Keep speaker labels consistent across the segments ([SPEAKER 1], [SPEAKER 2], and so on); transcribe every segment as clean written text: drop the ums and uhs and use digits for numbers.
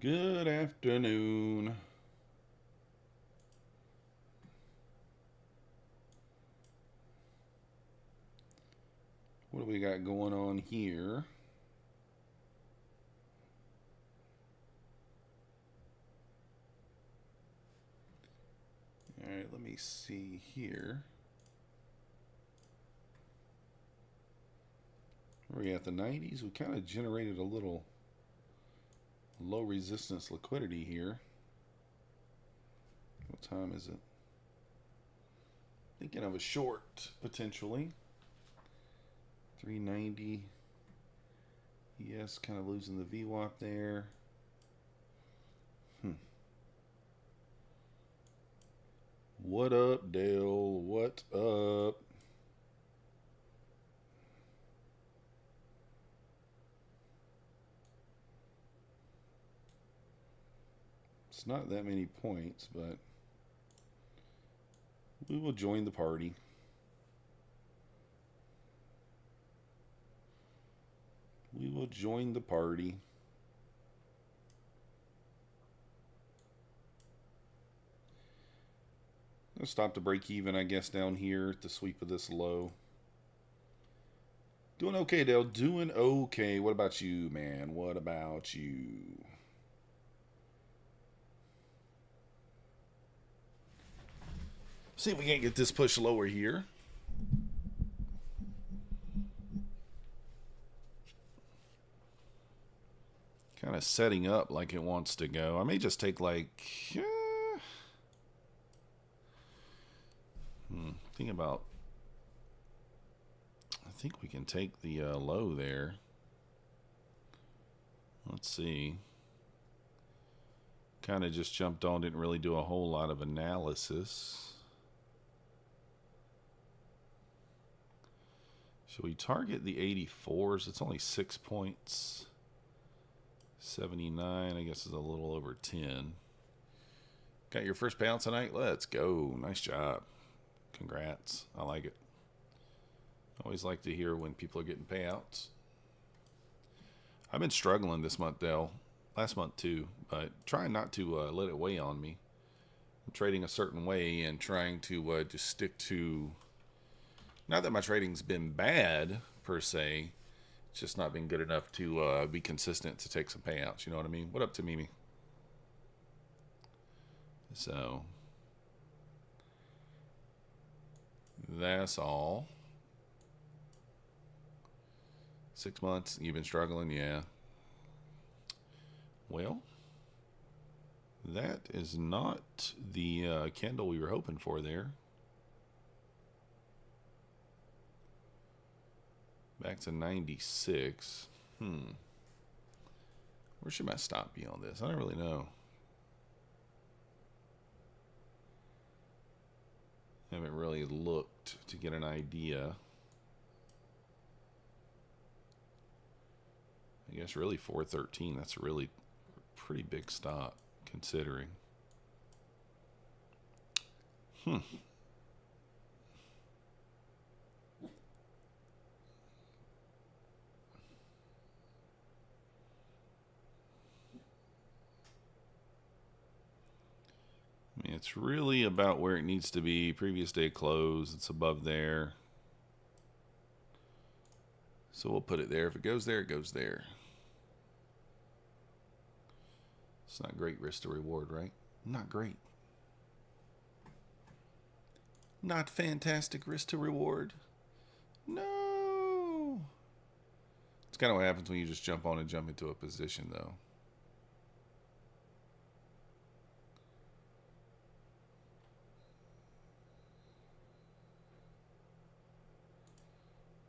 [SPEAKER 1] Good afternoon. What do we got going on here? All right, let me see here. Where are we at? The 90s? We kind of generated a little low resistance liquidity here. What time is it? Thinking of a short, potentially. 390. Yes, kind of losing the VWAP there. What up, Dale? What up? It's not that many points, but we will join the party. We will join the party. Let's stop the break even, I guess, down here at the sweep of this low. Doing okay, Dale. Doing okay. What about you, man? What about you? See if we can't get this push lower here. Kind of setting up like it wants to go. I may just take like... Think about... I think we can take the low there. Let's see. Kind of just jumped on, didn't really do a whole lot of analysis. Should we target the 84s? It's only 6 points. 79, I guess, is a little over 10. Got your first payout tonight? Let's go. Nice job. Congrats. I like it. Always like to hear when people are getting payouts. I've been struggling this month, Dale. Last month, too. But trying not to let it weigh on me. I'm trading a certain way and trying to just stick to... Not that my trading's been bad, per se. It's just not been good enough to be consistent to take some payouts. You know what I mean? What up to Mimi? So... That's all. 6 months, you've been struggling? Yeah. Well, that is not the candle we were hoping for there. Back to 96. Where should my stop be on this? I don't really know. Haven't really looked to get an idea. I guess really 413. That's a really pretty big stop considering. I mean, it's really about where it needs to be. Previous day close, it's above there. So we'll put it there. If it goes there, it goes there. It's not great risk to reward, right? Not great. Not fantastic risk to reward. No. It's kind of what happens when you just jump on and jump into a position, though.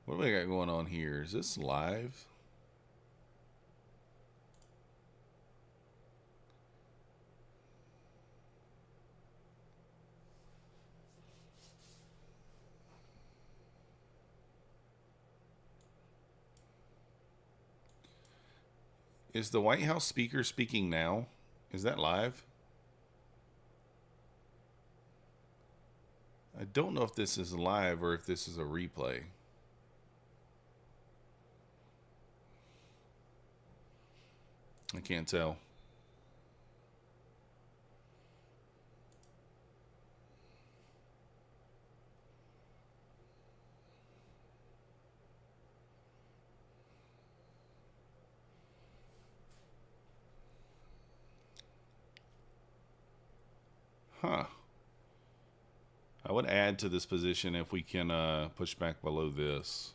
[SPEAKER 1] What do we got going on here? Is this live? Is the White House speaker speaking now? Is that live? I don't know if this is live or if this is a replay. I can't tell. Huh. I would add to this position if we can push back below this.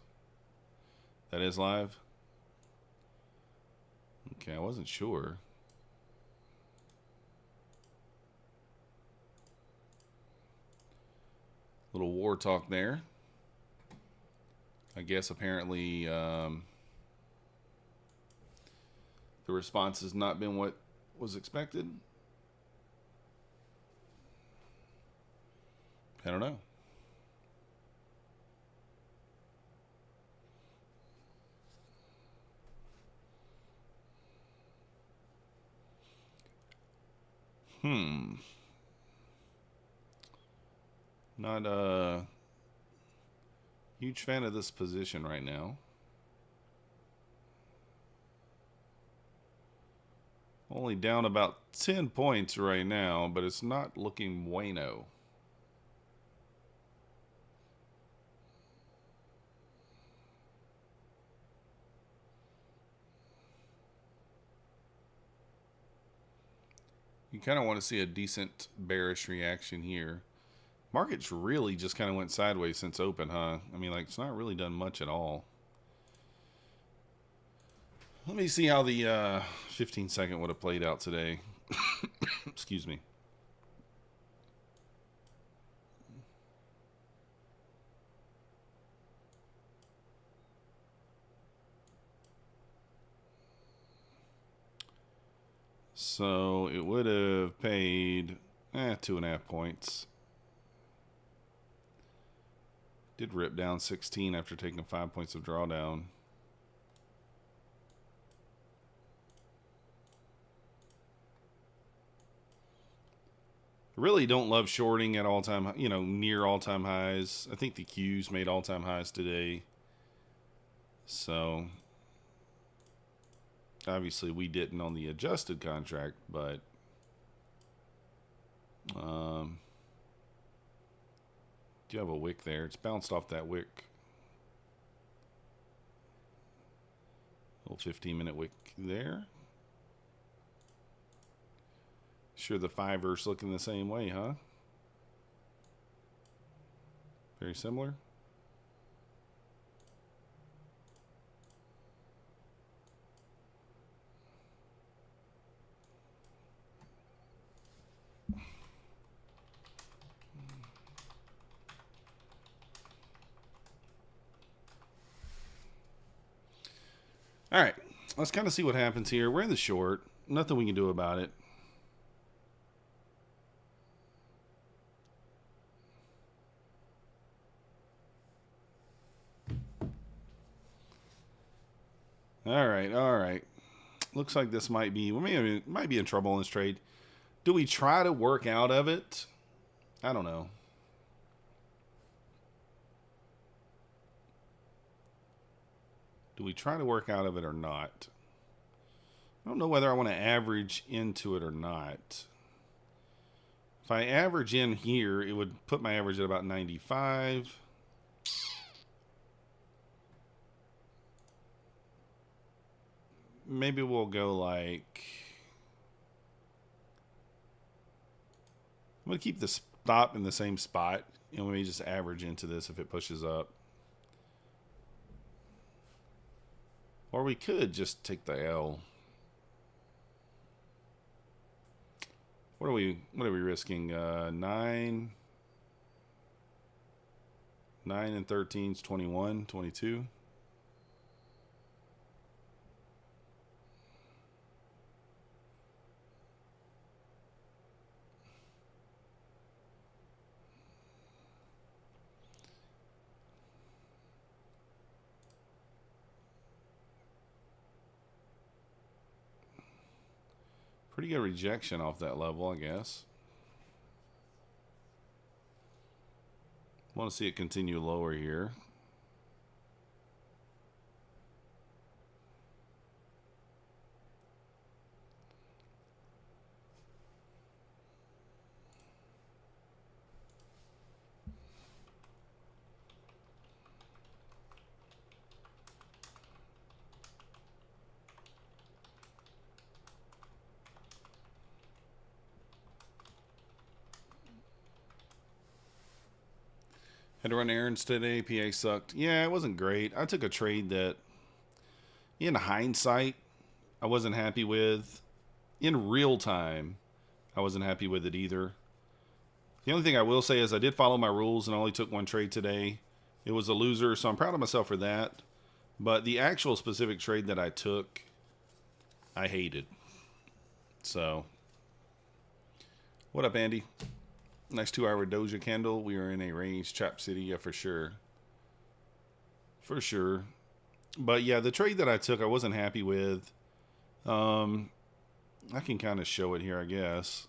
[SPEAKER 1] That is live? Okay, I wasn't sure. Little war talk there. I guess apparently the response has not been what was expected. I don't know. Not a huge fan of this position right now. Only down about 10 points right now, but it's not looking bueno. You kind of want to see a decent bearish reaction here. Market's really just kind of went sideways since open, huh? I mean, like, it's not really done much at all. Let me see how the 15-second would have played out today. Excuse me. So it would have paid 2.5 points. Did rip down 16 after taking 5 points of drawdown. Really don't love shorting at all-time, near all-time highs. I think the Qs made all-time highs today. So obviously we didn't on the adjusted contract, but do you have a wick there? It's bounced off that wick. Little 15-minute wick there. Sure, the fiver's looking the same way, huh? Very similar. All right, let's kind of see what happens here. We're in the short. Nothing we can do about it. All right. Looks like this might be, we might be in trouble in this trade. Do we try to work out of it? I don't know. Do we try to work out of it or not? I don't know whether I want to average into it or not. If I average in here, it would put my average at about 95. Maybe we'll go like... I'm going to keep the stop in the same spot, and we may just average into this if it pushes up. Or we could just take the L. What are we risking? 9 and 13 is 21, 22. Pretty good rejection off that level, I guess. Want to see it continue lower here. Had to run errands today. PA sucked. Yeah, it wasn't great. I took a trade that, in hindsight, I wasn't happy with. In real time, I wasn't happy with it either. The only thing I will say is I did follow my rules and I only took one trade today. It was a loser, so I'm proud of myself for that. But the actual specific trade that I took, I hated. So, what up, Andy? Nice 2-hour Doja candle. We are in a range, Chop City, yeah, for sure. For sure. But yeah, the trade that I took, I wasn't happy with. I can kind of show it here, I guess.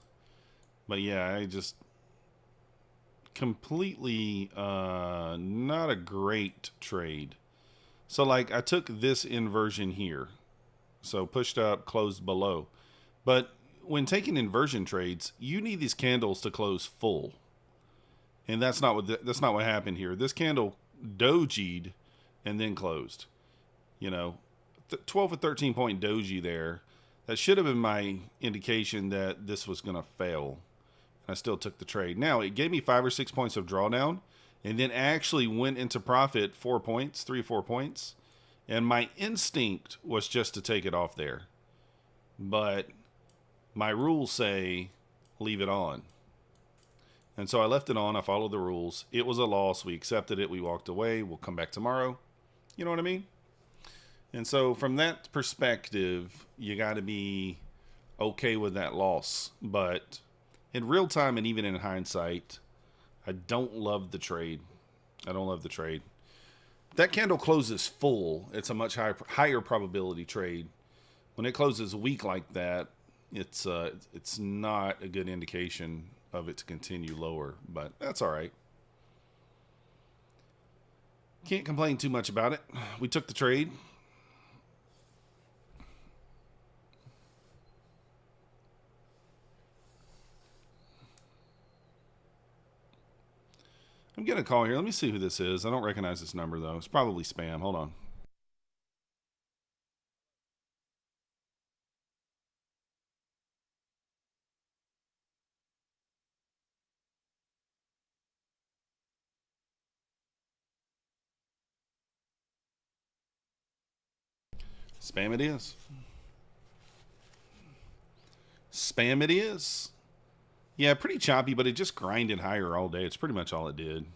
[SPEAKER 1] But yeah, I just completely not a great trade. So like I took this inversion here. So pushed up, closed below. But when taking inversion trades, you need these candles to close full. And that's not what happened here. This candle dojied and then closed. You know, 12 or 13 point doji there. That should have been my indication that this was going to fail. I still took the trade. Now, it gave me 5 or 6 points of drawdown and then actually went into profit 4 points, 3 or 4 points. And my instinct was just to take it off there. But my rules say leave it on. And so I left it on. I followed the rules. It was a loss. We accepted it. We walked away. We'll come back tomorrow. You know what I mean? And so from that perspective, you got to be okay with that loss. But in real time and even in hindsight, I don't love the trade. I don't love the trade. That candle closes full. It's a much higher probability trade. When it closes weak like that, it's not a good indication of it to continue lower. But that's all right. Can't complain too much about it. We took the trade. I'm getting a call here. Let me see who this is. I don't recognize this number, though. It's probably spam. Hold on. Spam it is. Spam it is. Yeah, pretty choppy, but it just grinded higher all day. It's pretty much all it did.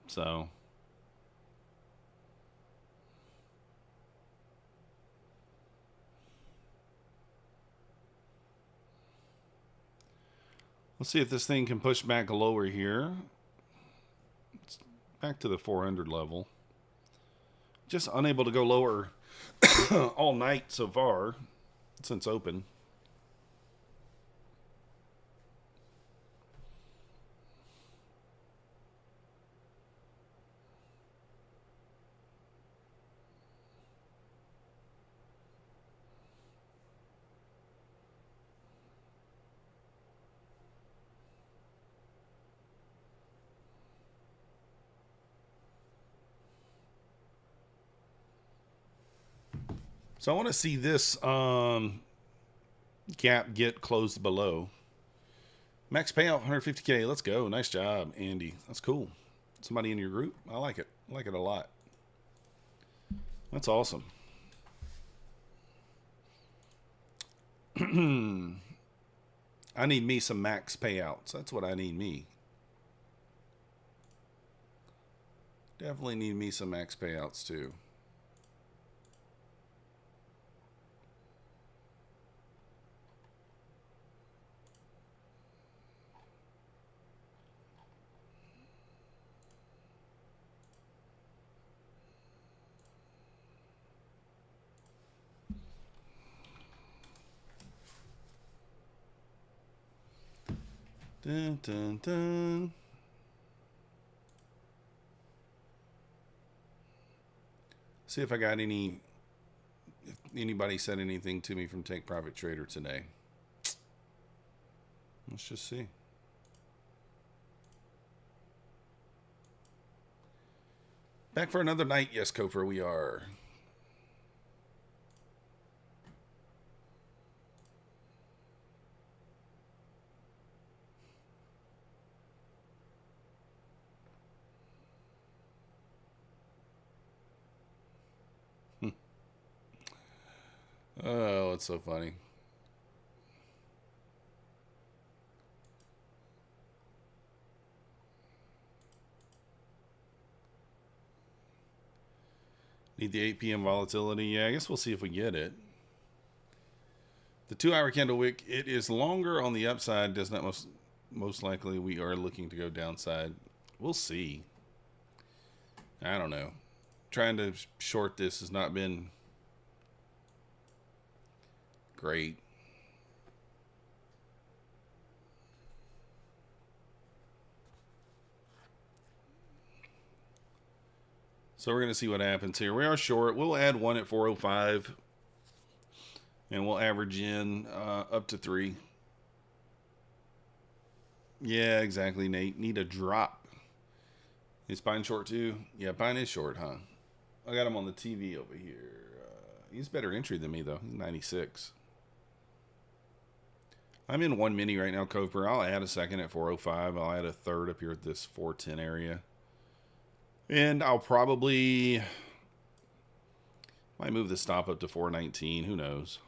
[SPEAKER 1] So let's see if this thing can push back lower here. It's back to the 400 level. Just unable to go lower all night so far since open. So I want to see this gap get closed below. Max payout 150K. Let's go. Nice job, Andy. That's cool. Somebody in your group? I like it. I like it a lot. That's awesome. I need me some max payouts. That's what I need me. Definitely need me some max payouts too. Dun, dun, dun. See if I got any. If anybody said anything to me from Take Profit Trader today. Let's just see. Back for another night. Yes, Copra, we are. Oh, it's so funny. Need the 8 p.m. volatility. Yeah, I guess we'll see if we get it. The 2-hour candle wick, it is longer on the upside. Does not most likely we are looking to go downside. We'll see. I don't know. Trying to short this has not been great. So we're going to see what happens here. We are short. We'll add 1 at 405. And we'll average in up to 3. Yeah, exactly, Nate. Need a drop. Is Pine short too? Yeah, Pine is short, huh? I got him on the TV over here. He's better entry than me, though. He's 96. I'm in 1 mini right now, Cooper. I'll add a second at 405. I'll add a third up here at this 410 area. And I'll probably... might move the stop up to 419. Who knows?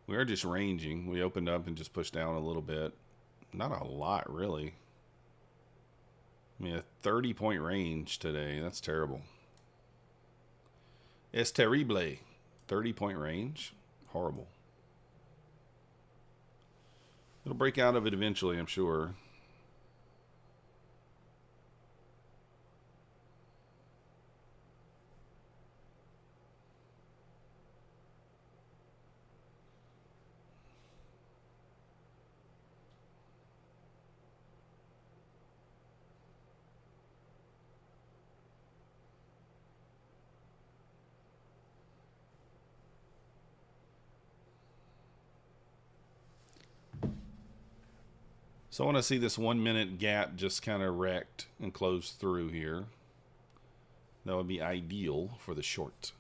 [SPEAKER 1] We are just ranging. We opened up and just pushed down a little bit. Not a lot, really. I mean, a 30-point range today. That's terrible. Es terrible. 30-point range. Horrible. It'll break out of it eventually, I'm sure. So I want to see this 1 minute gap just kind of wrecked and close through here. That would be ideal for the short.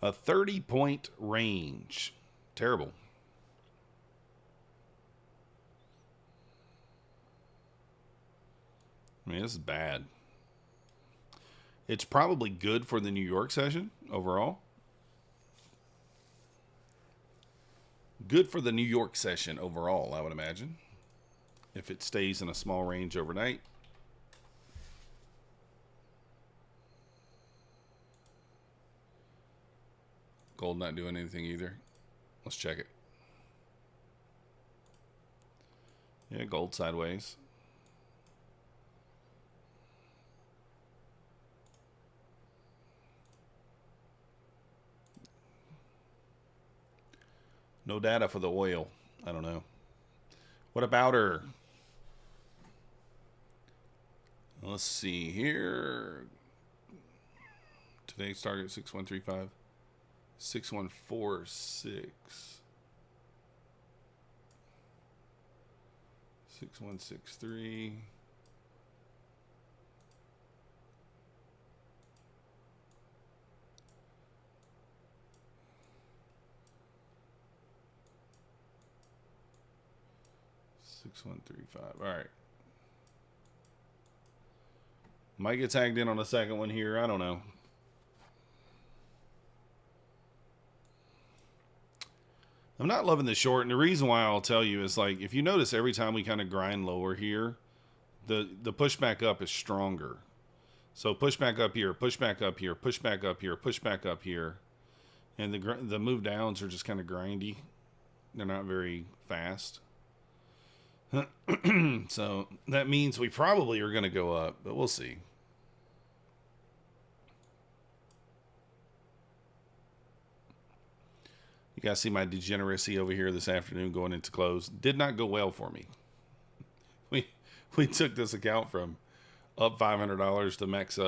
[SPEAKER 1] A 30-point range. Terrible. I mean, this is bad. It's probably good for the New York session overall. Good for the New York session overall, I would imagine. If it stays in a small range overnight. Gold not doing anything either. Let's check it. Yeah, gold sideways. No data for the oil. I don't know. What about her? Let's see here. Today's target 6135. 6146. 6163. Six, 1, 3, 5. All right. Might get tagged in on the second one here. I don't know. I'm not loving the short, and the reason why I'll tell you is, like, if you notice every time we kind of grind lower here, the pushback up is stronger. So push back up here, push back up here, push back up here, push back up here, and the move downs are just kind of grindy. They're not very fast. So that means we probably are going to go up, but we'll see. You guys see my degeneracy over here this afternoon going into close. Did not go well for me. We took this account from up $500 to max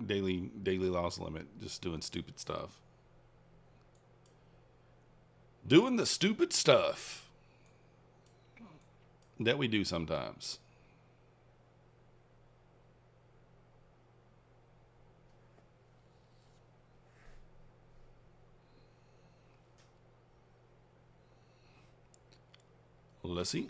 [SPEAKER 1] daily loss limit, just doing stupid stuff. Doing the stupid stuff that we do sometimes. Let's see.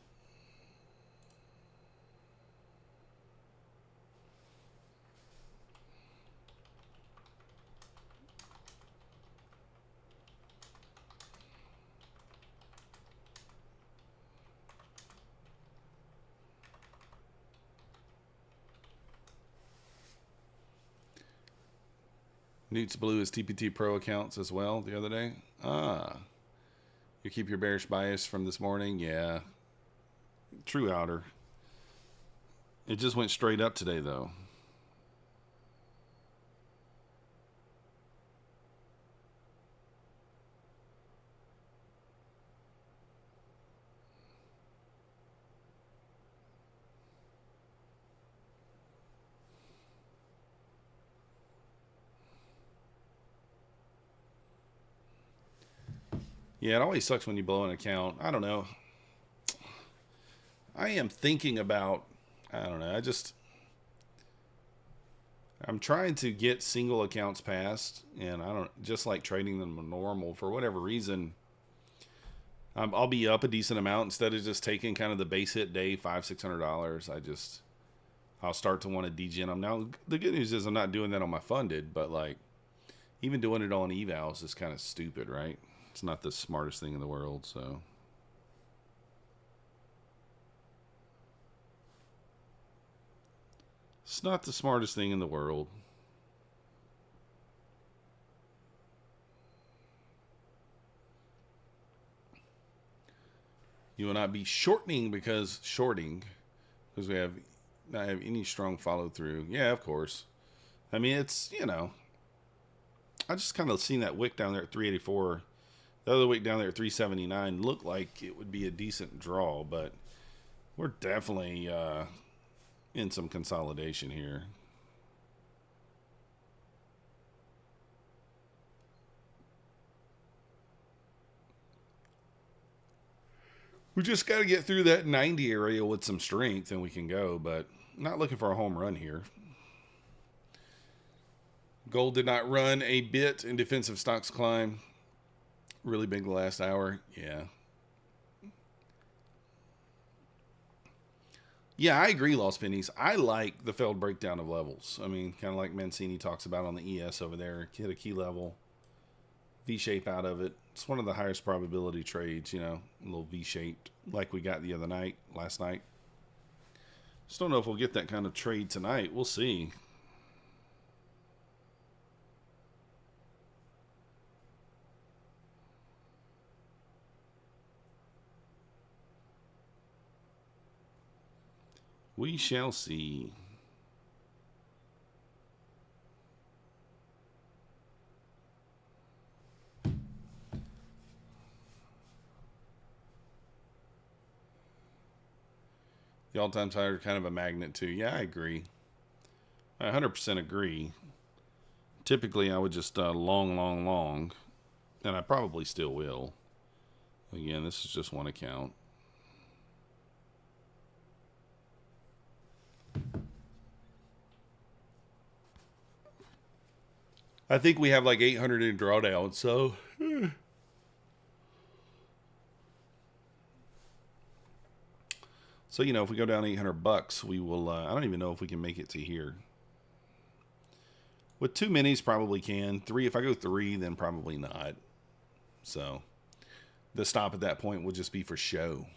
[SPEAKER 1] Newt's Blue is TPT Pro accounts as well the other day. Ah. You keep your bearish bias from this morning? Yeah. True outer. It just went straight up today, though. Yeah, it always sucks when you blow an account. I don't know. I am thinking about, I don't know, I'm trying to get single accounts passed, and I don't, just like trading them normal, for whatever reason, I'll be up a decent amount instead of just taking kind of the base hit day, $500-$600. I'll start to want to degen them. Now, the good news is I'm not doing that on my funded, but like, even doing it on evals is kind of stupid, right? It's not the smartest thing in the world, so. It's not the smartest thing in the world. You will not be shorting because we have not have any strong follow through. Yeah, of course. I mean, it's, you know, I just kind of seen that wick down there at 384. The other wick down there at 379 looked like it would be a decent draw, but we're definitely in some consolidation here. We just got to get through that 90 area with some strength and we can go, but not looking for a home run here. Gold did not run a bit in defensive stocks climb. Really big the last hour. Yeah. Yeah, I agree, Lost Pennies. I like the failed breakdown of levels. I mean, kind of like Mancini talks about on the ES over there. Hit a key level, V-shape out of it. It's one of the highest probability trades, you know, a little V-shaped like we got the other night, last night. Just don't know if we'll get that kind of trade tonight. We'll see. We shall see. The all-time high are kind of a magnet too. Yeah, I agree. I 100% agree. Typically, I would just long, and I probably still will. Again, this is just one account. I think we have like 800 in drawdown, so. So, you know, if we go down $800, we will, I don't even know if we can make it to here. With 2 minis, probably can. 3, if I go 3, then probably not. So, the stop at that point will just be for show.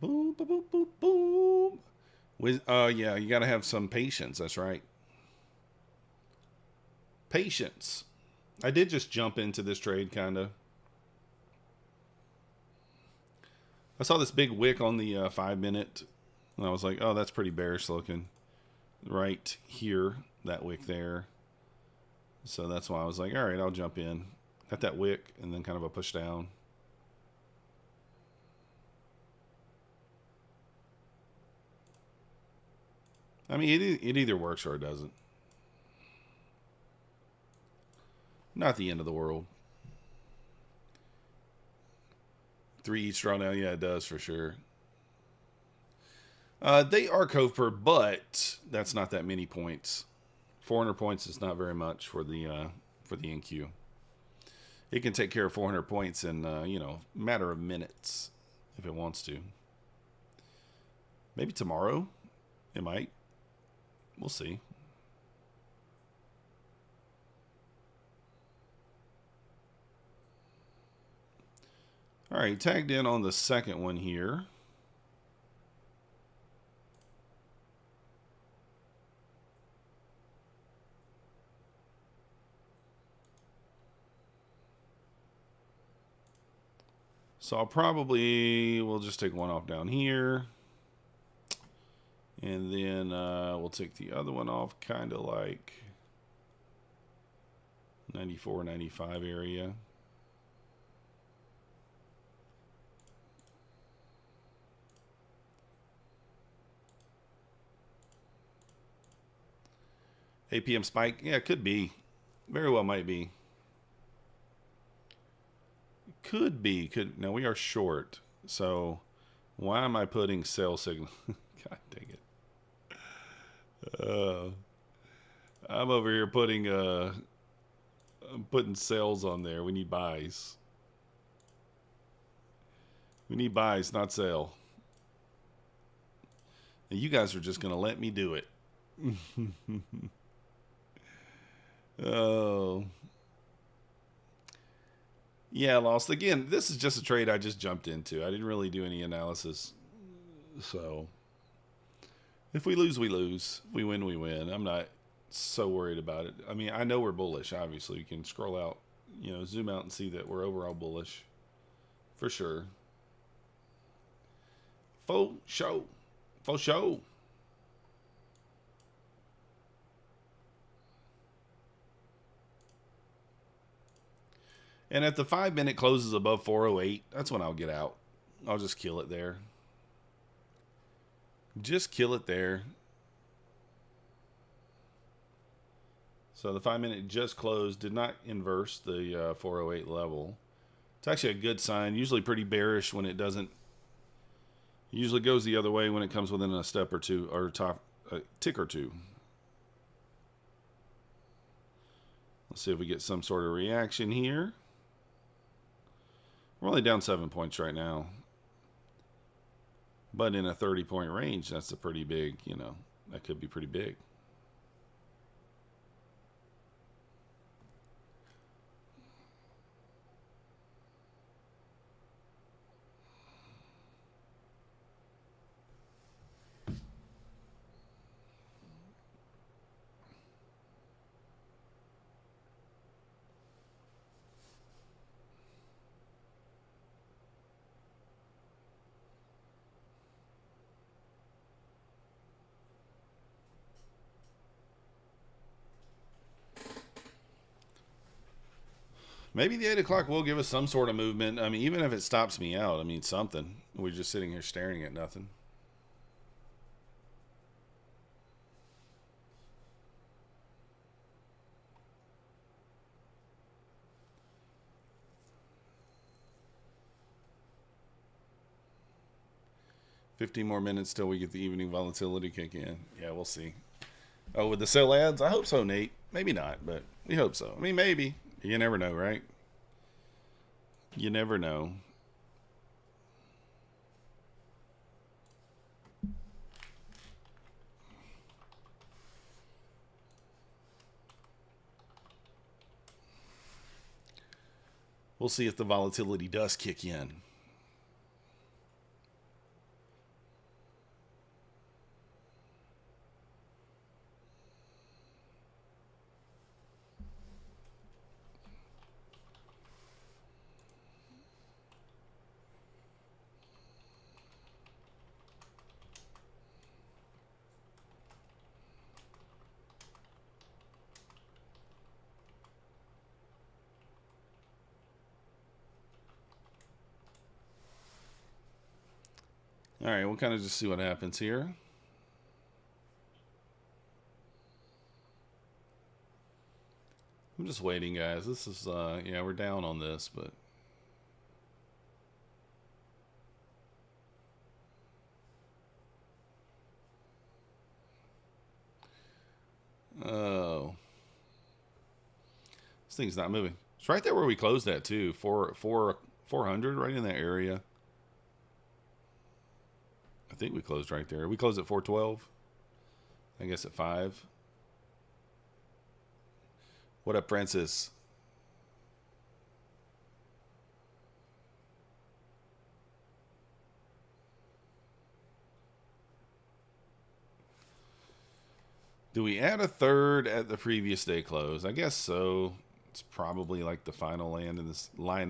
[SPEAKER 1] Boom, boom, boom, boom, boom. With, yeah, you got to have some patience. That's right. Patience. I did just jump into this trade, kind of. I saw this big wick on the 5-minute, and I was like, oh, that's pretty bearish looking. Right here, that wick there. So that's why I was like, all right, I'll jump in. Got that wick, and then kind of a push down. I mean, it either works or it doesn't. Not the end of the world. 3 each drawdown, yeah, it does for sure. They are Coveper, but that's not that many points 400 points is not very much for the NQ. It can take care of 400 points in you know, a matter of minutes if it wants to. Maybe tomorrow it might. We'll see. All right, tagged in on the second one here. So we'll just take one off down here. And then we'll take the other one off kind of like 94, 95 area. APM spike? Yeah, it could be. Very well might be. Could be. Now we are short. So why am I putting sell signal? God dang it. I'm over here putting I'm putting sales on there. We need buys. We need buys, not sell. And you guys are just going to let me do it. Oh. Yeah, lost. Again, this is just a trade I just jumped into. I didn't really do any analysis. So, if we lose, we lose. If we win, we win. I'm not so worried about it. I mean, I know we're bullish, obviously. You can scroll out, you know, zoom out and see that we're overall bullish. For sure. Faux show. Faux show. And if the 5 minute closes above 408, that's when I'll get out. I'll just kill it there. Just kill it there. So the 5 minute just closed, did not inverse the 408 level. It's actually a good sign. Usually pretty bearish when it doesn't. Usually goes the other way when it comes within a step or two, or a tick or two. Let's see if we get some sort of reaction here. We're only down 7 points right now. But in a 30-point range, that's a pretty big, you know, that could be pretty big. Maybe the 8 o'clock will give us some sort of movement. I mean, even if it stops me out, I mean, something. We're just sitting here staring at nothing. $15 more minutes till we get the evening volatility kick in. Yeah, we'll see. Oh, with the sell ads? I hope so, Nate. Maybe not, but we hope so. I mean, maybe. You never know, right? You never know. We'll see if the volatility does kick in. All right, we'll kind of just see what happens here. I'm just waiting, guys. This is, yeah, we're down on this, but. Oh. This thing's not moving. It's right there where we closed at, too. 400, right in that area. I think we closed right there. We closed at 412. I guess at 5. What up, Francis? Do we add a third at the previous day close? I guess so. It's probably like the final line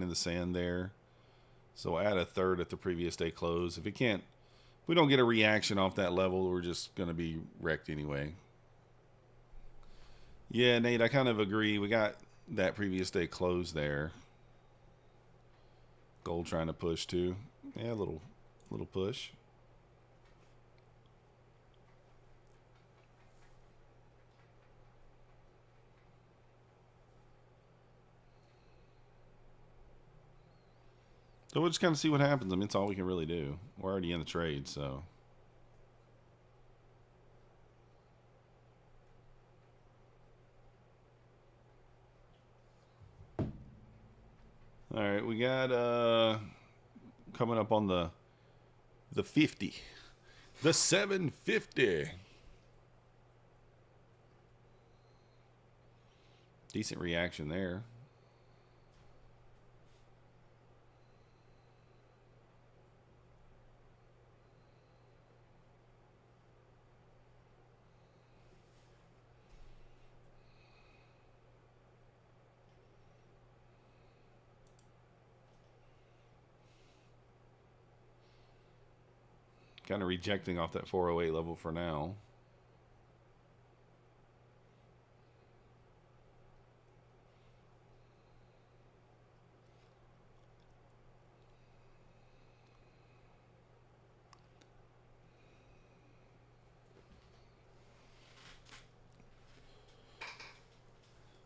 [SPEAKER 1] in the sand there. So add a third at the previous day close. If we don't get a reaction off that level, we're just going to be wrecked anyway. Yeah, Nate, I kind of agree. We got that previous day close there. Gold trying to push too. Yeah, a little push. So we'll just kind of see what happens. I mean, it's all we can really do. We're already in the trade, so. All right, we got coming up on the 50. The 750. Decent reaction there. Kind of rejecting off that 408 level for now.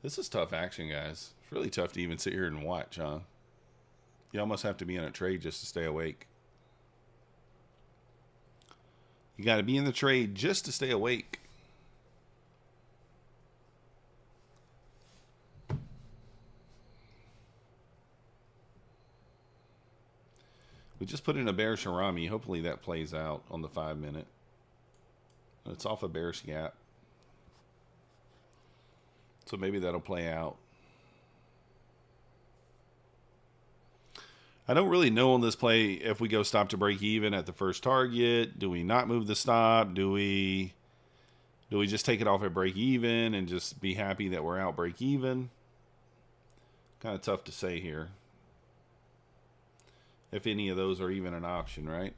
[SPEAKER 1] This is tough action, guys. It's really tough to even sit here and watch, huh? You almost have to be in a trade just to stay awake. You got to be in the trade just to stay awake. We just put in a bearish Harami. Hopefully that plays out on the 5-minute. It's off a bearish gap. So maybe that'll play out. I don't really know on this play if we go stop to break even at the first target. Do we not move the stop? Do we just take it off at break even and just be happy that we're out break even? Kind of tough to say here. If any of those are even an option, right?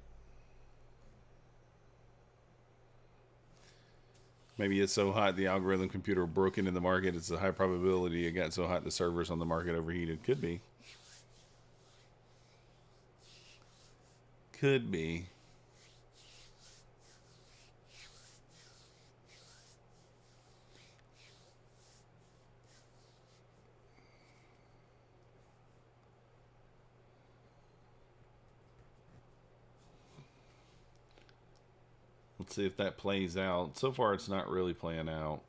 [SPEAKER 1] Maybe it's so hot the algorithm computer broke into the market. It's a high probability it got so hot the servers on the market overheated. Could be. Could be. Let's see if that plays out. So far, it's not really playing out.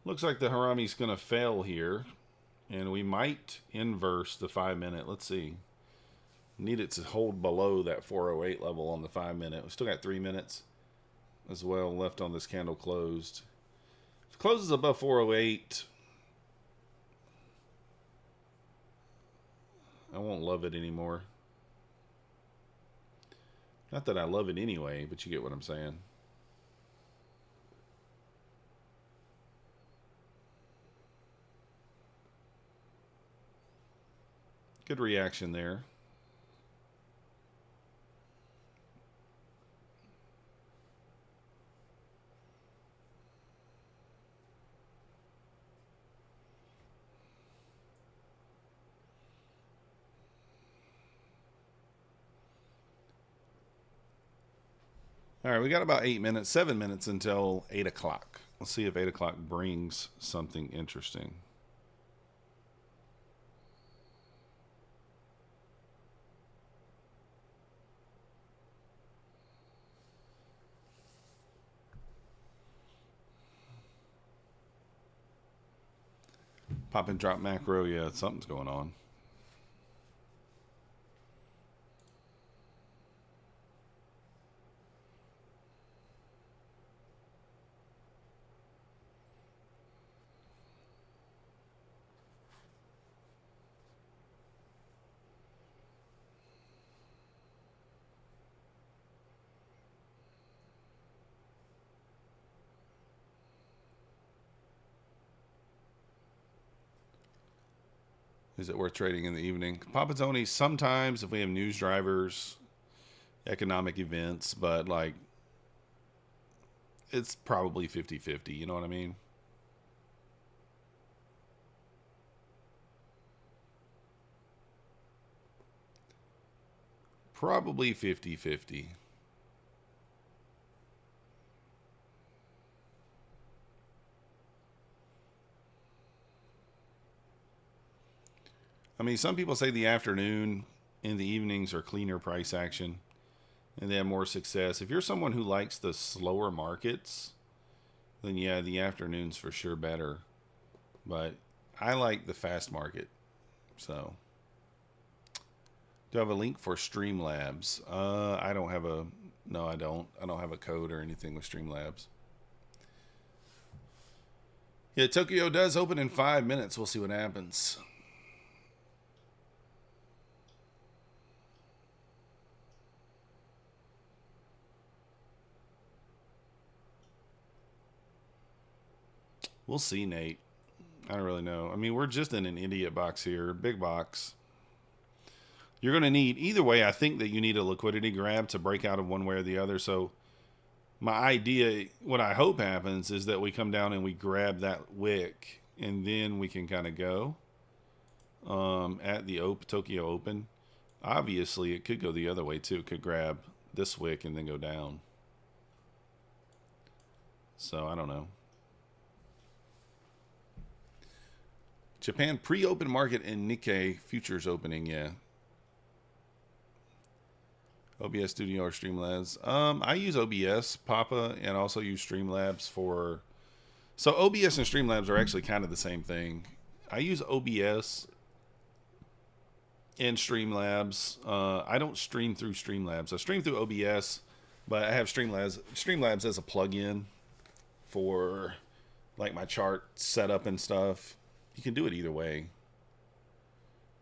[SPEAKER 1] Looks like the Harami's going to fail here. And we might inverse the 5-minute. Let's see. Need it to hold below that 408 level on the 5-minute. We still got 3 minutes as well left on this candle closed. If it closes above 408, I won't love it anymore. Not that I love it anyway, but you get what I'm saying. Good reaction there. All right, we got about 8 minutes, 7 minutes until 8 o'clock. Let's see if 8 o'clock brings something interesting. Pop and drop macro, yeah, something's going on. Is it worth trading in the evening? Papazzoni, sometimes if we have news drivers, economic events, but like it's probably 50-50, you know what I mean? Probably 50-50. I mean, some people say the afternoon and the evenings are cleaner price action and they have more success. If you're someone who likes the slower markets, then yeah, the afternoon's for sure better. But I like the fast market. So, do I have a link for Streamlabs? I don't have a. No, I don't. I don't have a code or anything with Streamlabs. Yeah, Tokyo does open in 5 minutes. We'll see what happens. We'll see, Nate. I don't really know. I mean, we're just in an idiot box here, big box. You're going to need, either way, I think that you need a liquidity grab to break out of one way or the other. So my idea, what I hope happens is that we come down and we grab that wick and then we can kind of go at the Tokyo Open. Obviously, it could go the other way too. It could grab this wick and then go down. So I don't know. Japan pre-open market and Nikkei futures opening, yeah. OBS Studio or Streamlabs? I use OBS, Papa, and also use Streamlabs for... So OBS and Streamlabs are actually kind of the same thing. I use OBS and Streamlabs. I don't stream through Streamlabs. I stream through OBS, but I have Streamlabs as a plug-in for like my chart setup and stuff. You can do it either way.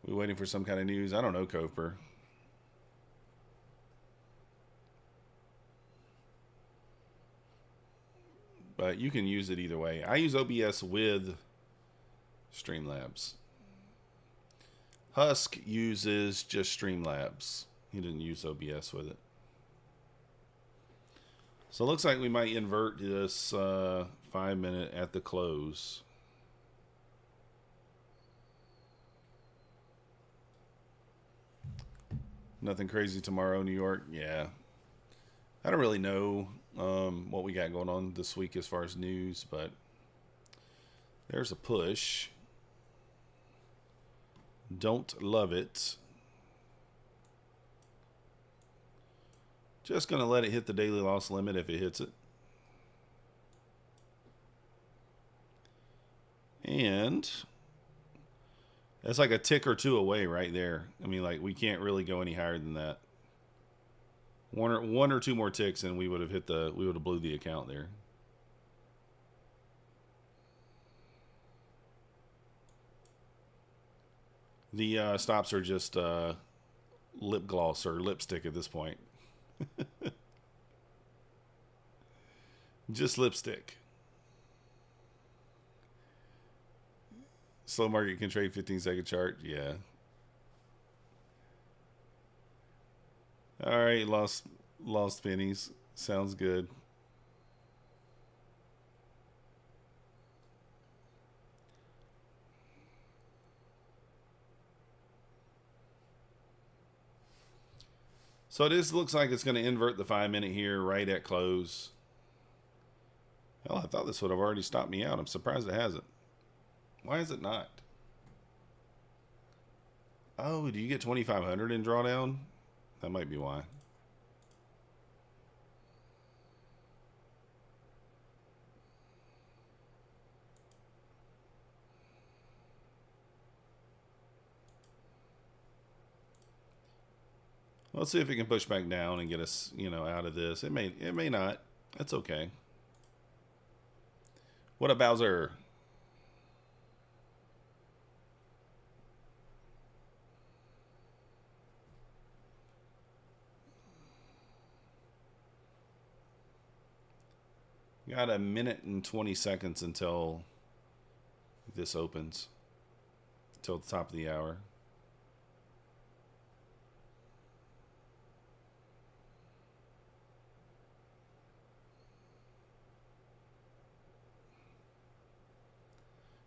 [SPEAKER 1] We waiting for some kind of news? I don't know, Coper. But you can use it either way. I use OBS with Streamlabs. Husk uses just Streamlabs. He didn't use OBS with it. So it looks like we might invert this 5 minute at the close. Nothing crazy tomorrow, New York. Yeah. I don't really know what we got going on this week as far as news, but there's a push. Don't love it. Just going to let it hit the daily loss limit if it hits it. And that's like a tick or two away right there. I mean, like, we can't really go any higher than that. One or two more ticks and we would have blew the account there. The stops are just lip gloss or lipstick at this point. Just lipstick. Slow market can trade 15-second chart. Yeah. All right, lost pennies. Sounds good. So this looks like it's going to invert the 5-minute here right at close. Hell, I thought this would have already stopped me out. I'm surprised it hasn't. Why is it not? Oh, do you get 2,500 in drawdown? That might be why. Let's see if it can push back down and get us, you know, out of this. It may not. That's okay. What up, Bowser? Got a minute and 20 seconds until this opens. Till the top of the hour.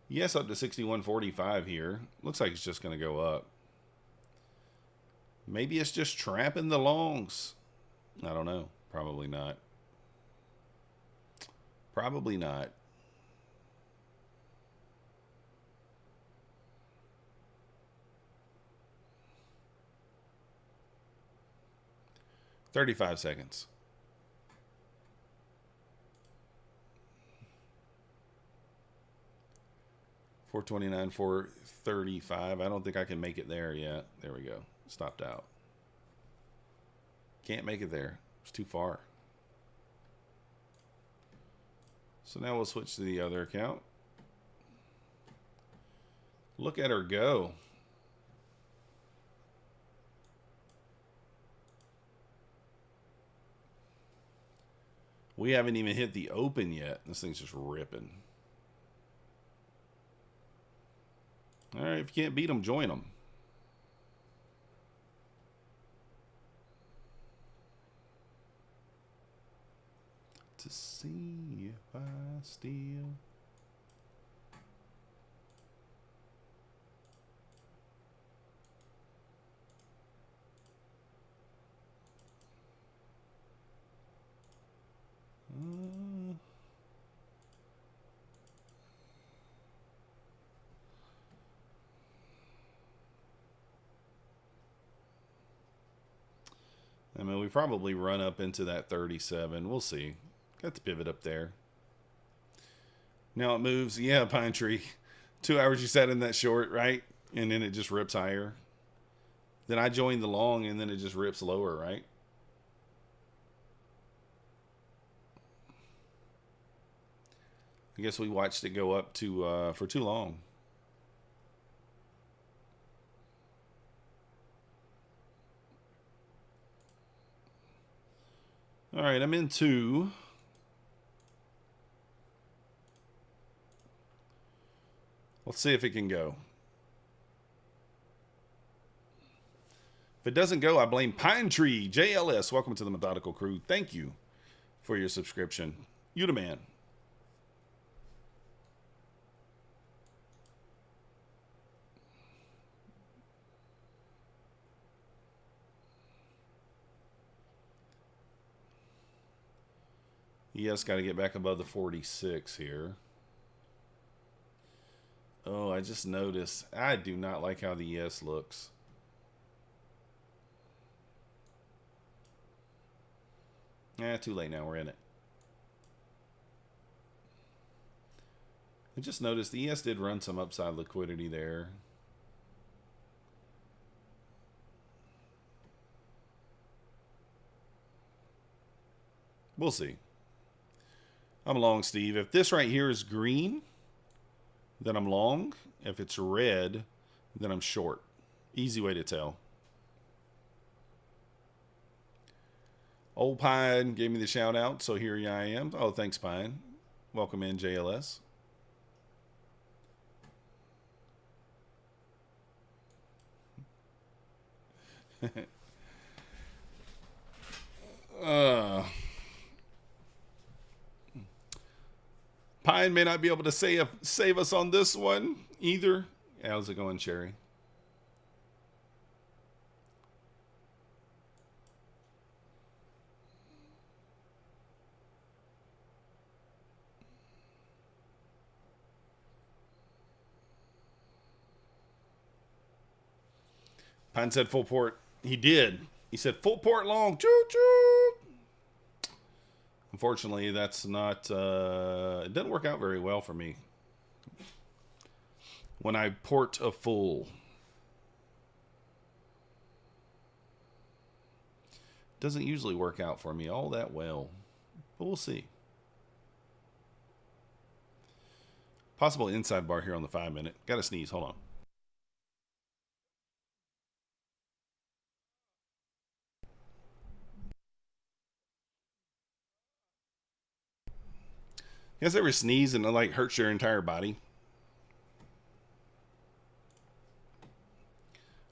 [SPEAKER 1] Yes, up to 61.45 here. Looks like it's just going to go up. Maybe it's just trapping the longs. I don't know. Probably not. Probably not. $35 seconds. $429, $435. I don't think I can make it there yet. There we go. Stopped out. Can't make it there. It's too far. So now we'll switch to the other account. Look at her go. We haven't even hit the open yet. This thing's just ripping. All right, if you can't beat them, join them. To see if I steal. I mean, we probably run up into that 37. We'll see. Got the pivot up there. Now it moves. Yeah, Pine Tree. 2 hours you sat in that short, right? And then it just rips higher. Then I joined the long, and then it just rips lower, right? I guess we watched it go up to for too long. All right, I'm in 2. Let's see if it can go. If it doesn't go, I blame Pine Tree. JLS, welcome to the Methodical Crew. Thank you for your subscription. You the man. Yes, got to get back above the 46 here. Oh, I just noticed. I do not like how the ES looks. Too late now. We're in it. I just noticed the ES did run some upside liquidity there. We'll see. I'm long, Steve. If this right here is green, then I'm long. If it's red, then I'm short. Easy way to tell. Old Pine gave me the shout out, so here I am. Oh, thanks, Pine. Welcome in, JLS. Pine may not be able to save us on this one either. How's it going, Cherry? Pine said full port. He did. He said full port long. Choo choo. Unfortunately, that's not. It doesn't work out very well for me when I port a full. Doesn't usually work out for me all that well, but we'll see. Possible inside bar here on the 5-minute. Got to sneeze. Hold on. You guys ever sneeze and it like hurts your entire body?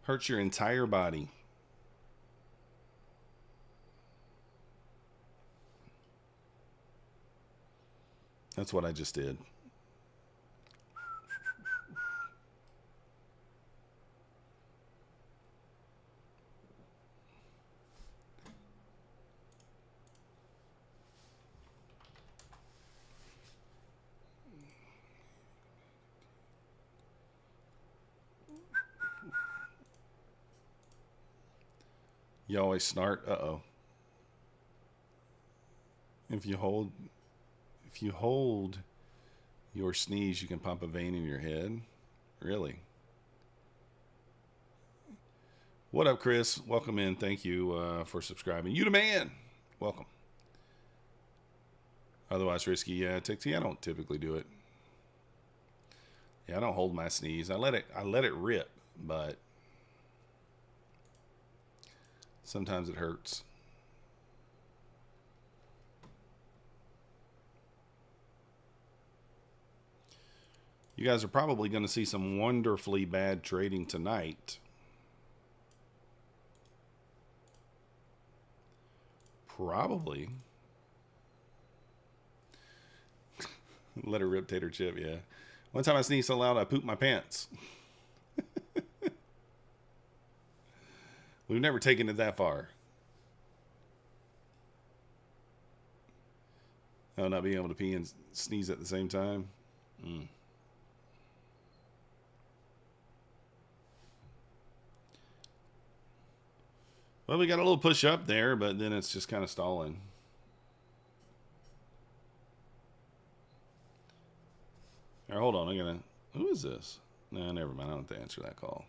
[SPEAKER 1] Hurts your entire body. That's what I just did. You always snort. Uh-oh. If you hold your sneeze, you can pop a vein in your head. Really? What up, Chris? Welcome in. Thank you for subscribing. You the man. Welcome. Otherwise risky. Yeah, I don't typically do it. Yeah, I don't hold my sneeze. I let it rip, but sometimes it hurts. You guys are probably going to see some wonderfully bad trading tonight. Probably. Let her rip, tater chip, yeah. One time I sneezed so loud I pooped my pants. We've never taken it that far. Oh, not being able to pee and sneeze at the same time? Well, we got a little push up there, but then it's just kind of stalling. All right, hold on. Who is this? No, never mind. I don't have to answer that call.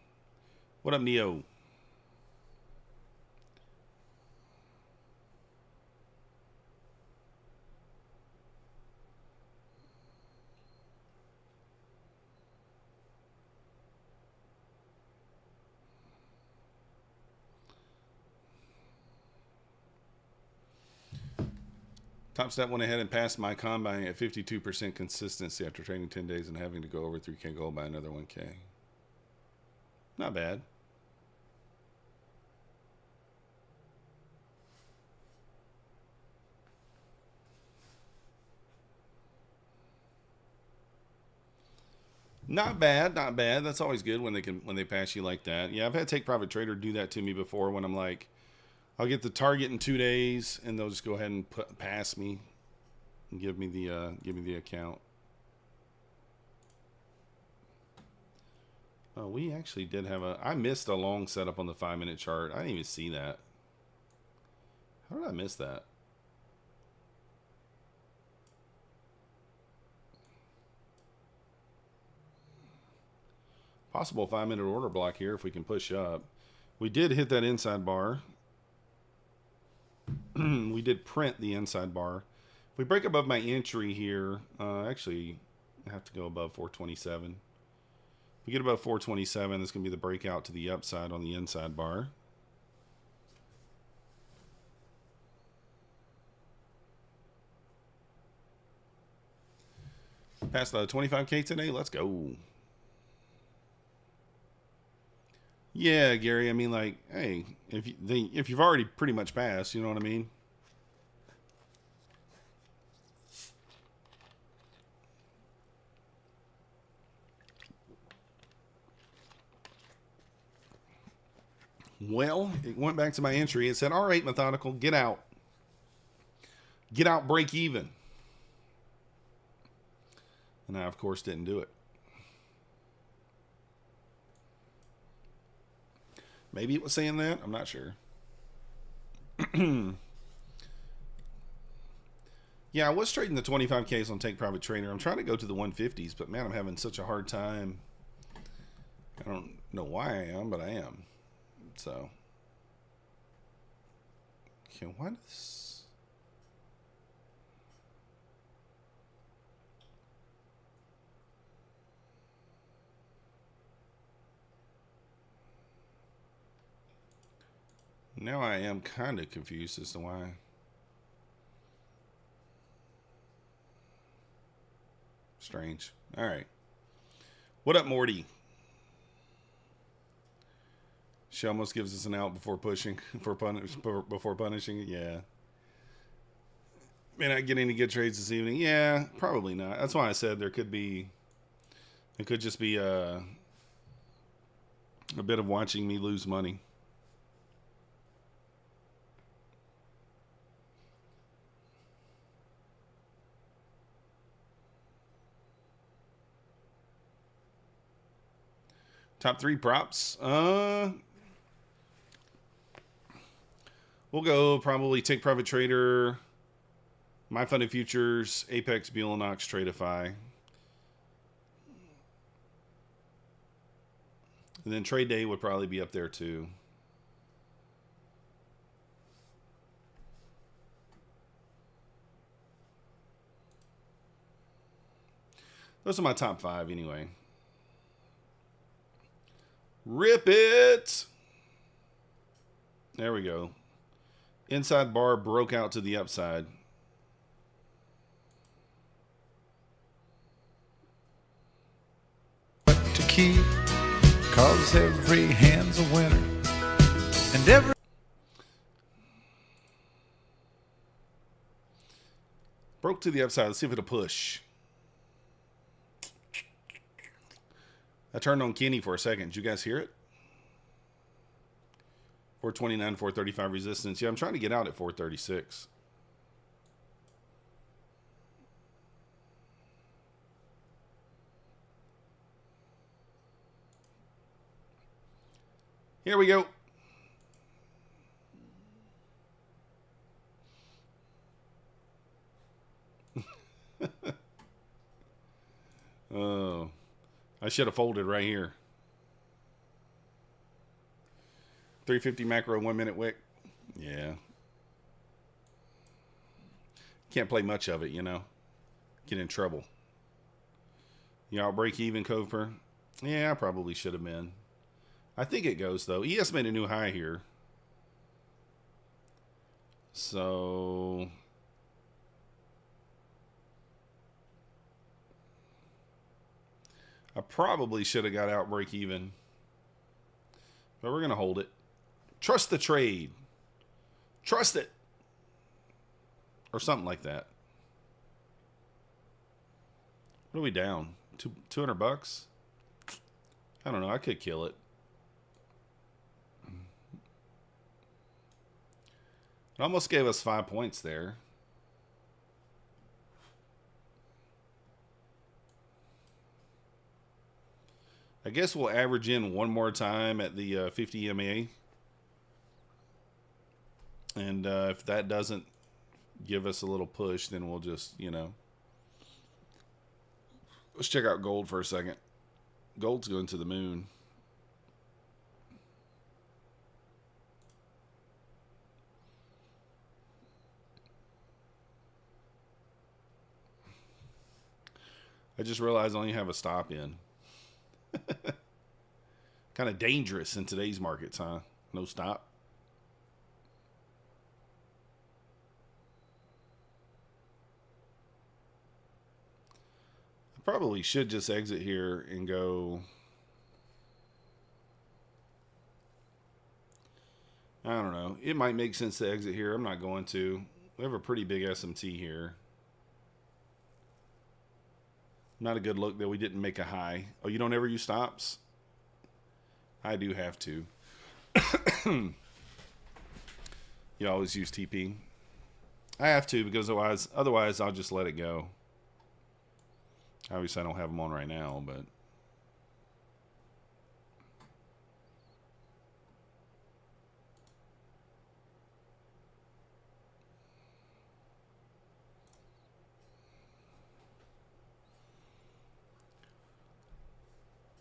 [SPEAKER 1] What up, Neo? Topstep went ahead and passed my combine at 52% consistency after training 10 days and having to go over 3K gold by another 1K. Not bad. Not bad, not bad. That's always good when they pass you like that. Yeah, I've had Take Profit Trader do that to me before when I'm like, I'll get the target in 2 days, and they'll just go ahead and pass me and give me the account. Oh, we actually did have I missed a long setup on the 5-minute chart. I didn't even see that. How did I miss that? Possible 5-minute order block here if we can push up. We did hit that inside bar. We did print the inside bar. If we break above my entry here, actually, I have to go above 427. If we get above 427, this is going to be the breakout to the upside on the inside bar. Past the 25K today. Let's go. Yeah, Gary. I mean, like, hey, if you've already pretty much passed, you know what I mean? Well, it went back to my entry. It said, all right, Methodical, get out. Get out, break even. And I, of course, didn't do it. Maybe it was saying that. I'm not sure. Yeah, I was trading the 25Ks on Take Private Trader. I'm trying to go to the 150s, but man, I'm having such a hard time. I don't know why I am, but I am. So, okay, what is... Now I am kind of confused as to why. Strange. All right. What up, Morty? She almost gives us an out before pushing, before punishing it. Yeah. May not get any good trades this evening. Yeah, probably not. That's why I said there could be. It could just be a bit of watching me lose money. Top 3 props. We'll go probably Take Private Trader, My Funded Futures, Apex, Bulenox, Tradeify. And then Trade Day would probably be up there too. Those are my top 5 anyway. Rip it! There we go. Inside bar broke out to the upside.
[SPEAKER 2] To keep, cause every hand's a winner, and every...
[SPEAKER 1] Broke to the upside. Let's see if it'll push. I turned on Kenny for a second. Did you guys hear it? 429, 435 resistance. Yeah, I'm trying to get out at 436. Here we go. Oh, I should have folded right here. 350 macro, 1 minute wick. Yeah. Can't play much of it, you know. Get in trouble. Y'all break even, Coper? Yeah, I probably should have been. I think it goes, though. ES made a new high here. So... I probably should have got out break even. But we're going to hold it. Trust the trade. Trust it. Or something like that. What are we down? 200 bucks? I don't know. I could kill it. It almost gave us 5 points there. I guess we'll average in one more time at the 50 EMA. And if that doesn't give us a little push, then we'll just, you know. Let's check out gold for a second. Gold's going to the moon. I just realized I only have a stop in. Kind of dangerous in today's markets, huh? No stop. I probably should just exit here and go. I don't know. It might make sense to exit here. I'm not going to. We have a pretty big SMT here. Not a good look that we didn't make a high. Oh, you don't ever use stops? I do have to. You always use TP? I have to because otherwise I'll just let it go. Obviously I don't have them on right now, but...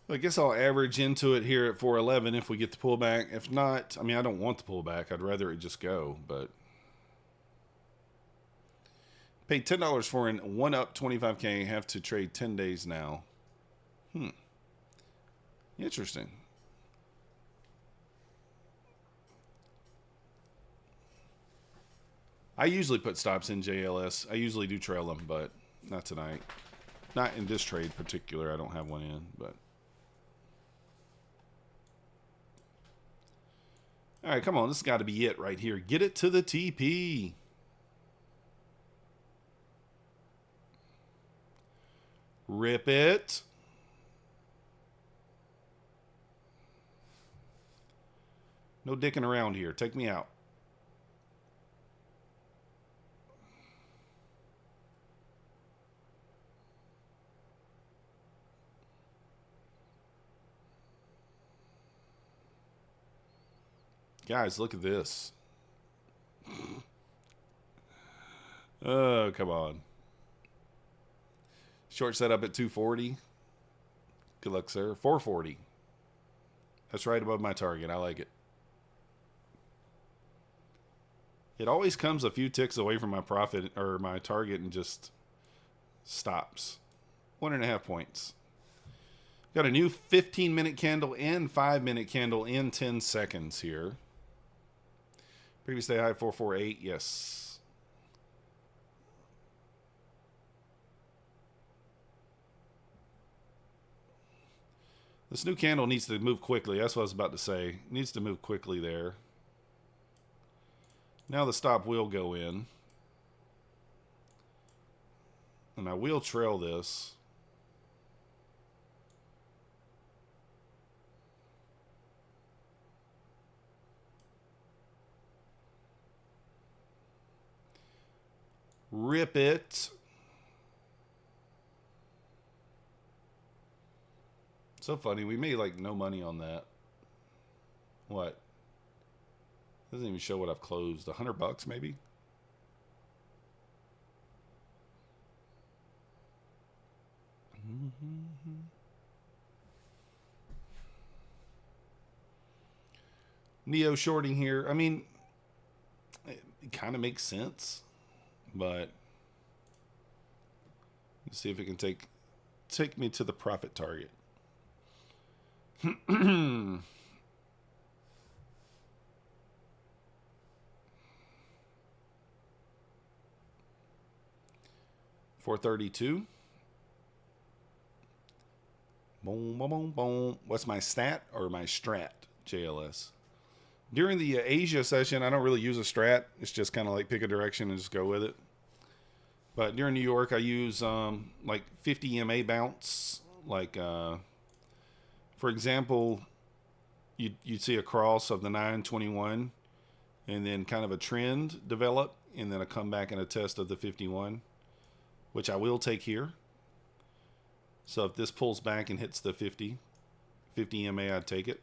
[SPEAKER 1] I guess I'll average into it here at 411 if we get the pullback. If not, I mean, I don't want the pullback. I'd rather it just go, but paid $10 for an one up 25K. Have to trade 10 days now. Interesting. I usually put stops in JLS. I usually do trail them, but not tonight. Not in this trade particular. I don't have one in, but. All right, come on. This has got to be it right here. Get it to the TP. Rip it. No dicking around here. Take me out. Guys, look at this. Oh, come on. Short setup at 240. Good luck, sir. 440. That's right above my target. I like it. It always comes a few ticks away from my profit or my target and just stops. 1.5 points. Got a new 15-minute candle and 5-minute candle in 10 seconds here. Previous day high 448. Yes. This new candle needs to move quickly. That's what I was about to say. It needs to move quickly there. Now the stop will go in. And I will trail this. Rip it. So funny. We made like no money on that. What? Doesn't even show what I've closed. $100 maybe? Neo shorting here. I mean, it kind of makes sense, but let's see if it can take me to the profit target. $432. Boom, boom, boom, boom. What's my stat or my strat? JLS. During the Asia session, I don't really use a strat. It's just kind of like pick a direction and just go with it. But during New York, I use like 50 MA bounce. Like, for example, you'd see a cross of the 921 and then kind of a trend develop and then a comeback and a test of the 51, which I will take here. So if this pulls back and hits the 50 MA, I'd take it.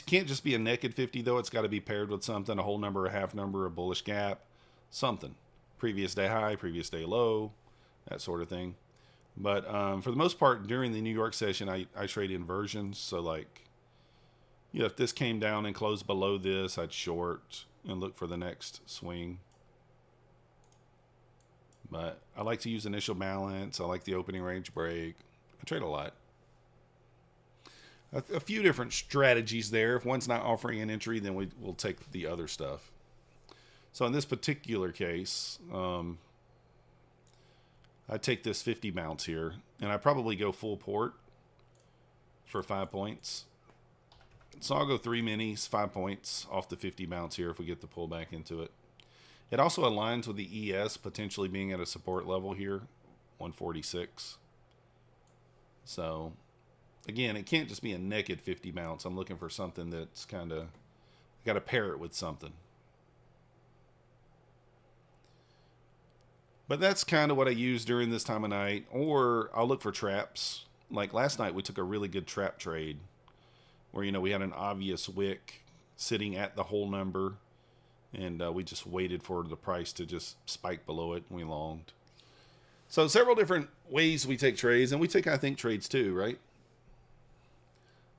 [SPEAKER 1] Can't just be a naked 50 though. It's got to be paired with something, a whole number, a half number, a bullish gap, something. Previous day high, previous day low, that sort of thing. But for the most part, during the New York session, I trade inversions. So like, you know, if this came down and closed below this, I'd short and look for the next swing. But I like to use initial balance. I like the opening range break. I trade a lot. A few different strategies there. If one's not offering an entry, then we'll take the other stuff. So in this particular case, I take this 50 bounce here, and I probably go full port for 5 points. So I'll go 3 minis, 5 points off the 50 bounce here if we get the pullback into it. It also aligns with the ES potentially being at a support level here, 146. So, again, it can't just be a naked 50 bounce. I'm looking for something that's kind of, got to pair it with something. But that's kind of what I use during this time of night. Or I'll look for traps. Like last night, we took a really good trap trade where, you know, we had an obvious wick sitting at the whole number. And we just waited for the price to just spike below it, and we longed. So several different ways we take trades, and we take, I think, trades too, right?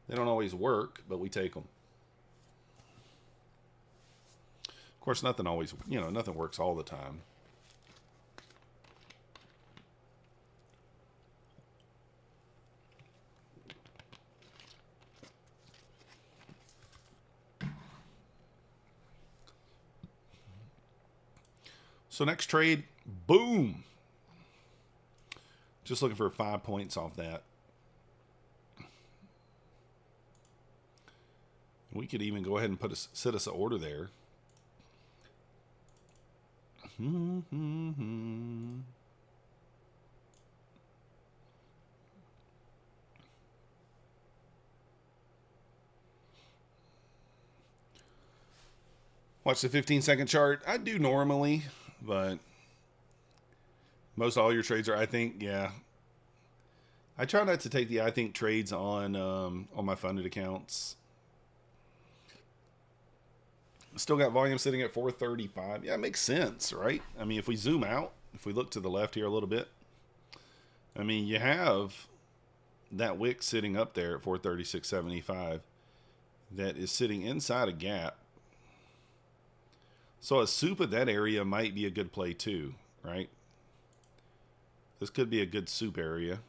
[SPEAKER 1] They don't always work, but we take them. Of course, nothing always, nothing works all the time. So next trade, boom. Just looking for 5 points off that. We could even go ahead and set us an order there. Watch the 15-second chart. I do normally, but most all your trades are, I think, yeah. I try not to take the I think trades on my funded accounts. Still got volume sitting at 435. Yeah, it makes sense, right? I mean, if we zoom out, if we look to the left here a little bit, I mean, you have that wick sitting up there at 436.75 that is sitting inside a gap. So a soup of that area might be a good play too, right? This could be a good soup area.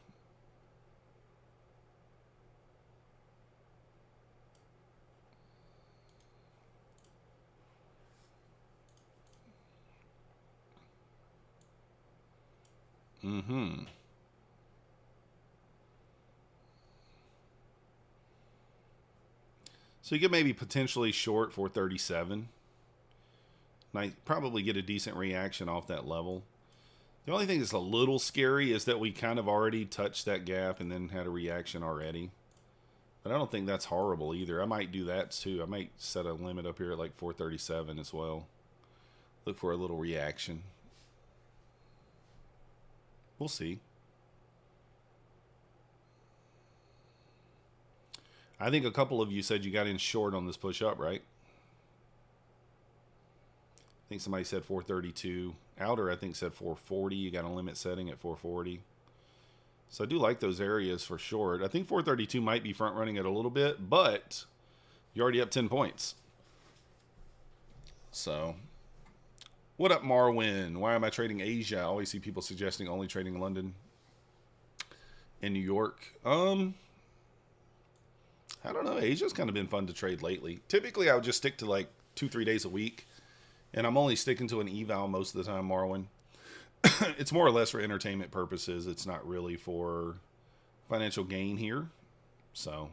[SPEAKER 1] So you could maybe potentially short 437. Might probably get a decent reaction off that level. The only thing that's a little scary is that we kind of already touched that gap and then had a reaction already. But I don't think that's horrible either. I might do that too. I might set a limit up here at like 437 as well. Look for a little reaction. We'll see. I think a couple of you said you got in short on this push up, right? I think somebody said 432. Outer, I think, said 440. You got a limit setting at 440. So I do like those areas for short. I think 432 might be front running it a little bit, but you're already up 10 points. So, what up, Marwin? Why am I trading Asia? I always see people suggesting only trading London and New York. I don't know. Asia's kind of been fun to trade lately. Typically, I would just stick to like 2-3 days a week. And I'm only sticking to an eval most of the time, Marwin. It's more or less for entertainment purposes. It's not really for financial gain here. So.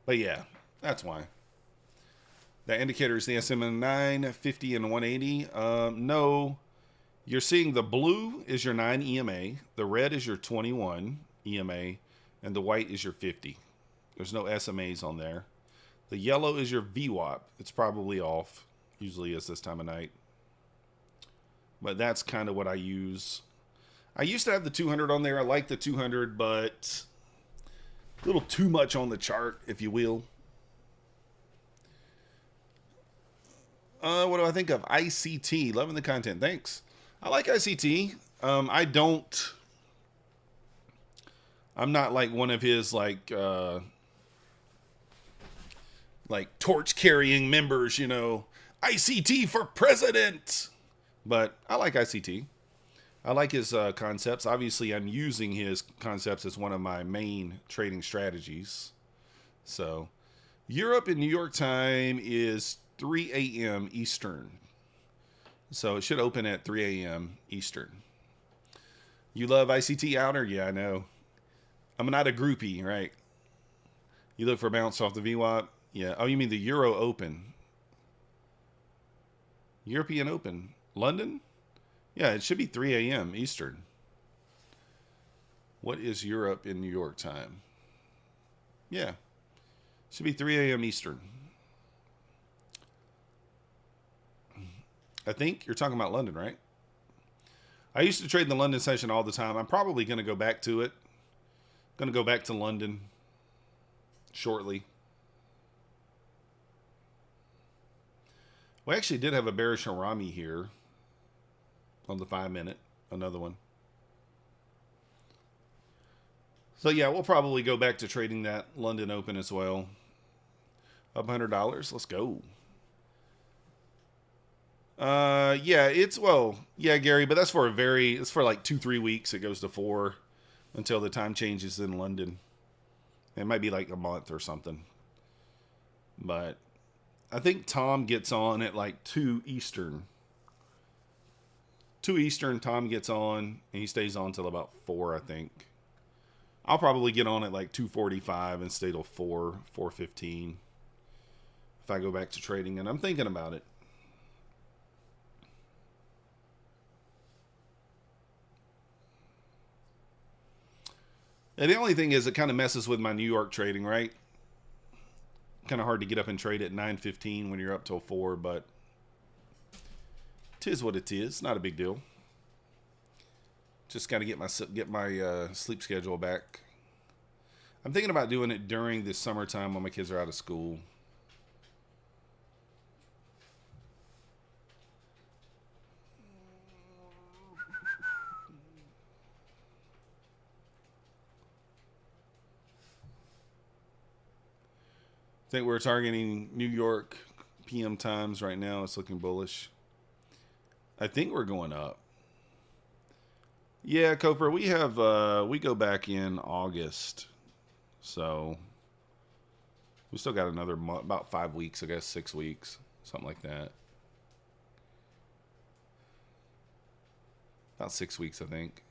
[SPEAKER 1] But yeah, that's why. That indicator is the SM9, 50, and 180. No. You're seeing the blue is your 9 EMA. The red is your 21 EMA. And the white is your 50. There's no SMAs on there. The yellow is your VWAP. It's probably off. Usually is this time of night. But that's kind of what I use. I used to have the 200 on there. I like the 200, but a little too much on the chart, if you will. What do I think of ICT? Loving the content. Thanks. I like ICT. I'm not like one of his like torch carrying members, you know, ICT for president. But I like ICT. I like his concepts. Obviously, I'm using his concepts as one of my main trading strategies. So, Europe and New York time is 3 a.m. Eastern. So, it should open at 3 a.m. Eastern. You love ICT outer? Yeah, I know. I'm not a groupie, right? You look for a bounce off the VWAP? Yeah. Oh, you mean the Euro Open? European Open. London? Yeah, it should be 3 a.m. Eastern. What is Europe in New York time? Yeah. Should be 3 a.m. Eastern. I think you're talking about London, right? I used to trade in the London session all the time. I'm probably going to go back to it. Going to go back to London shortly. We actually did have a bearish Harami here on the 5-minute. Another one. So yeah, we'll probably go back to trading that London Open as well. Up $100. Let's go. Yeah, Gary, but that's for it's for like 2-3 weeks. It goes to 4 until the time changes in London. It might be like a month or something. But I think Tom gets on at like 2 Eastern. 2 Eastern, Tom gets on, and he stays on till about 4, I think. I'll probably get on at like 2:45 and stay till 4:15 if I go back to trading, and I'm thinking about it. And the only thing is, it kind of messes with my New York trading, right? Kind of hard to get up and trade at 9:15 when you're up till 4, but 'tis what it is. Not a big deal. Just got to get my sleep schedule back. I'm thinking about doing it during the summertime when my kids are out of school. I think we're targeting New York PM times right now. It's looking bullish. I think we're going up. Yeah, Cooper, we go back in August. So we still got another month, about 5 weeks, I guess, 6 weeks, something like that. About 6 weeks, I think.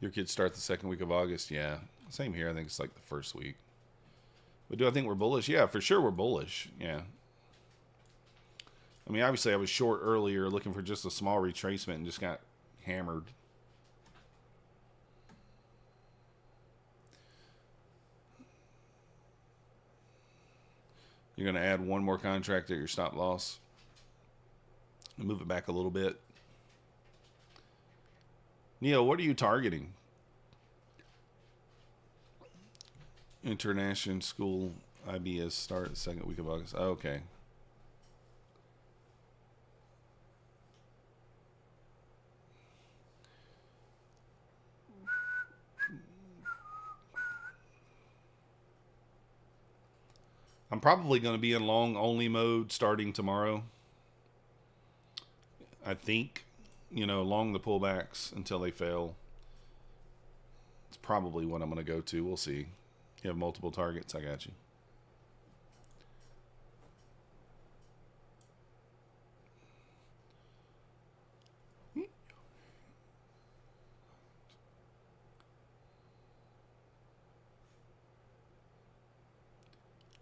[SPEAKER 1] Your kids start the second week of August? Yeah. Same here. I think it's like the first week. But do I think we're bullish? Yeah, for sure we're bullish. Yeah. I mean, obviously I was short earlier looking for just a small retracement and just got hammered. You're going to add one more contract at your stop loss. Move it back a little bit. Neil, what are you targeting? International School IBS start second week of August. Oh, okay. I'm probably going to be in long only mode starting tomorrow. I think, long the pullbacks until they fail. It's probably what I'm going to go to. We'll see. You have multiple targets. I got you.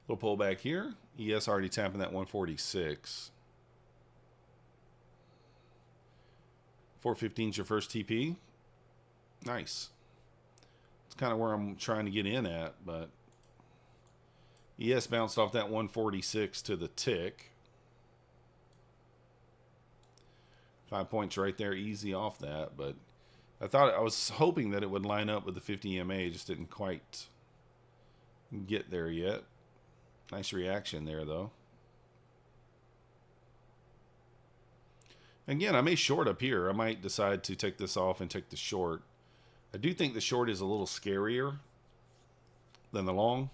[SPEAKER 1] Little pullback here. ES already tapping that 146. 415 is your first TP. Nice. It's kind of where I'm trying to get in at, but ES bounced off that 146 to the tick. 5 points right there, easy off that, but I was hoping that it would line up with the 50 EMA, just didn't quite get there yet. Nice reaction there, though. Again, I may short up here. I might decide to take this off and take the short. I do think the short is a little scarier than the long,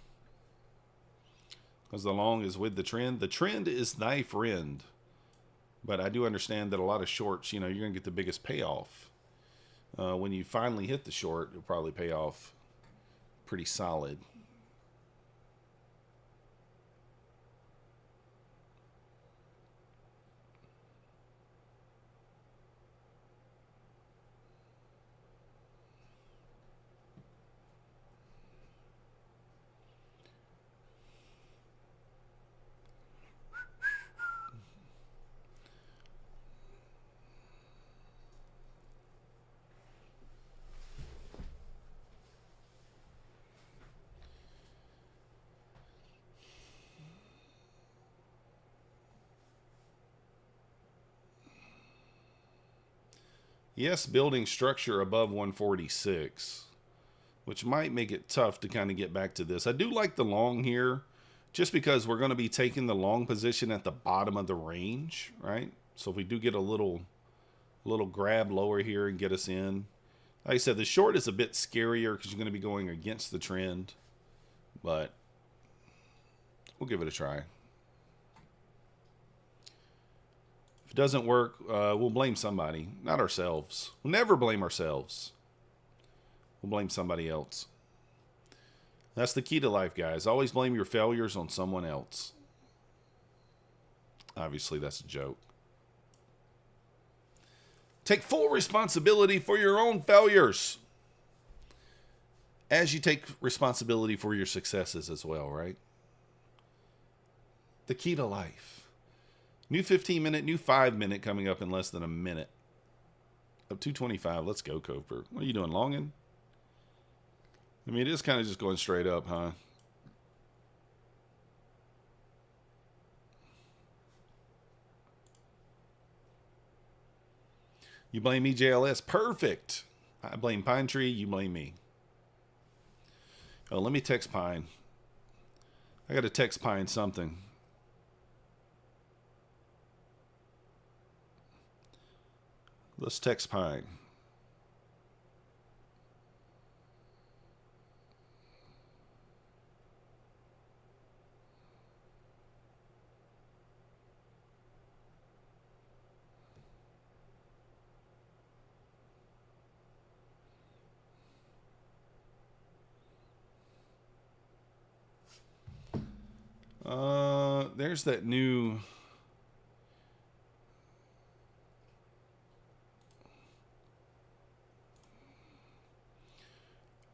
[SPEAKER 1] because the long is with the trend. The trend is thy friend, but I do understand that a lot of shorts, you're going to get the biggest payoff. When you finally hit the short, it'll probably pay off pretty solid. Yes, building structure above 146. which might make it tough to kind of get back to this. I do like the long here, just because we're going to be taking the long position at the bottom of the range, right? So if we do get a little grab lower here and get us in. Like I said, the short is a bit scarier because you're going to be going against the trend, but we'll give it a try. If it doesn't work, we'll blame somebody, not ourselves. We'll never blame ourselves. We'll blame somebody else. That's the key to life, guys. Always blame your failures on someone else. Obviously, that's a joke. Take full responsibility for your own failures, as you take responsibility for your successes as well, right? The key to life. New 15-minute, new 5-minute coming up in less than a minute. Up 225. Let's go, Coper. What are you doing, longing? I mean, it is kind of just going straight up, huh? You blame me, JLS. Perfect. I blame Pine Tree. You blame me. Oh, let me text Pine. I got to text Pine something. Let's text Pine. There's that new...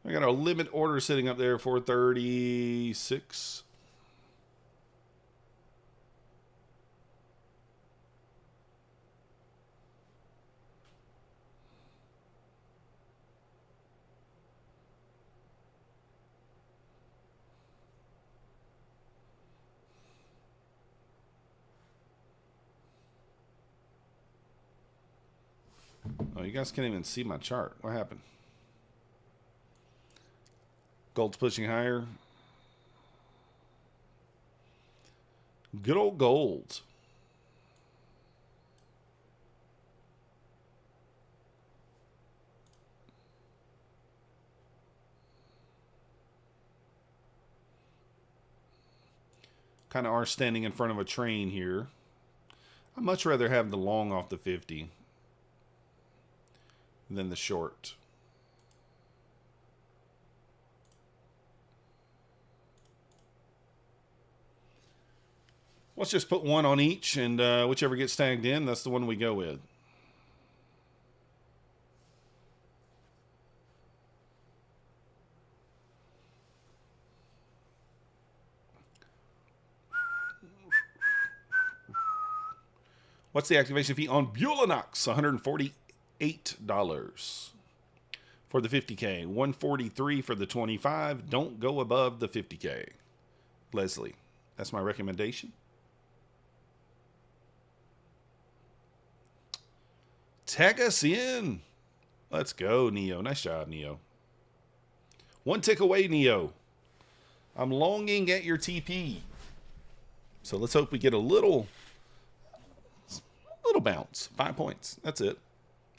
[SPEAKER 1] I got a limit order sitting up there, 436. Oh, you guys can't even see my chart. What happened? Gold's pushing higher. Good old gold. Kind of are standing in front of a train here. I'd much rather have the long off the 50 than the short. Let's just put one on each, and whichever gets tagged in, that's the one we go with. What's the activation fee on Bulenox? $148 for the 50K. $143 for the 25. Don't go above the 50K. Leslie, that's my recommendation. Tag us in. Let's go, Neo. Nice job, Neo. One tick away, Neo. I'm longing at your TP. So let's hope we get a little bounce. 5 points. That's it.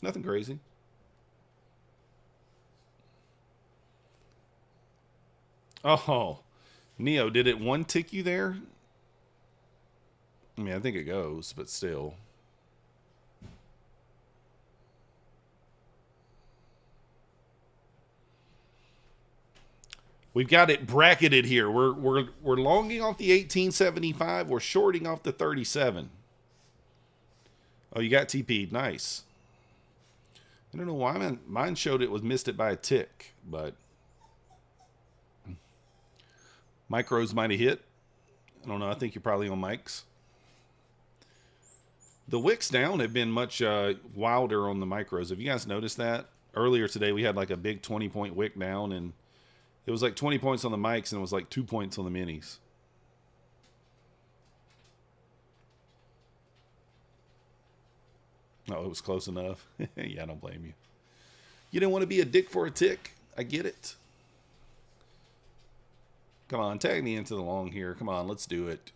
[SPEAKER 1] Nothing crazy. Oh, Neo, did it one tick you there? I mean, I think it goes, but still. We've got it bracketed here. We're longing off the 1875. We're shorting off the 37. Oh, you got TP'd. Nice. I don't know why mine showed it was missed it by a tick, but micros might have hit. I don't know. I think you're probably on mics. The wicks down have been much wilder on the micros. Have you guys noticed that? Earlier today, we had like a big 20-point wick down, and it was like 20 points on the mics, and it was like 2 points on the minis. Oh, it was close enough. Yeah, I don't blame you. You didn't want to be a dick for a tick. I get it. Come on, tag me into the long here. Come on, let's do it.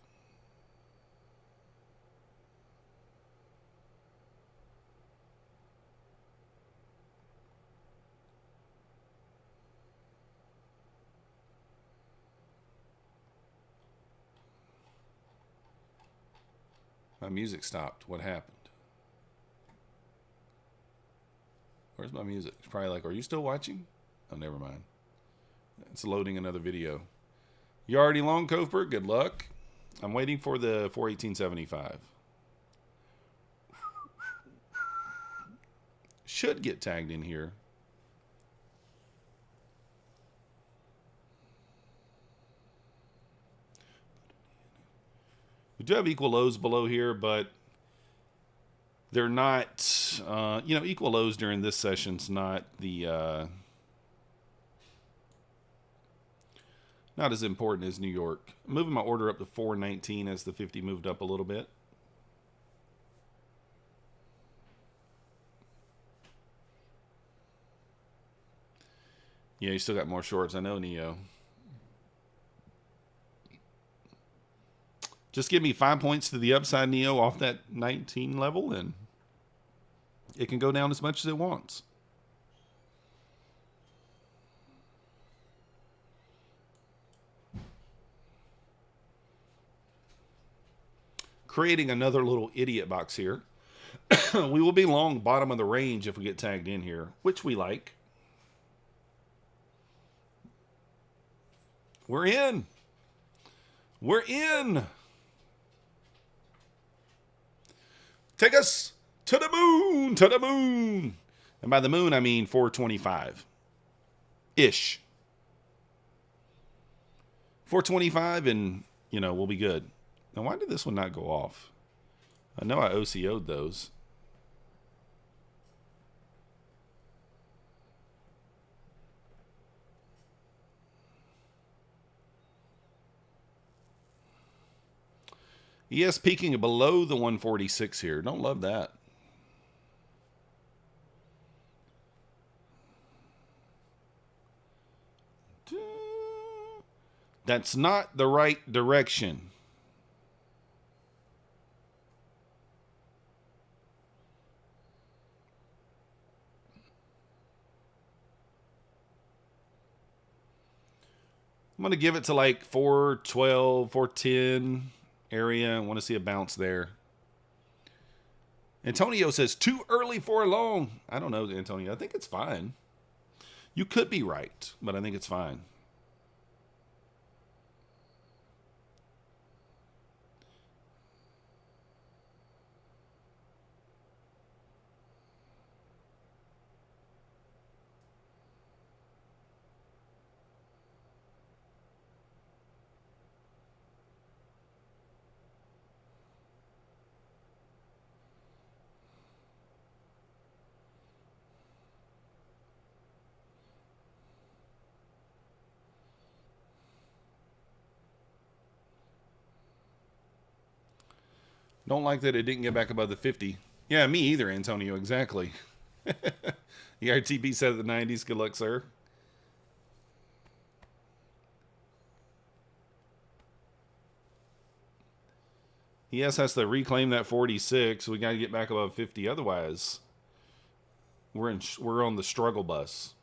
[SPEAKER 1] My music stopped. What happened? Where's my music? It's probably like, are you still watching? Oh, never mind. It's loading another video. You already long, Coveberg? Good luck. I'm waiting for the 418.75. Should get tagged in here. We do have equal lows below here, but they're not, you know, equal lows during this session's not the, not as important as New York. I'm moving my order up to 419 as the 50 moved up a little bit. Yeah, you still got more shorts. I know, Neo. Just give me 5 points to the upside, Neo, off that 19 level, and it can go down as much as it wants. Creating another little idiot box here. We will be long bottom of the range if we get tagged in here, which we like. We're in. We're in. Take us to the moon, to the moon. And by the moon, I mean 425-ish. 425 and, you know, we'll be good. Now, why did this one not go off? I know I OCO'd those. ES peaking below the 146 here. Don't love that. That's not the right direction. I'm going to give it to like 412, 410 area. I want to see a bounce there. Antonio says, too early for a long. I don't know, Antonio. I think it's fine. You could be right, but I think it's fine. Don't like that it didn't get back above the 50. Yeah, me either, Antonio. Exactly. ERTB said at the 90s. Good luck, sir. ES has to reclaim that 46. We got to get back above 50. Otherwise, we're on the struggle bus.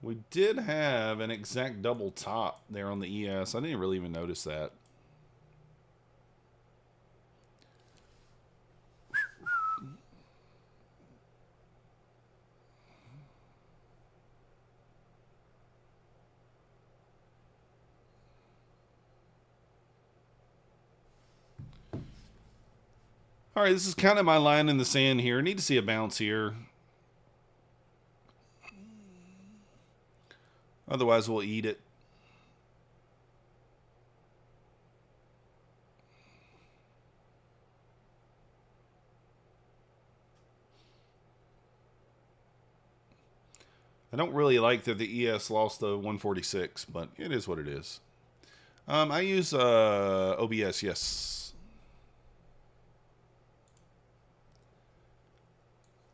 [SPEAKER 1] We did have an exact double top there on the ES. I didn't really even notice that. All right, this is kind of my line in the sand here. I need to see a bounce here. Otherwise, we'll eat it. I don't really like that the ES lost the 146, but it is what it is. I use OBS, yes.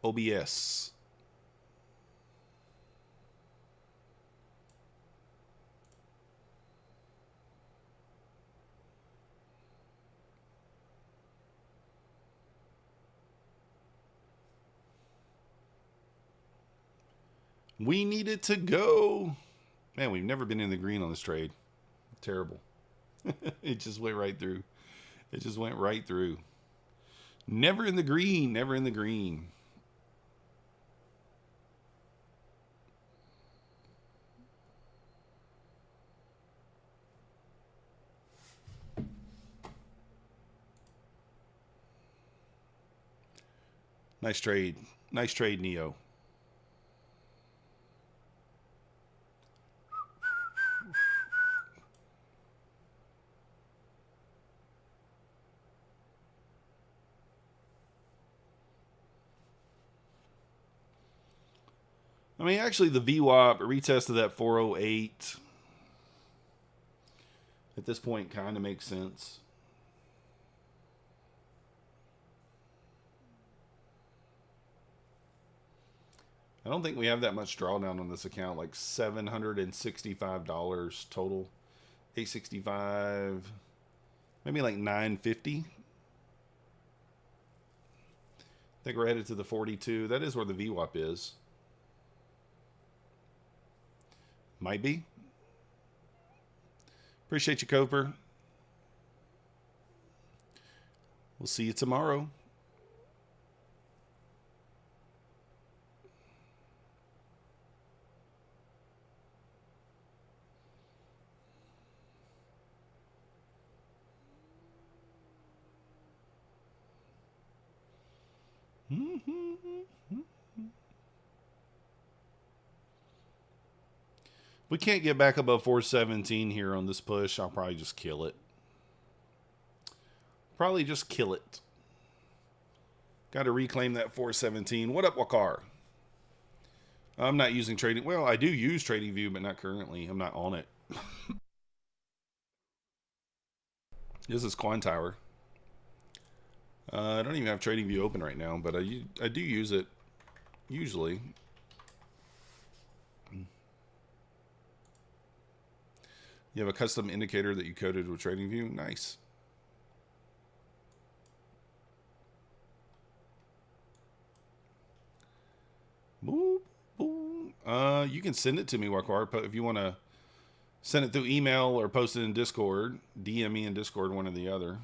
[SPEAKER 1] OBS. We needed to go. Man, we've never been in the green on this trade. Terrible. It just went right through. It just went right through. Never in the green. Never in the green. Nice trade. Nice trade, Neo. I mean, actually, the VWAP retested that 408. At this point, kind of makes sense. I don't think we have that much drawdown on this account, like $765 total. 865, maybe like 950. I think we're headed to the 42. That is where the VWAP is. Might be. Appreciate you, Coper. We'll see you tomorrow. We can't get back above 417 here on this push. I'll probably just kill it. Probably just kill it. Got to reclaim that 417. What up, Wakar? I'm not using trading. Well, I do use TradingView, but not currently. I'm not on it. This is Quantower. I don't even have TradingView open right now, but I do use it usually. You have a custom indicator that you coded with TradingView? Nice. Boop, boop. You can send it to me, Wakar, if you want to send it through email or post it in Discord. DM me in Discord, one or the other.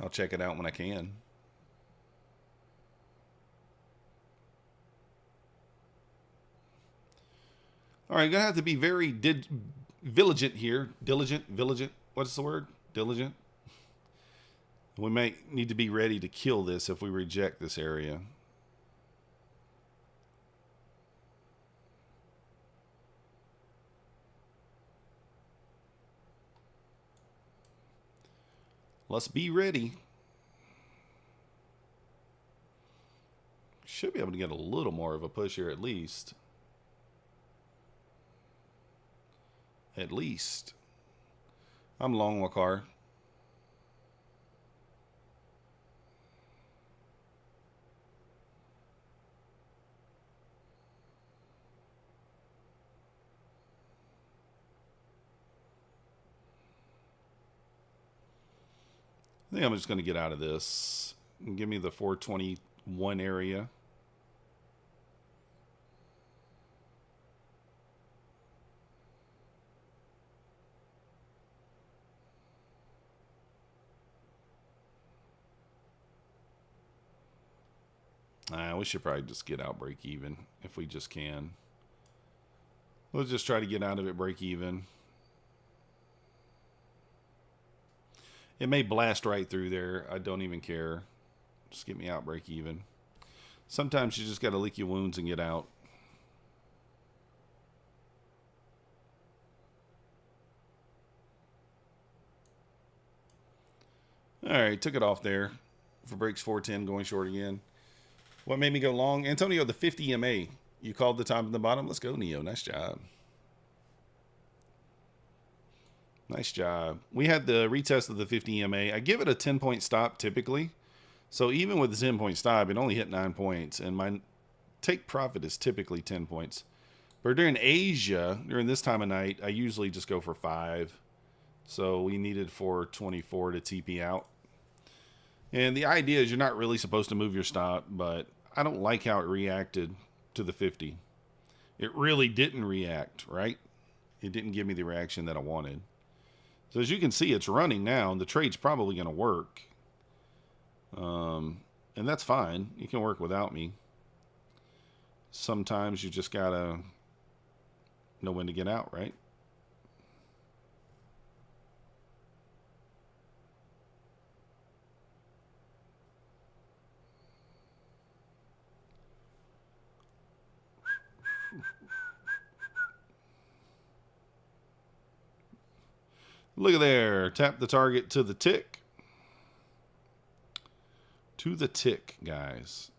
[SPEAKER 1] I'll check it out when I can. All right, gonna have to be very vigilant here. Diligent. What's the word? Diligent. We might need to be ready to kill this if we reject this area. Let's be ready. Should be able to get a little more of a push here at least. At least. I'm long, Wakar. I think I'm just going to get out of this and give me the 421 area. We should probably just get out break even if we just can. We'll just try to get out of it break even. It may blast right through there. I don't even care. Just get me out break even. Sometimes you just got to lick your wounds and get out. All right, took it off there for breaks 410 going short again. What made me go long? Antonio, the 50 EMA. You called the top and the bottom. Let's go, Neo. Nice job. Nice job. We had the retest of the 50 EMA. I give it a 10-point stop typically. So even with the 10-point stop, it only hit 9 points, and my take profit is typically 10 points. But during Asia, during this time of night, I usually just go for 5. So we needed 424 to TP out. And the idea is you're not really supposed to move your stop, but I don't like how it reacted to the 50. It really didn't react, right? It didn't give me the reaction that I wanted. So as you can see, it's running now, and the trade's probably going to work. And that's fine. You can work without me. Sometimes you just got to know when to get out, right? Look at there. Tap the target to the tick. To the tick, guys.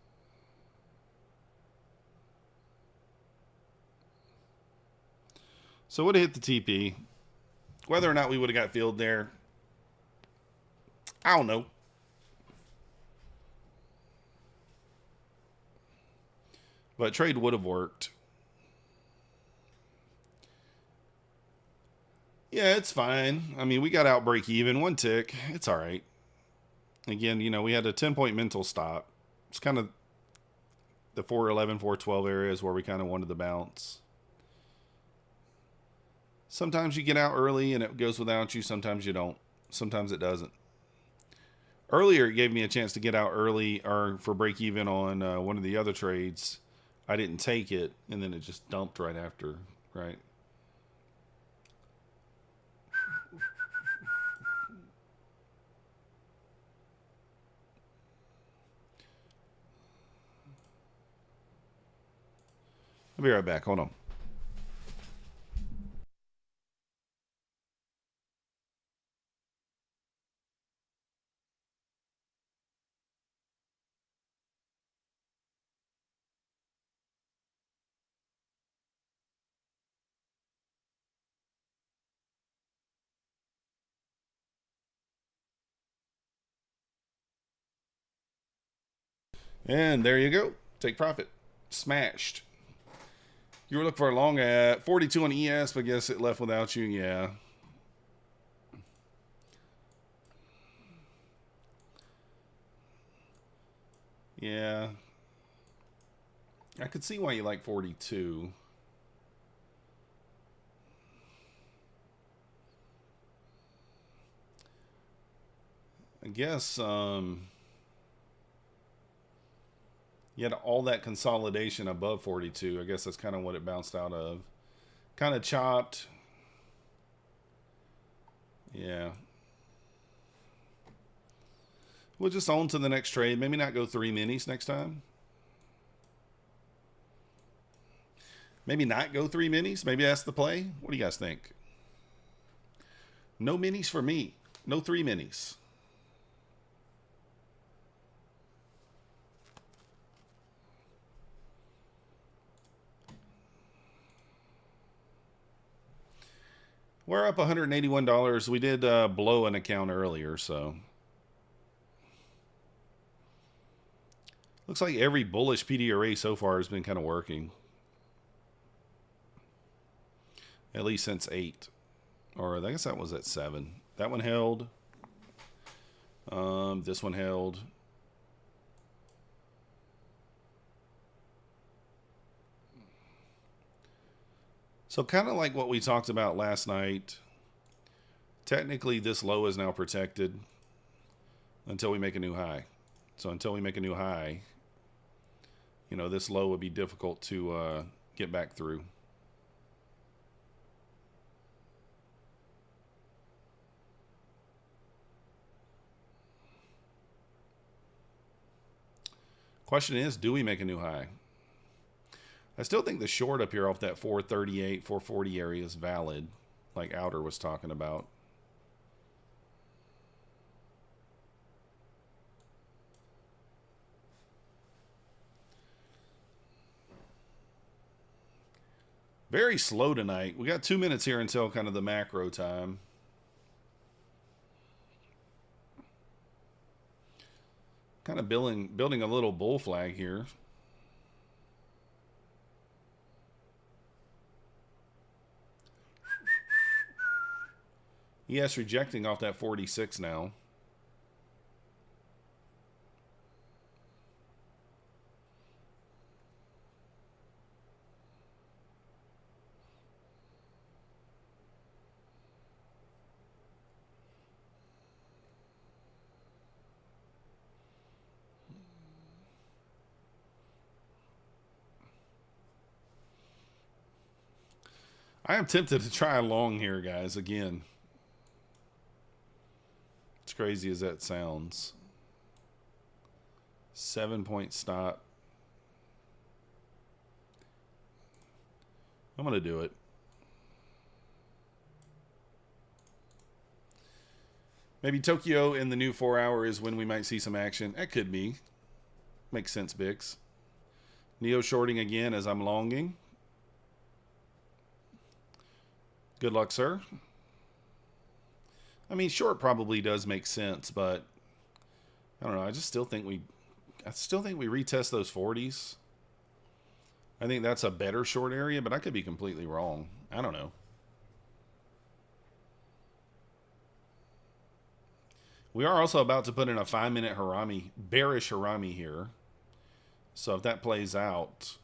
[SPEAKER 1] So would have hit the TP. Whether or not we would have got filled there, I don't know. But trade would have worked. Yeah, it's fine. I mean, we got out break even. 1 tick. It's all right. Again, you know, we had a 10-point mental stop. It's kind of the 411, 412 areas where we kind of wanted to bounce. Sometimes you get out early and it goes without you. Sometimes you don't. Sometimes it doesn't. Earlier, it gave me a chance to get out early or for break even on one of the other trades. I didn't take it, and then it just dumped right after, right? I'll be right back. Hold on. And there you go. Take profit. Smashed. You were looking for a long at 42 on ES, but I guess it left without you. Yeah. Yeah. I could see why you like 42. I guess you had all that consolidation above 42. I guess that's kind of what it bounced out of. Kind of chopped. Yeah. We'll just on to the next trade. Maybe not go 3 minis next time. Maybe not go 3 minis. Maybe that's the play. What do you guys think? No minis for me. No 3 minis. We're up $181. We did blow an account earlier, so. Looks like every bullish PDRA so far has been kind of working. At least since 8. Or I guess that was at 7. That one held. This one held. So kind of like what we talked about last night. Technically, this low is now protected until we make a new high. So until we make a new high, you know, this low would be difficult to get back through. Question is, do we make a new high? I still think the short up here off that 438, 440 area is valid, like Outer was talking about. Very slow tonight. We got 2 minutes here until kind of the macro time. Kind of building a little bull flag here. Yes, rejecting off that 46 now. I am tempted to try a long here, guys, again. As crazy as that sounds. 7-point stop. I'm going to do it. Maybe Tokyo in the new 4 hour is when we might see some action. That could be. Makes sense, Bix. Neo shorting again as I'm longing. Good luck, sir. I mean, short probably does make sense, but I don't know. I still think we retest those 40s. I think that's a better short area, but I could be completely wrong. I don't know. We are also about to put in a 5-minute Harami, bearish Harami here. So if that plays out,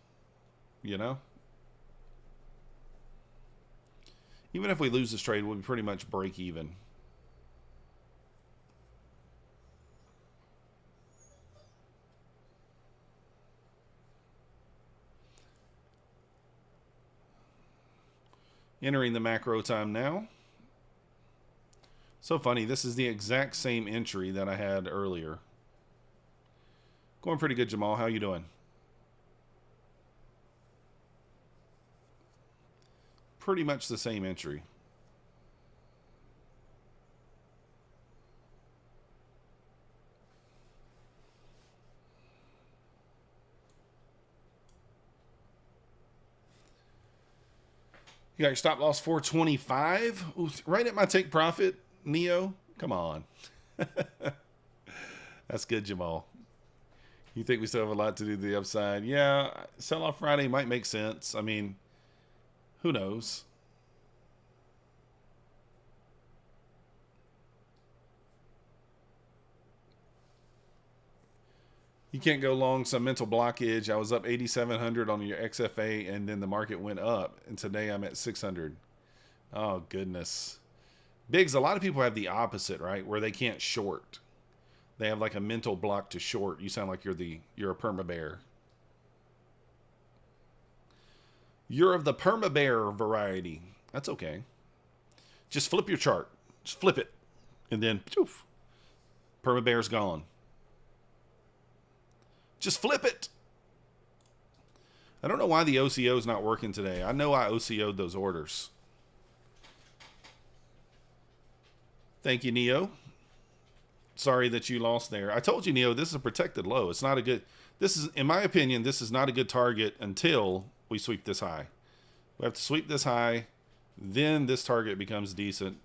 [SPEAKER 1] you know. Even if we lose this trade, we'll be pretty much break even. Entering the macro time now. So funny, this is the exact same entry that I had earlier. Going pretty good, Jamal. How you doing? Pretty much the same entry. You got your stop loss 425. Ooh, right at my take profit, Neo. Come on. That's good, Jamal. You think we still have a lot to do to the upside? Yeah, sell off Friday might make sense. I mean, who knows? You can't go long some mental blockage. I was up 8,700 on your XFA, and then the market went up, and today I'm at 600. Oh, goodness. Biggs, a lot of people have the opposite, right? Where they can't short. They have like a mental block to short. You sound like you're a perma bear. You're of the perma bear variety. That's okay. Just flip your chart. Just flip it. And then, poof, perma bear's gone. Just flip it. I don't know why the OCO is not working today. I know I OCO'd those orders. Thank you, Neo. Sorry that you lost there. I told you, Neo, this is a protected low. It's not a good... This is, in my opinion, this is not a good target until we sweep this high. We have to sweep this high. Then this target becomes decent.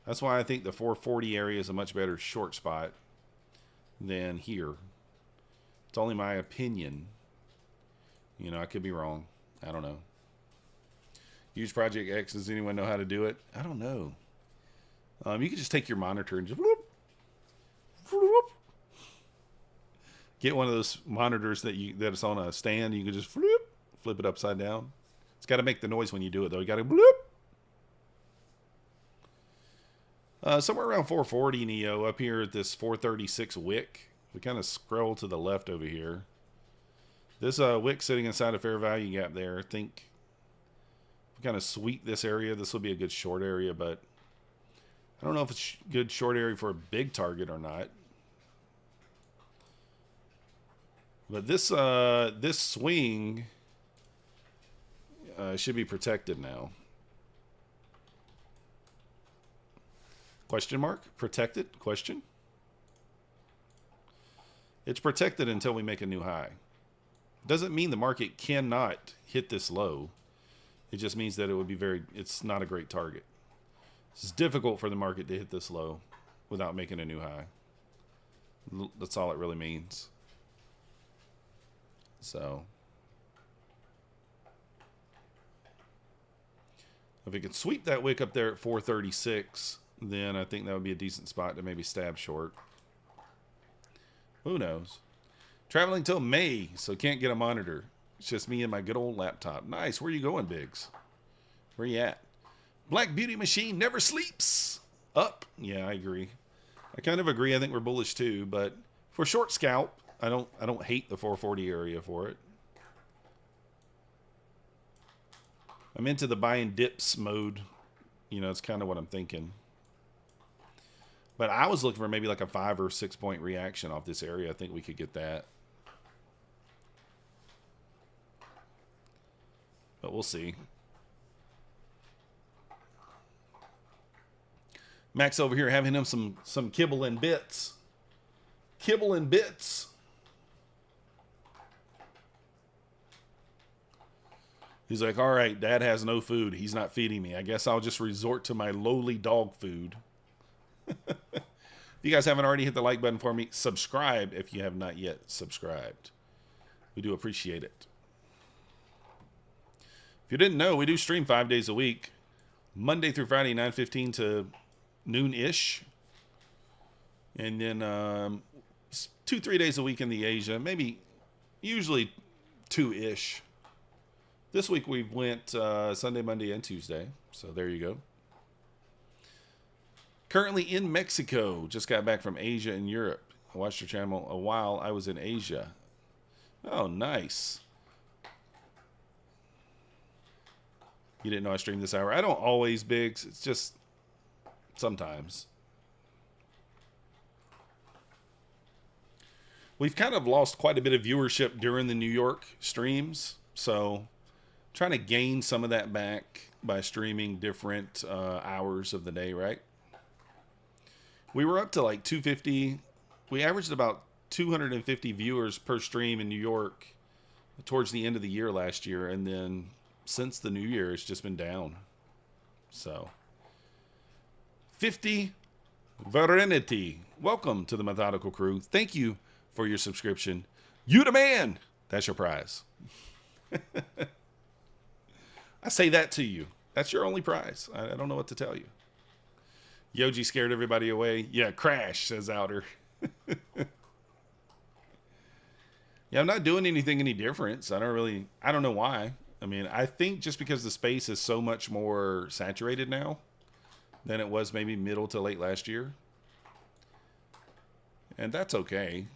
[SPEAKER 1] That's why I think the 440 area is a much better short spot than here. It's only my opinion. You know, I could be wrong. I don't know. Use Project X. Does anyone know how to do it? I don't know. You can just take your monitor and just whoop, whoop. Get one of those monitors that's on a stand. You can just flip it upside down. It's got to make the noise when you do it, though. You got to bloop. Somewhere around 440, Neo, up here at this 436 wick. We kind of scroll to the left over here. This wick sitting inside a fair value gap there. I think if we kind of sweep this area, this will be a good short area, but I don't know if it's a good short area for a big target or not. But this this swing should be protected now. Question mark? Protected? Question? It's protected until we make a new high. Doesn't mean the market cannot hit this low. It just means that it would be it's not a great target. It's difficult for the market to hit this low without making a new high. That's all it really means. So if it could sweep that wick up there at 436, then I think that would be a decent spot to maybe stab short. Who knows? Traveling till May, so can't get a monitor. It's just me and my good old laptop. Nice. Where you going, Biggs? Where you at? Black Beauty Machine never sleeps. Up. Yeah, I agree. I kind of agree. I think we're bullish too, but for short scalp, I don't hate the 440 area for it. I'm into the buying dips mode. You know, it's kind of what I'm thinking. But I was looking for maybe like a 5 or 6 point reaction off this area. I think we could get that. But we'll see. Max over here having him some kibble and bits. Kibble and bits. He's like, all right, Dad has no food. He's not feeding me. I guess I'll just resort to my lowly dog food. If you guys haven't already hit the like button for me, subscribe if you have not yet subscribed. We do appreciate it. If you didn't know, we do stream 5 days a week. Monday through Friday, 9:15 to noon-ish. And then 2-3 days a week in the Asia. Maybe, usually 2-ish. This week we went Sunday, Monday, and Tuesday. So there you go. Currently in Mexico. Just got back from Asia and Europe. I watched your channel a while. I was in Asia. Oh, nice. You didn't know I streamed this hour. I don't always, Biggs. It's just sometimes. We've kind of lost quite a bit of viewership during the New York streams. So trying to gain some of that back by streaming different hours of the day, right? We were up to like 250. We averaged about 250 viewers per stream in New York towards the end of the year last year. And then since the new year, it's just been down. So 50 Verenity. Welcome to the Methodical Crew. Thank you for your subscription. You the man. That's your prize. I say that to you. That's your only prize. I don't know what to tell you. Yoji scared everybody away. Yeah, crash, says Outer. Yeah, I'm not doing anything any different. I don't know why. I mean, I think just because the space is so much more saturated now than it was maybe middle to late last year. And that's okay.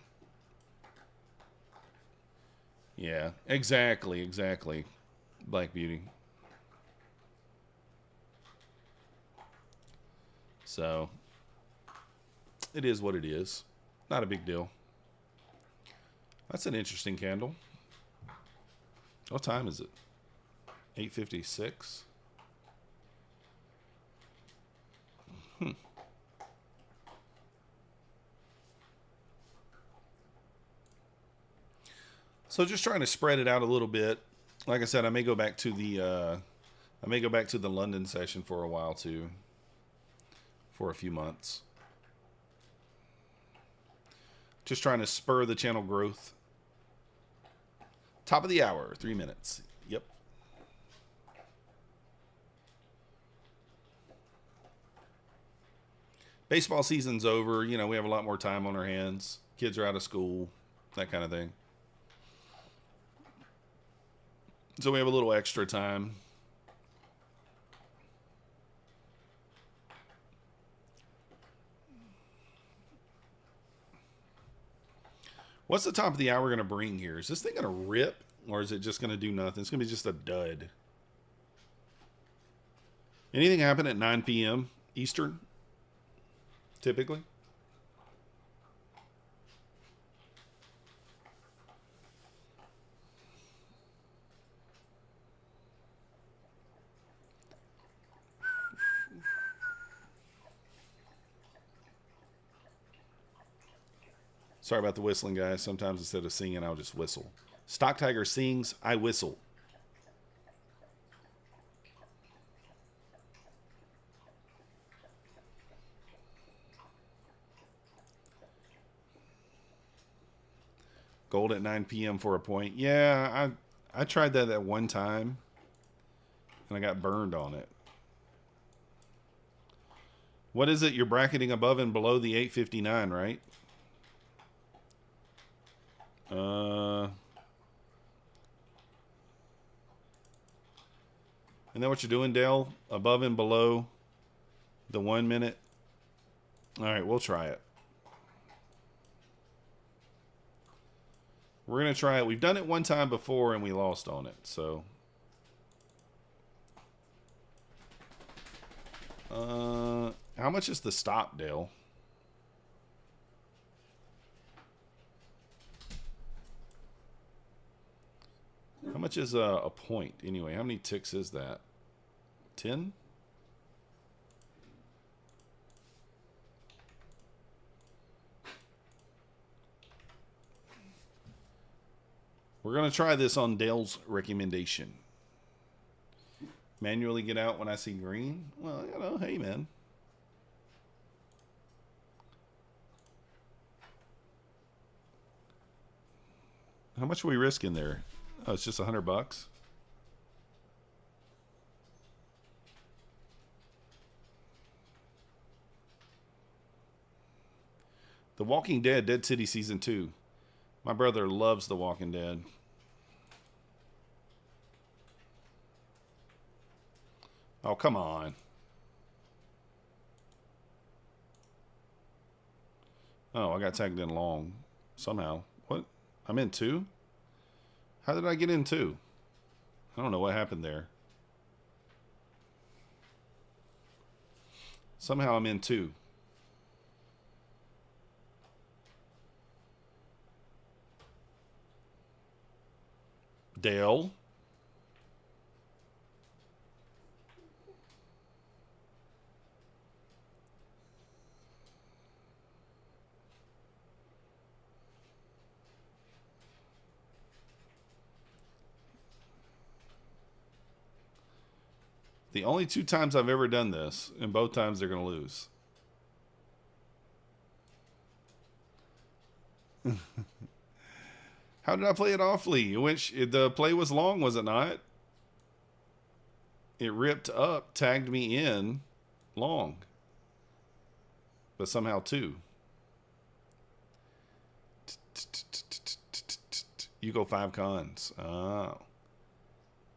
[SPEAKER 1] Yeah, exactly. Black Beauty. So, it is what it is. Not a big deal. That's an interesting candle. What time is it? 8:56. So just trying to spread it out a little bit. Like I said, I may go back to the London session for a while too. For a few months. Just trying to spur the channel growth. Top of the hour, 3 minutes. Yep. Baseball season's over. You know, we have a lot more time on our hands. Kids are out of school, that kind of thing. So we have a little extra time. What's the top of the hour going to bring here? Is this thing going to rip, or is it just going to do nothing? It's going to be just a dud. Anything happen at 9 p.m. Eastern? Typically? Sorry about the whistling, guys. Sometimes instead of singing, I'll just whistle. Stock Tiger sings, I whistle. Gold at 9 p.m. for a point. Yeah, I tried that at one time, and I got burned on it. What is it? You're bracketing above and below the 859, right? Isn't that what you're doing, Dale? Above and below the 1 minute? All right, we'll try it. We're going to try it. We've done it one time before and we lost on it, so. How much is the stop, Dale? How much is a point anyway? How many ticks is that? 10? We're going to try this on Dale's recommendation. Manually get out when I see green? Well, you know, hey, man. How much are we risking there? Oh, it's just $100. The Walking Dead, Dead City Season 2. My brother loves The Walking Dead. Oh, come on. Oh, I got tagged in long. Somehow. What? I'm in 2? How did I get in 2? I don't know what happened there. Somehow I'm in 2. Dale. The only 2 times I've ever done this, and both times they're going to lose. How did I play it awfully? The play was long, was it not? It ripped up, tagged me in long. But somehow 2. You go 5 cons. Oh.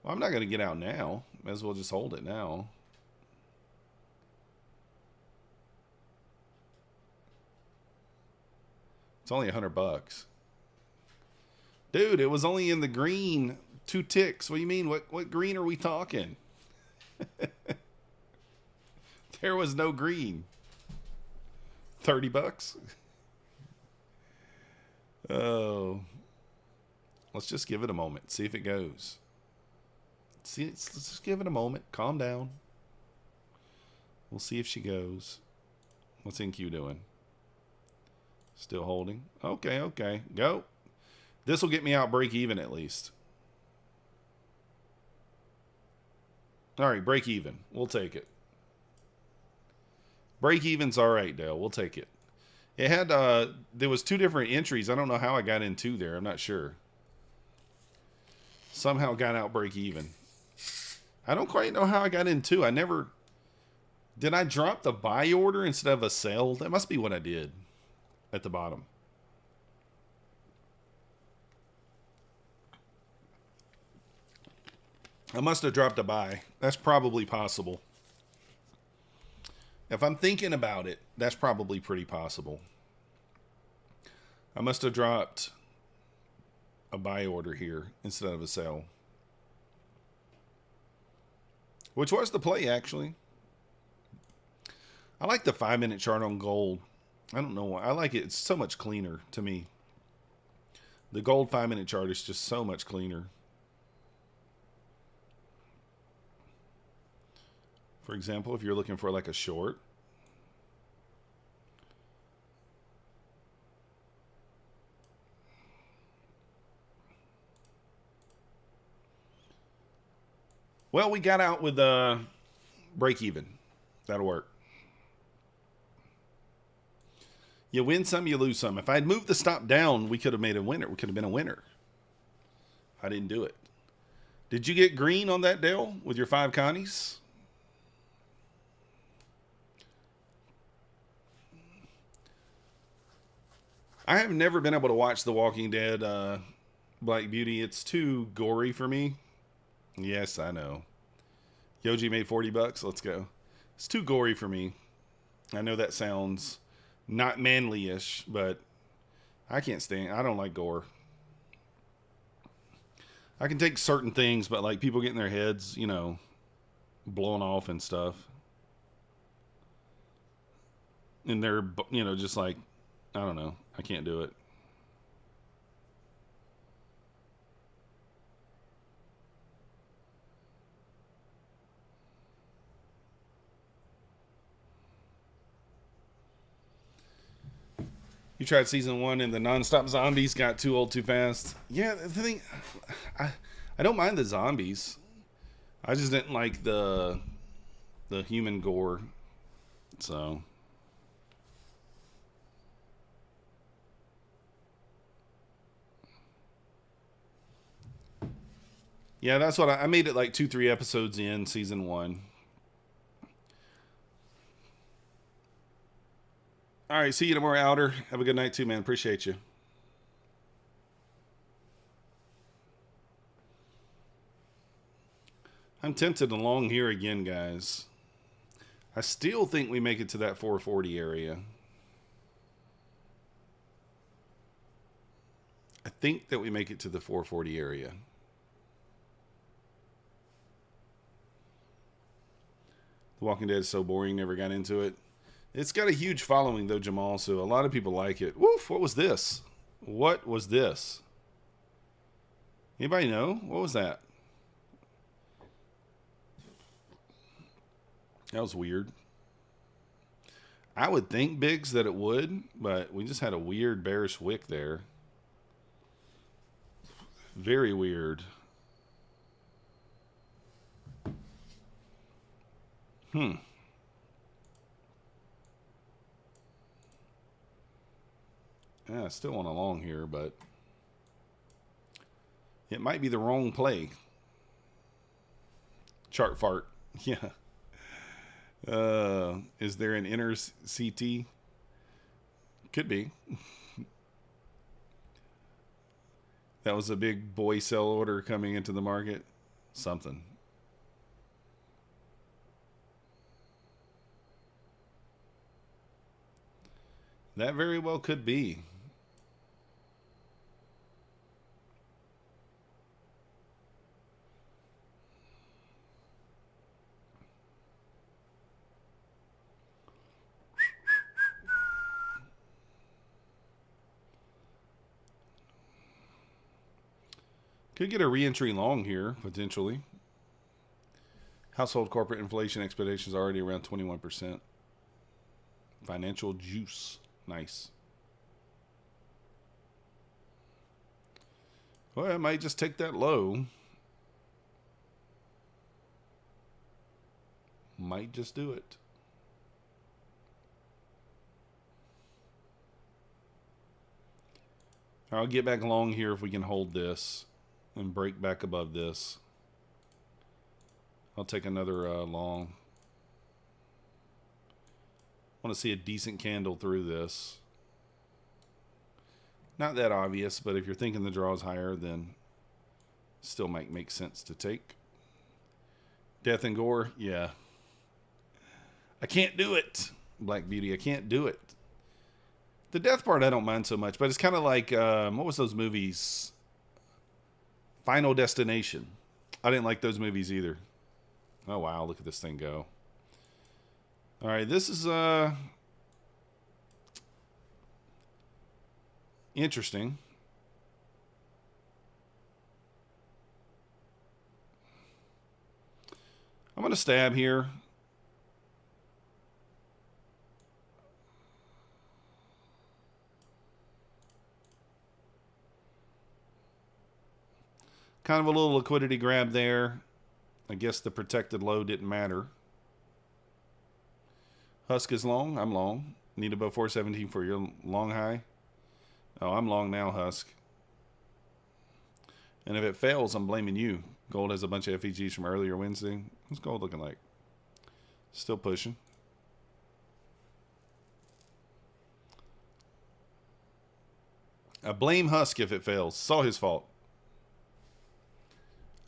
[SPEAKER 1] Well, I'm not going to get out now. Might as well just hold it now. It's only $100. Dude, it was only in the green 2 ticks. What do you mean? What green are we talking? There was no green. $30. Oh. Let's just give it a moment. See if it goes. Let's just give it a moment. Calm down. We'll see if she goes. What's NQ doing? Still holding. Okay, okay. Go. This will get me out break even at least. All right, break even. We'll take it. Break even's all right, Dale. We'll take it. It had, there was 2 different entries. I don't know how I got in 2 there. I'm not sure. Somehow got out break even. I don't quite know how I got in 2. I never... Did I drop the buy order instead of a sell? That must be what I did at the bottom. I must have dropped a buy. That's probably possible. If I'm thinking about it, that's probably pretty possible. I must have dropped a buy order here instead of a sell. Which was the play, actually. I like the 5-minute chart on gold. I don't know why. I like it. It's so much cleaner to me. The gold 5-minute chart is just so much cleaner. For example, if you're looking for like a short. Well, we got out with break even. That'll work. You win some, you lose some. If I had moved the stop down, we could have made a winner. We could have been a winner. I didn't do it. Did you get green on that, Dale, with your 5 Connies? I have never been able to watch The Walking Dead, Black Beauty. It's too gory for me. Yes, I know. Yoji made $40. Let's go. It's too gory for me. I know that sounds not manly-ish, but I can't stand. I don't like gore. I can take certain things, but like people getting their heads, you know, blown off and stuff. And they're, you know, just like, I don't know. I can't do it. You tried season 1 and the non-stop zombies got too old too fast. Yeah, the thing, I don't mind the zombies. I just didn't like the human gore. So yeah, that's what I made it like 2-3 episodes in season 1. All right, see you tomorrow, Outer. Have a good night too, man. Appreciate you. I'm tempted to long here again, guys. I still think we make it to that 440 area. I think that we make it to the 440 area. The Walking Dead is so boring, never got into it. It's got a huge following, though, Jamal, so a lot of people like it. Woof, what was this? What was this? Anybody know? What was that? That was weird. I would think, Biggs, that it would, but we just had a weird bearish wick there. Very weird. Yeah, still on a long here, but it might be the wrong play. Chart fart. Yeah. Is there an inner CT? Could be. That was a big boy sell order coming into the market. Something. That very well could be. Could get a re-entry long here, potentially. Household corporate inflation expectations already around 21%. Financial juice. Nice. Well, I might just take that low. Might just do it. I'll get back long here if we can hold this and break back above this. I'll take another long. I want to see a decent candle through this. Not that obvious, but if you're thinking the draw is higher, then still might make sense to take. Death and gore, yeah. I can't do it, Black Beauty. I can't do it. The death part I don't mind so much, but it's kind of like, what was those movies? Final Destination. I didn't like those movies either. Oh, wow, look at this thing go. All right, this is interesting. I'm going to stab here. Kind of a little liquidity grab there. I guess the protected low didn't matter. Husk is long. I'm long. Need above 417 for your long high. Oh, I'm long now, Husk. And if it fails, I'm blaming you. Gold has a bunch of FEGs from earlier Wednesday. What's gold looking like? Still pushing. I blame Husk if it fails. It's all his fault.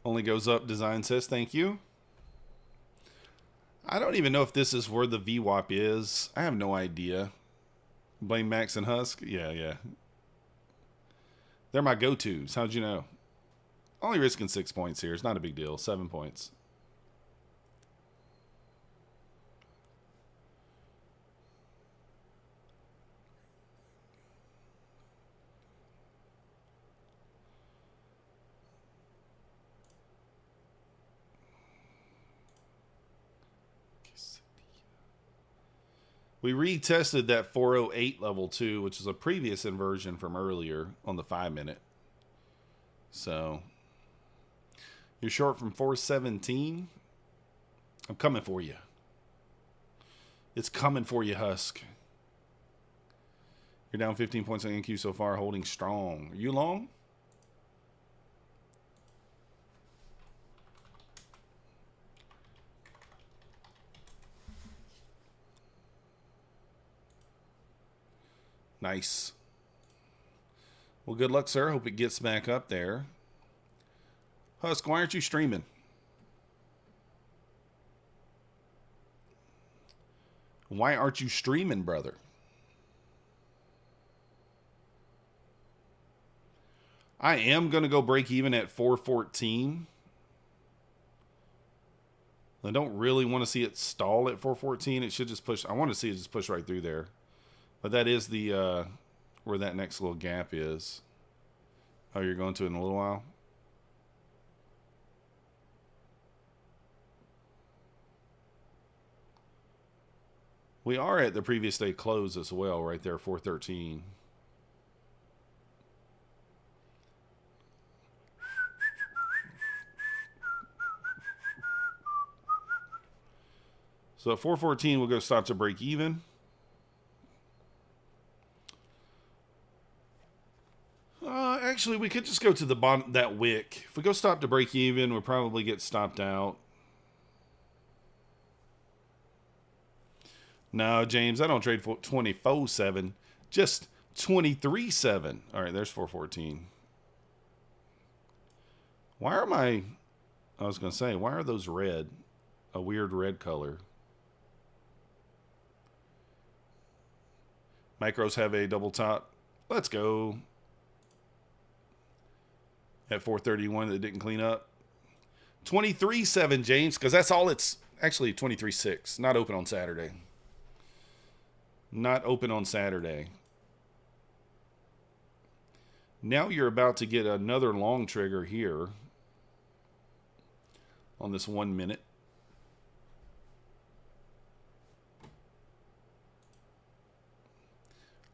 [SPEAKER 1] Only goes up, design says. Thank you. I don't even know if this is where the VWAP is. I have no idea. Blame Max and Husk? Yeah. They're my go-tos. How'd you know? Only risking 6 points here. It's not a big deal. 7 points. We retested that 408 level 2, which is a previous inversion from earlier on the 5-minute. So, you're short from 417. I'm coming for you. It's coming for you, Husk. You're down 15 points on NQ so far, holding strong. Are you long? Nice. Well, good luck, sir. Hope it gets back up there. Husk, why aren't you streaming? Why aren't you streaming, brother? I am going to go break even at 414. I don't really want to see it stall at 414. It should just push. I want to see it just push right through there. But that is the where that next little gap is. Oh, you're going to in a little while? We are at the previous day close as well, right there, 413. So at 414, we'll go stop to break even. Actually, we could just go to the bottom, that wick. If we go stop to break even, we'll probably get stopped out. No, James, I don't trade for 24/7. Just 23/7. All right, there's 414. Why are I was going to say, why are those red? A weird red color. Micros have a double top. Let's go. At 431 that didn't clean up. 23/7, James, because that's all it's actually 23/6. Not open on Saturday. Not open on Saturday. Now you're about to get another long trigger here on this 1 minute.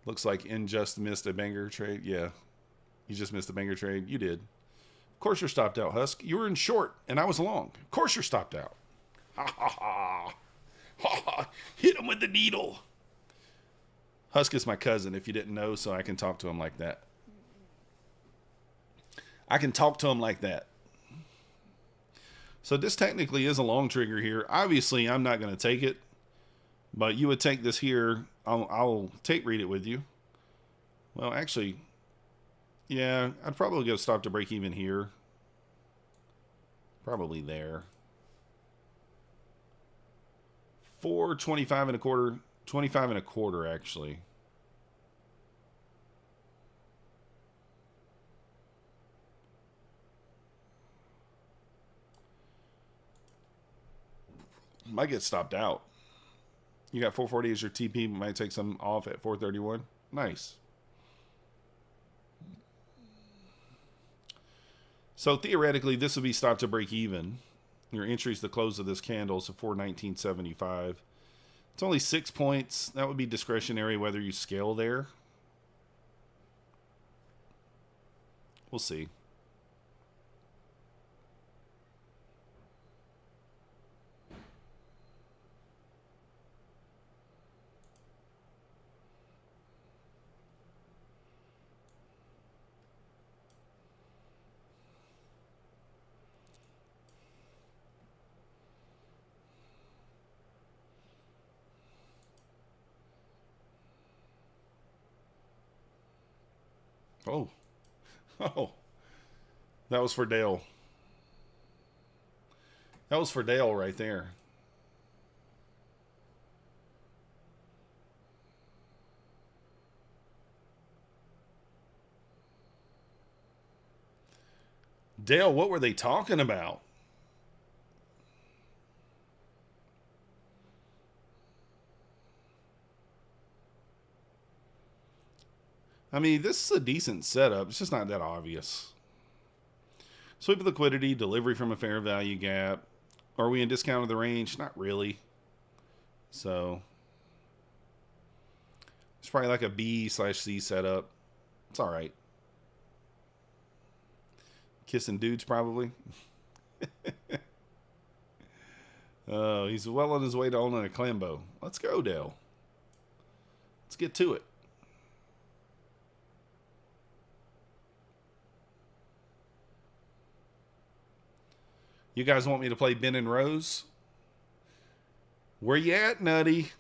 [SPEAKER 1] Looks like In just missed a banger trade. Yeah, you just missed a banger trade. You did. Of course you're stopped out, Husk. You were in short, and I was long. Of course you're stopped out. Ha ha ha. Ha ha. Hit him with the needle. Husk is my cousin, if you didn't know, so I can talk to him like that. I can talk to him like that. So this technically is a long trigger here. Obviously, I'm not going to take it, but you would take this here. I'll tape read it with you. Well, actually, yeah, I'd probably go stop to break even here. Probably there. 425 and a quarter. 25 and a quarter, actually. Might get stopped out. You got 440 as your TP. Might take some off at 431. Nice. So theoretically, this would be stop to break even. Your entry's the close of this candle, so 419.75. It's only 6 points. That would be discretionary whether you scale there. We'll see. Oh. Oh. That was for Dale. That was for Dale right there. Dale, what were they talking about? I mean, this is a decent setup. It's just not that obvious. Sweep of liquidity, delivery from a fair value gap. Are we in discount of the range? Not really. So it's probably like a B/C setup. It's all right. Kissing dudes, probably. Oh, he's well on his way to owning a Clambo. Let's go, Dale. Let's get to it. You guys want me to play Ben and Rose? Where you at, Nutty?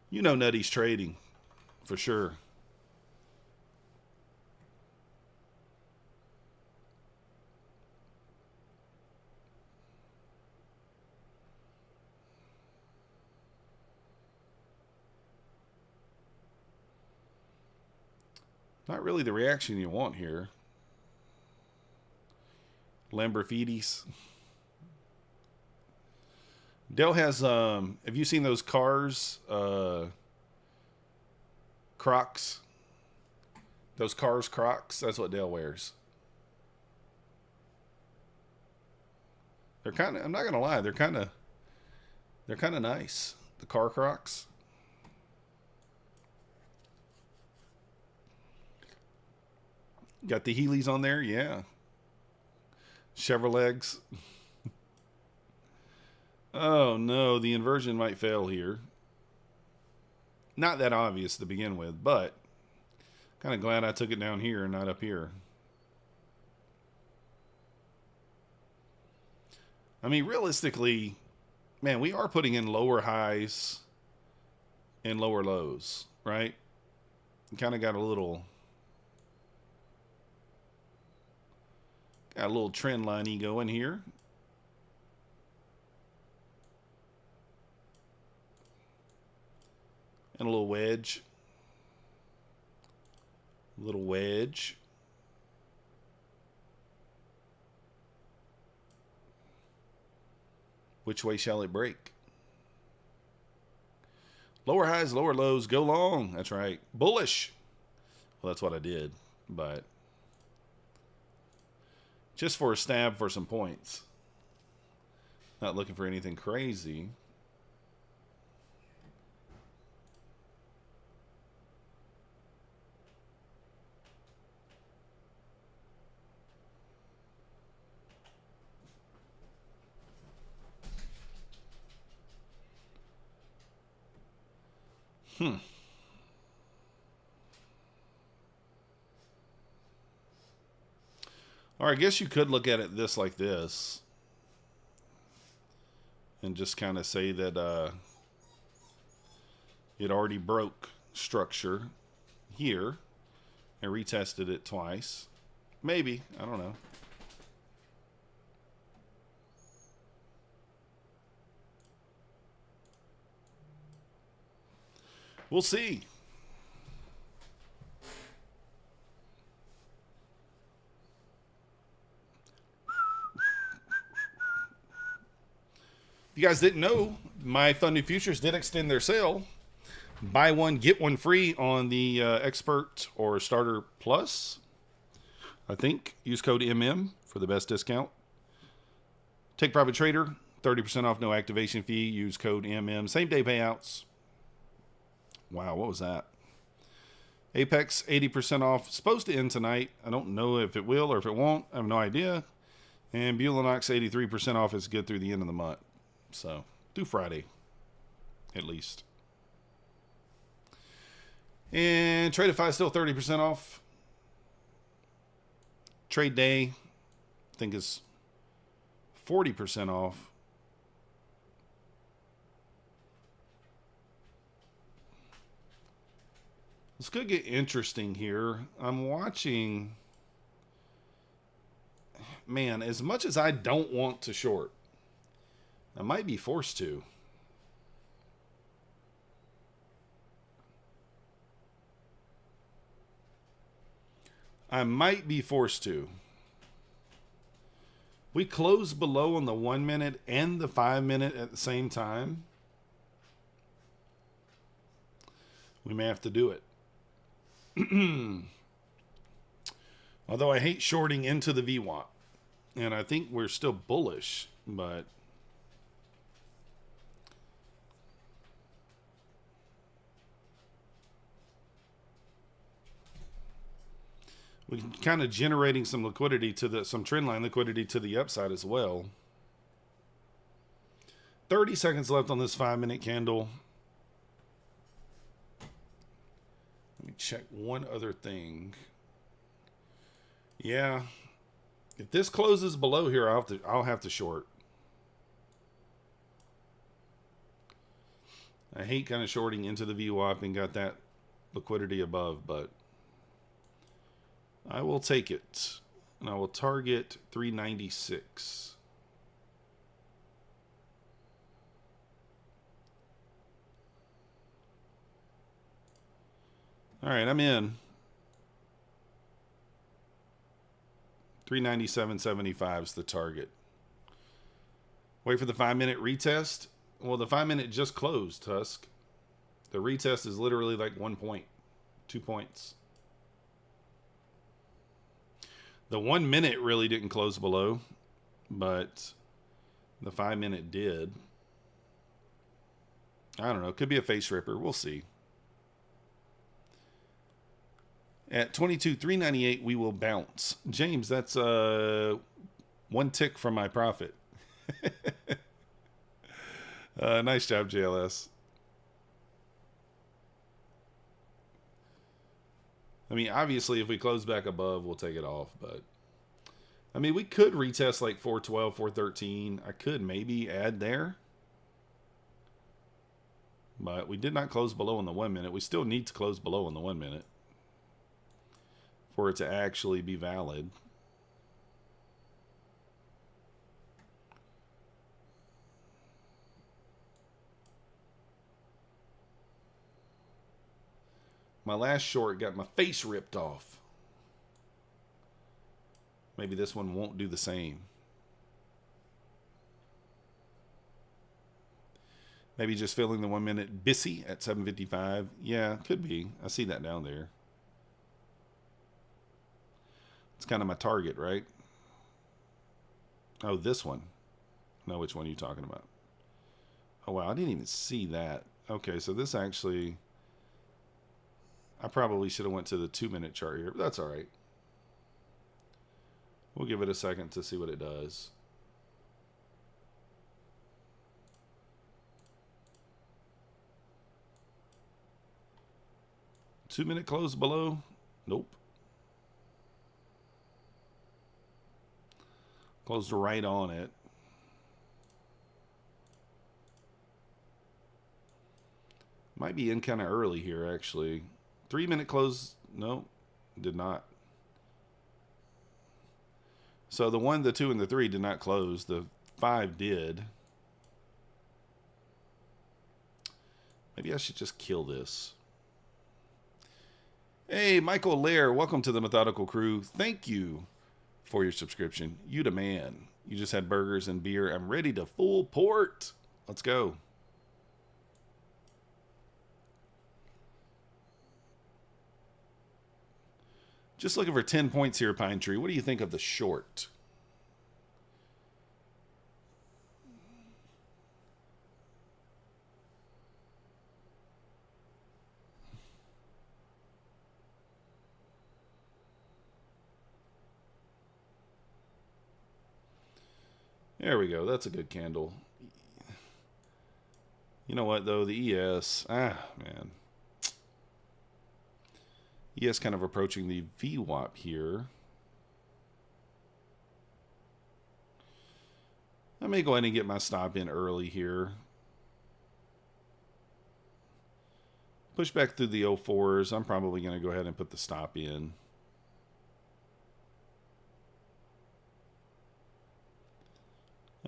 [SPEAKER 1] You know Nutty's trading. For sure. Not really the reaction you want here. Lamborghinis. Dale has, have you seen those cars, Crocs? Those cars Crocs? That's what Dale wears. They're kind of, I'm not going to lie, they're kind of nice. The car Crocs. Got the Heelys on there, yeah. Chevrolets. Oh no, the inversion might fail here. Not that obvious to begin with, but kind of glad I took it down here and not up here. I mean, realistically, man, we are putting in lower highs and lower lows, right? Kind of got a little trend line going here. And a little wedge. A little wedge. Which way shall it break? Lower highs, lower lows, go long. That's right. Bullish. Well, that's what I did, but just for a stab for some points. Not looking for anything crazy. Or I guess you could look at it like this. And just kind of say that it already broke structure here and retested it twice. Maybe. I don't know. We'll see. If you guys didn't know, my Funded Futures did extend their sale. Buy one, get one free on the Expert or Starter Plus. I think. Use code MM for the best discount. Take Private Trader, 30% off, no activation fee. Use code MM. Same day payouts. Wow, what was that? Apex, 80% off. Supposed to end tonight. I don't know if it will or if it won't. I have no idea. And Bulenox, 83% off is good through the end of the month. So, through Friday, at least. And Tradeify still 30% off. Trade Day, I think, is 40% off. This could get interesting here. I'm watching. Man, as much as I don't want to short, I might be forced to. I might be forced to. We close below on the 1 minute and the 5 minute at the same time. We may have to do it. Although I hate shorting into the VWAP. And I think we're still bullish, but we're kind of generating some liquidity to some trend line liquidity to the upside as well. 30 seconds left on this 5 minute candle. Let me check one other thing. Yeah. If this closes below here, I'll have to short. I hate kind of shorting into the VWAP and got that liquidity above, but I will take it. And I will target 396. All right, I'm in. 397.75 is the target. Wait for the 5 minute retest. Well, the 5 minute just closed, Tusk. The retest is literally like 1 point, 2 points. The 1 minute really didn't close below, but the 5 minute did. I don't know. Could be a face ripper. We'll see. At 22,398, we will bounce. James, that's one tick from my profit. Nice job, JLS. I mean, obviously, if we close back above, we'll take it off. But, I mean, we could retest like 412, 413. I could maybe add there. But we did not close below in the 1 minute. We still need to close below in the 1 minute for it to actually be valid. My last short got my face ripped off. Maybe this one won't do the same. Maybe just filling the 1 minute Bissy at 755. Yeah, could be. I see that down there. It's kind of my target, right? Oh, this one. No, which one are you talking about? Oh, wow. I didn't even see that. Okay, so this actually... I probably should have went to the 2 minute chart here, but that's all right. We'll give it a second to see what it does. Two-minute close below? Nope. Closed right on it. Might be in kind of early here, actually. 3 minute close. No, did not. So the 1, the 2, and the 3 did not close. The 5 did. Maybe I should just kill this. Hey, Michael Lair, welcome to the Methodical Crew. Thank you for your subscription. You the man. You just had burgers and beer. I'm ready to full port. Let's go. Just looking for 10 points here, Pine Tree. What do you think of the short? There we go. That's a good candle. You know what, though? The ES. Man. ES kind of approaching the VWAP here. I may go ahead and get my stop in early here. Push back through the 04s. I'm probably going to go ahead and put the stop in.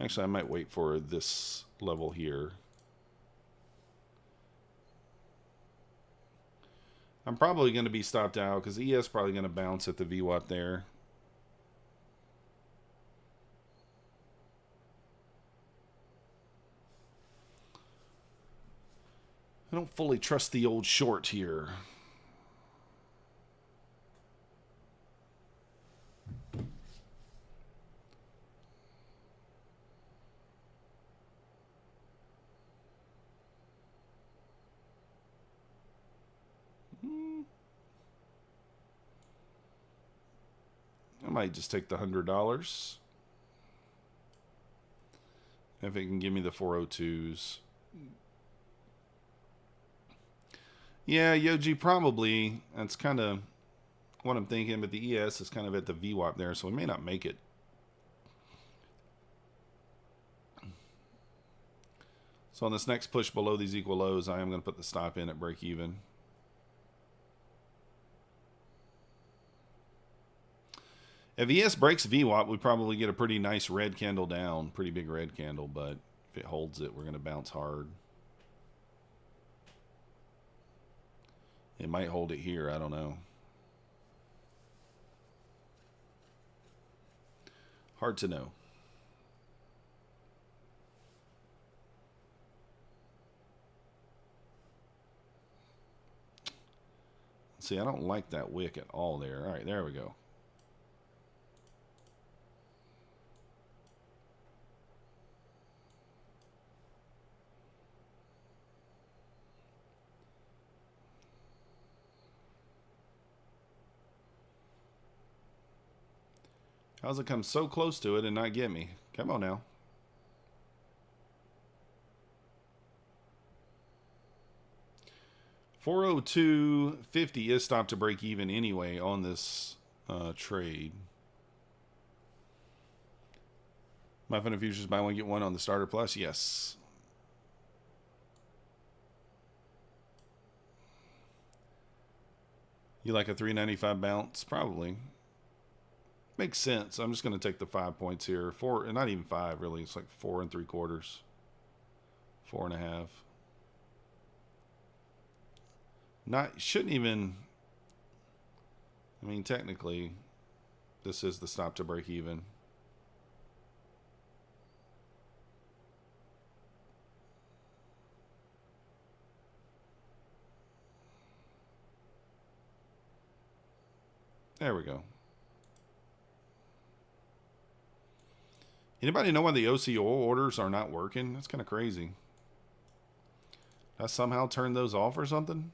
[SPEAKER 1] Actually, I might wait for this level here. I'm probably going to be stopped out because ES is probably going to bounce at the VWAP there. I don't fully trust the old short here. I might just take the $100 if it can give me the 402s. Yeah, Yoji, probably. That's kind of what I'm thinking, but the ES is kind of at the VWAP there, so we may not make it. So on this next push below these equal lows, I am going to put the stop in at break even. If ES breaks VWAP, we probably get a pretty nice red candle down, pretty big red candle, but if it holds it, we're going to bounce hard. It might hold it here, I don't know. Hard to know. See, I don't like that wick at all there. All right, there we go. How's it come so close to it and not get me? Come on now. $402.50 is stopped to break even anyway on this trade. My Fun Futures buy one get one on the starter plus. Yes. You like a $3.95 bounce? Probably. Makes sense. I'm just going to take the 5 points here. Four, not even 5 really. It's like 4 3/4, 4.5. Not shouldn't even. I mean, technically, this is the stop to break even. There we go. Anybody know why the OC oil orders are not working? That's kind of crazy. Did I somehow turn those off or something?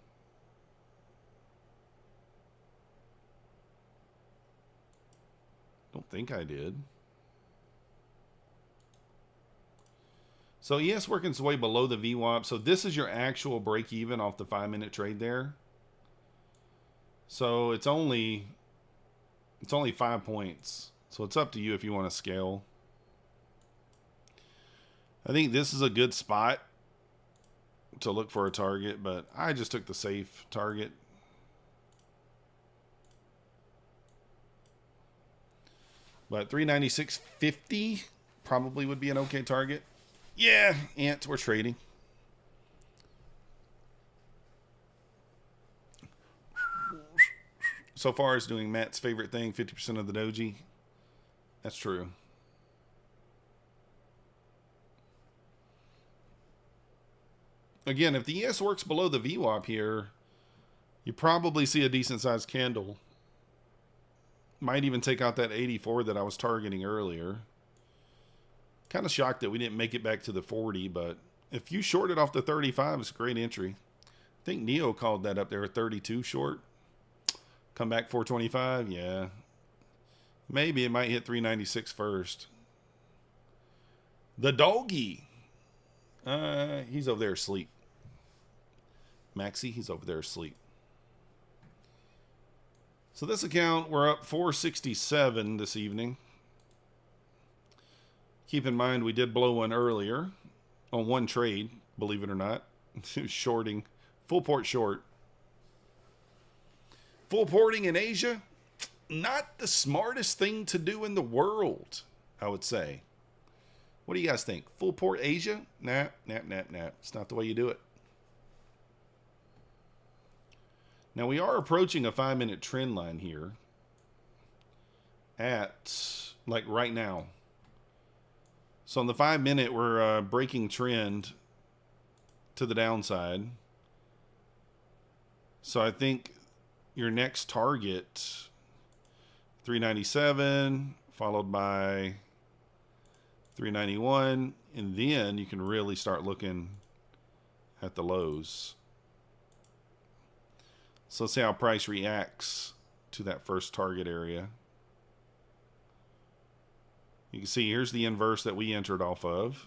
[SPEAKER 1] Don't think I did. So ES working its way below the VWAP. So this is your actual break even off the 5-minute trade there. So it's only 5 points. So it's up to you if you want to scale. I think this is a good spot to look for a target, but I just took the safe target. But 396.50 probably would be an okay target. Yeah, Ant, we're trading. So far as doing Matt's favorite thing, 50% of the doji. That's true. Again, if the ES works below the VWAP here, you probably see a decent sized candle. Might even take out that 84 that I was targeting earlier. Kind of shocked that we didn't make it back to the 40, but if you shorted off the 35, it's a great entry. I think Neo called that up there, 32 short. Come back 425, yeah. Maybe it might hit 396 first. The doggy. He's over there asleep. Maxie, he's over there asleep. So this account, we're up 467 this evening. Keep in mind, we did blow one earlier on one trade, believe it or not. Shorting Full port short. Full porting in Asia, not the smartest thing to do in the world, I would say. What do you guys think? Full port Asia? Nah. It's not the way you do it. Now we are approaching a 5-minute trend line here at, like, right now. So on the 5-minute, we're breaking trend to the downside. So I think your next target, 397, followed by 391, and then you can really start looking at the lows. So let's see how price reacts to that first target area. You can see here's the inverse that we entered off of.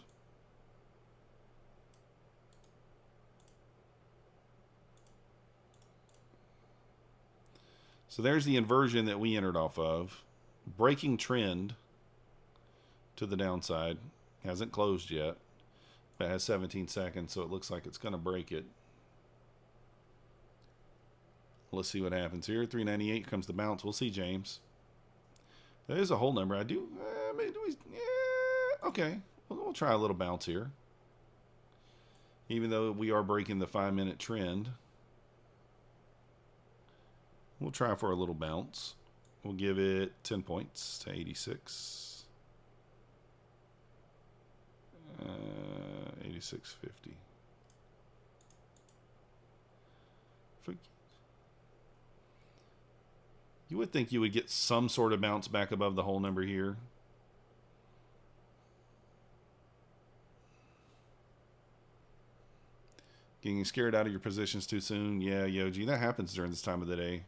[SPEAKER 1] So there's the inversion that we entered off of. Breaking trend to the downside. Hasn't closed yet, but has 17 seconds, so it looks like it's going to break it. Let's see what happens here. 398 comes the bounce. We'll see, James. That is a whole number. I do. Okay. We'll try a little bounce here. Even though we are breaking the 5-minute trend, we'll try for a little bounce. We'll give it 10 points to 86. 86.50. You would think you would get some sort of bounce back above the whole number here. Getting scared out of your positions too soon. Yeah, Yoji, that happens during this time of the day.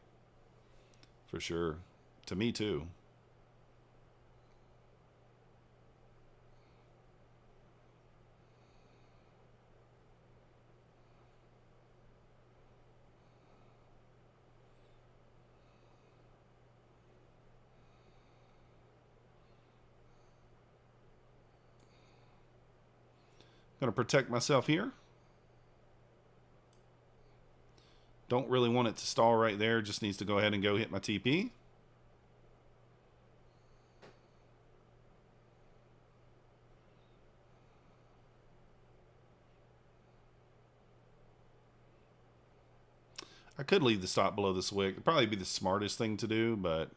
[SPEAKER 1] For sure. To me too. Going to protect myself here. Don't really want it to stall right there. Just needs to go ahead and go hit my TP. I could leave the stop below this wick. It'd probably be the smartest thing to do, but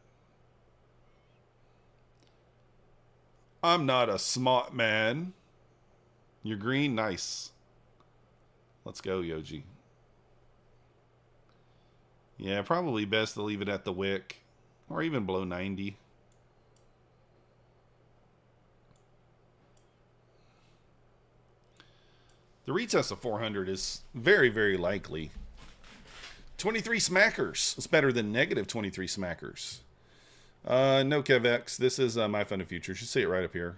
[SPEAKER 1] I'm not a smart man. You're green? Nice. Let's go, Yoji. Yeah, probably best to leave it at the wick. Or even below 90. The retest of 400 is very, very likely. 23 smackers. It's better than negative 23 smackers. No, KevX. This is My Fund of Future. You should see it right up here.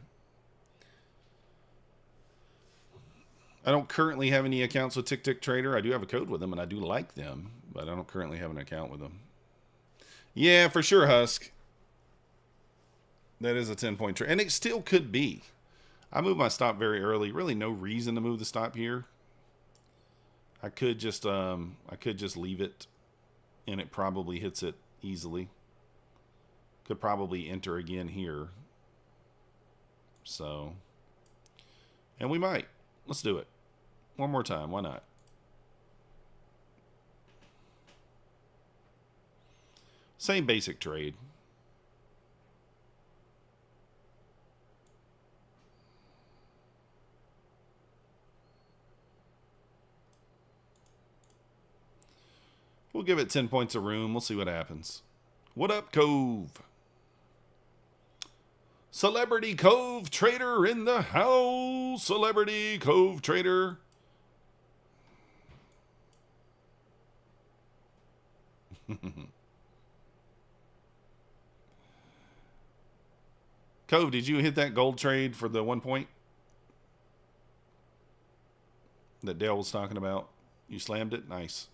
[SPEAKER 1] I don't currently have any accounts with Tick Trader. I do have a code with them, and I do like them, but I don't currently have an account with them. Yeah, for sure, Husk. That is a 10-point trade, and it still could be. I moved my stop very early. Really, no reason to move the stop here. I could just leave it, and it probably hits it easily. Could probably enter again here. So, and we might. Let's do it. One more time. Why not? Same basic trade. We'll give it 10 points of room. We'll see what happens. What up, Cove? Celebrity Cove Trader in the house. Celebrity Cove Trader. Cove, did you hit that gold trade for the 1 point that Dale was talking about? You slammed it? Nice.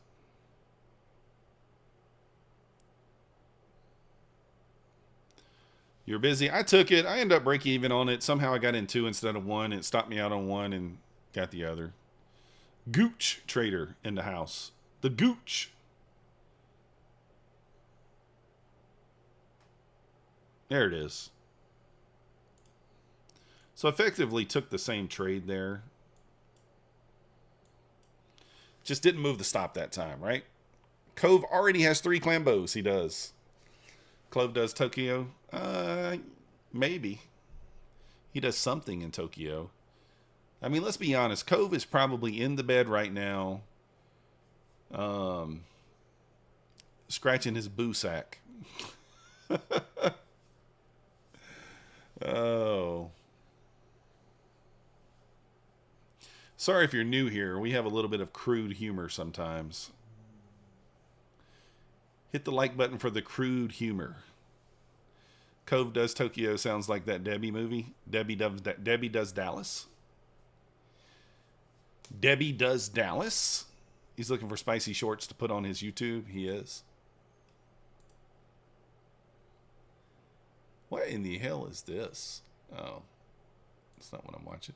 [SPEAKER 1] You're busy. I took it. I ended up breaking even on it. Somehow I got in 2 instead of 1. It stopped me out on 1 and got the other. Gooch trader in the house. The Gooch. There it is. So effectively took the same trade there. Just didn't move the stop that time, right? Cove already has 3 Clambos. He does. Clove does Tokyo. Maybe. He does something in Tokyo. I mean, let's be honest. Cove is probably in the bed right now. Scratching his boo sack. Oh. Sorry if you're new here. We have a little bit of crude humor sometimes. Hit the like button for the crude humor. Cove Does Tokyo sounds like that Debbie movie. Debbie Does Dallas. Debbie Does Dallas. He's looking for spicy shorts to put on his YouTube. He is. What in the hell is this? Oh, that's not what I'm watching.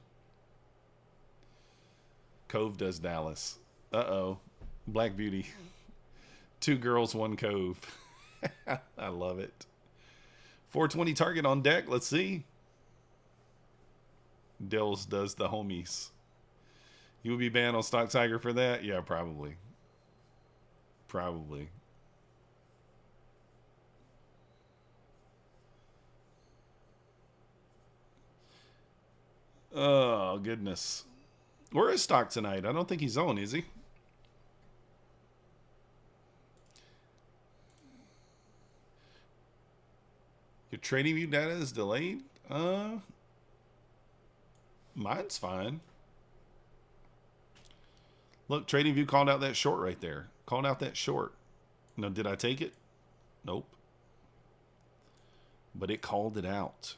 [SPEAKER 1] Cove Does Dallas. Uh-oh. Black Beauty. 2 girls, 1 cove. I love it. 420 target on deck. Let's see. Dills does the homies. You would be banned on Stock Tiger for that? Yeah, probably. Probably. Oh, goodness. Where is Stock tonight? I don't think he's on, is he? Your trading view data is delayed? Mine's fine. Look, trading view called out that short right there. Called out that short. Now, did I take it? Nope. But it called it out.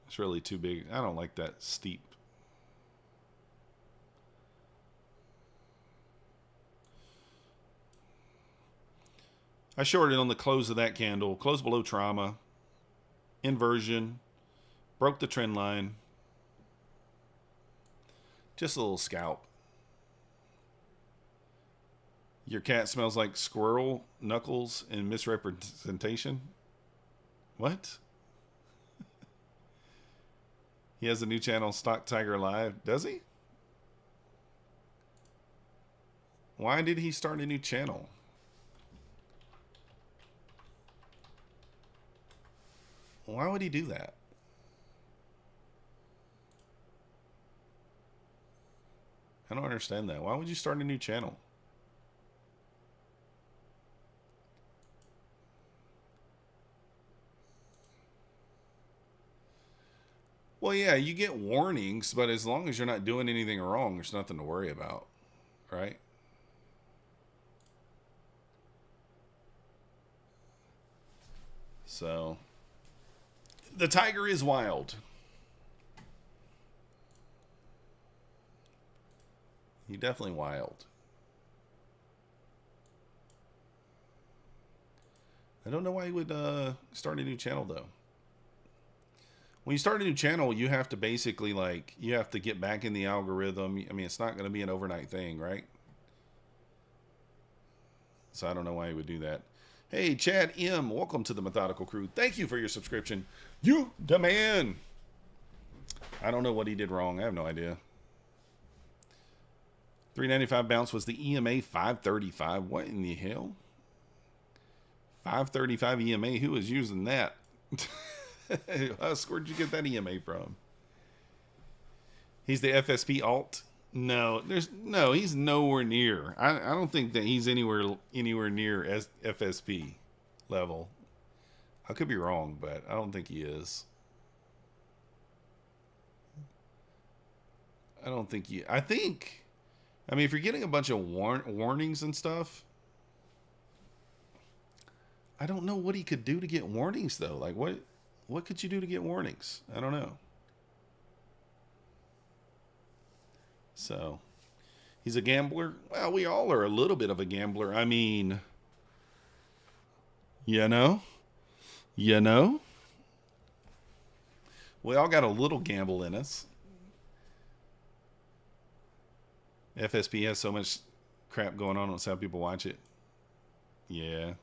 [SPEAKER 1] It's really too big. I don't like that steep. I shorted on the close of that candle. Close below trauma. Inversion. Broke the trend line. Just a little scalp. Your cat smells like squirrel, knuckles, and misrepresentation. What? He has a new channel, Stock Tiger Live. Does he? Why did he start a new channel? Why would he do that? I don't understand that. Why would you start a new channel? Well, yeah, you get warnings, but as long as you're not doing anything wrong, there's nothing to worry about, right? So, the tiger is wild. He definitely wild. I don't know why he would start a new channel, though. When you start a new channel, you have to basically, like, you have to get back in the algorithm. I mean, it's not going to be an overnight thing, right? So I don't know why he would do that. Hey, Chad M., welcome to the Methodical Crew. Thank you for your subscription. You the man. I don't know what he did wrong. I have no idea. 395 bounce was the EMA 535. What in the hell? 535 EMA. Who is using that? Where'd you get that EMA from? He's the FSP alt. No, he's nowhere near. I don't think that he's anywhere near as FSP level. I could be wrong, but I don't think he is. I mean, if you're getting a bunch of warnings and stuff, I don't know what he could do to get warnings, though. Like, what could you do to get warnings? I don't know. So, he's a gambler. Well, we all are a little bit of a gambler. I mean, you know, we all got a little gamble in us. FSP has so much crap going on. Let's have people watch it. Yeah.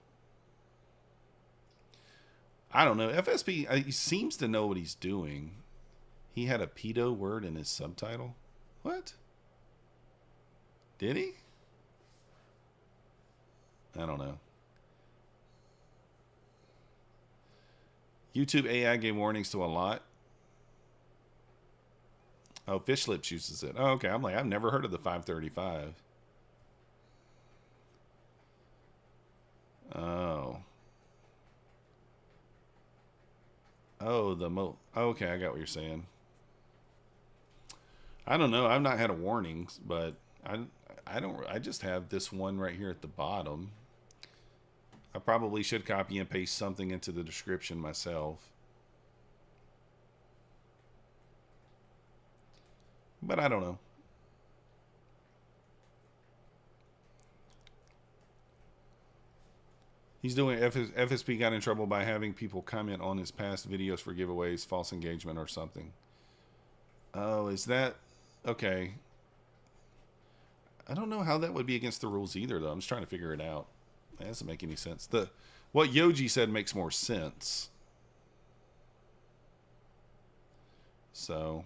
[SPEAKER 1] I don't know. FSP, he seems to know what he's doing. He had a pedo word in his subtitle. What? Did he? I don't know. YouTube AI gave warnings to a lot. Oh, Fish Lips uses it. Oh, okay. I'm like, I've never heard of the 535. Oh. Oh, okay, I got what you're saying. I don't know. I've not had a warnings, but I just have this one right here at the bottom. I probably should copy and paste something into the description myself. But I don't know. He's doing FSP got in trouble by having people comment on his past videos for giveaways, false engagement, or something. Oh, is that okay? I don't know how that would be against the rules either, though. I'm just trying to figure it out. That doesn't make any sense. What Yoji said makes more sense. So,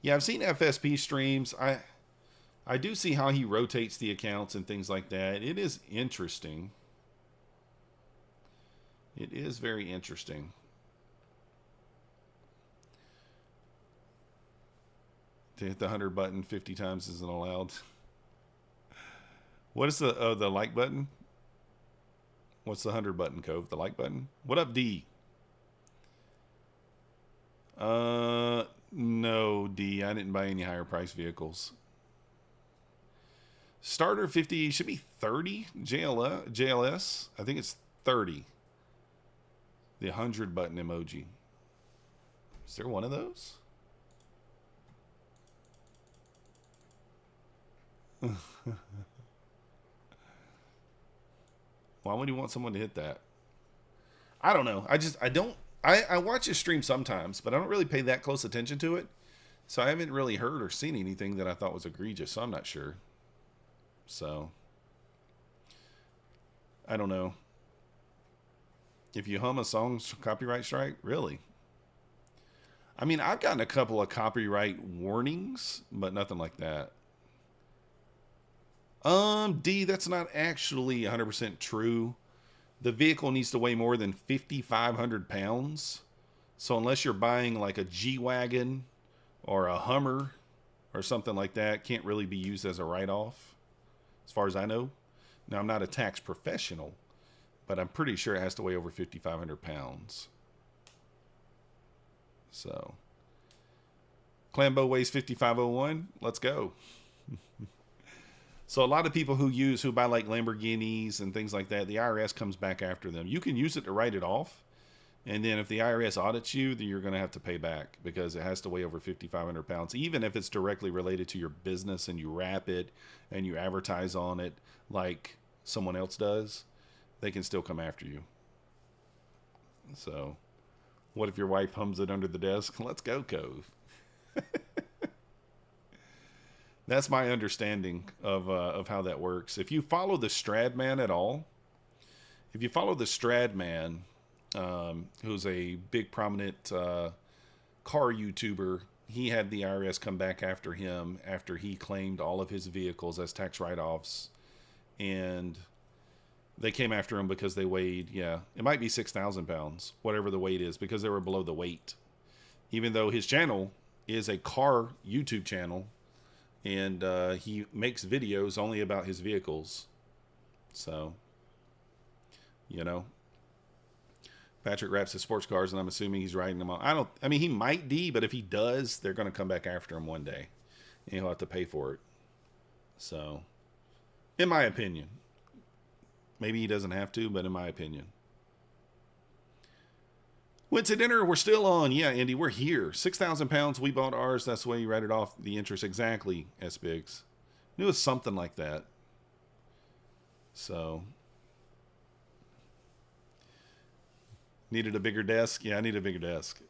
[SPEAKER 1] yeah, I've seen FSP streams. I do see how he rotates the accounts and things like that. It is interesting. It is very interesting. To hit the 100 button 50 times isn't allowed. What is the like button? What's the 100 button, Cove? The like button? What up, D? No, D. I didn't buy any higher price vehicles. Starter 50 should be 30 JLS. I think it's 30. The 100 button emoji. Is there one of those? Why would you want someone to hit that? I don't know. I watch his stream sometimes, but I don't really pay that close attention to it. So I haven't really heard or seen anything that I thought was egregious, so I'm not sure. So I don't know. If you hum a song, copyright strike? Really? I mean, I've gotten a couple of copyright warnings, but nothing like that. D, that's not actually 100% true. The vehicle needs to weigh more than 5,500 pounds. So unless you're buying like a G-Wagon or a Hummer or something like that, can't really be used as a write-off, as far as I know. Now, I'm not a tax professional, but I'm pretty sure it has to weigh over 5,500 pounds. So, Clambo weighs 5,501. Let's go. So a lot of people who buy like Lamborghinis and things like that, the IRS comes back after them. You can use it to write it off. And then if the IRS audits you, then you're going to have to pay back because it has to weigh over 5,500 pounds. Even if it's directly related to your business and you wrap it and you advertise on it like someone else does, they can still come after you. So what if your wife hums it under the desk? Let's go, Cove. That's my understanding of how that works. If you follow the Stradman at all, if you follow the Stradman, who's a big prominent car YouTuber, he had the IRS come back after him after he claimed all of his vehicles as tax write-offs. And they came after him because they weighed, it might be 6,000 pounds, whatever the weight is, because they were below the weight. Even though his channel is a car YouTube channel, and he makes videos only about his vehicles. So, you know, Patrick wraps his sports cars, and I'm assuming he's riding them on. I mean, he might D, but if he does, they're going to come back after him one day, and he'll have to pay for it. So, in my opinion, maybe he doesn't have to, but in my opinion. Went to dinner. We're still on. Yeah, Andy, we're here. 6,000 pounds. We bought ours. That's the way you write it off the interest. Exactly, S. Biggs. It was something like that. So, needed a bigger desk. Yeah, I need a bigger desk.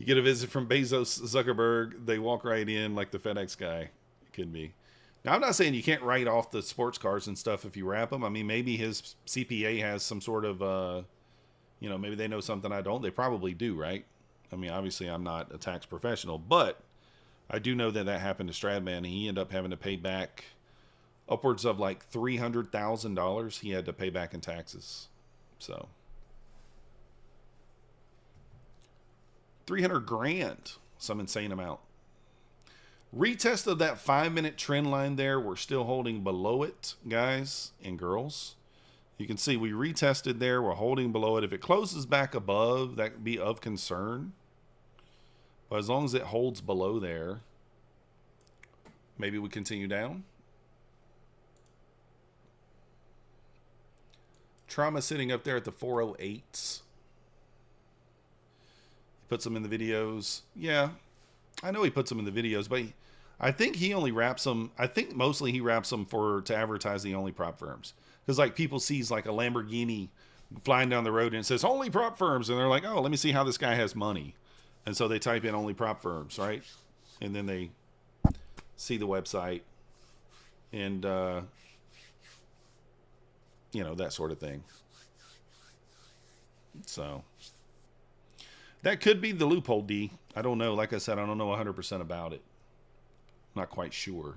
[SPEAKER 1] You get a visit from Bezos, Zuckerberg. They walk right in like the FedEx guy. It could be. Now, I'm not saying you can't write off the sports cars and stuff if you wrap them. I mean, maybe his CPA has some sort of, maybe they know something I don't. They probably do, right? I mean, obviously, I'm not a tax professional, but I do know that happened to Stradman, and he ended up having to pay back upwards of like $300,000 he had to pay back in taxes. So 300 grand, some insane amount. Retest of that 5-minute trend line there. We're still holding below it, guys and girls. You can see we retested there. We're holding below it. If it closes back above, that would be of concern. But as long as it holds below there, maybe we continue down. Trauma sitting up there at the 408s. He puts them in the videos. Yeah, I know he puts them in the videos, but I think he only wraps them. I think mostly he wraps them to advertise the only prop firms. Because like people sees like a Lamborghini flying down the road and it says only prop firms. And they're like, oh, let me see how this guy has money. And so they type in only prop firms, right? And then they see the website and, that sort of thing. So that could be the loophole, D. I don't know. Like I said, I don't know 100% about it. I'm not quite sure.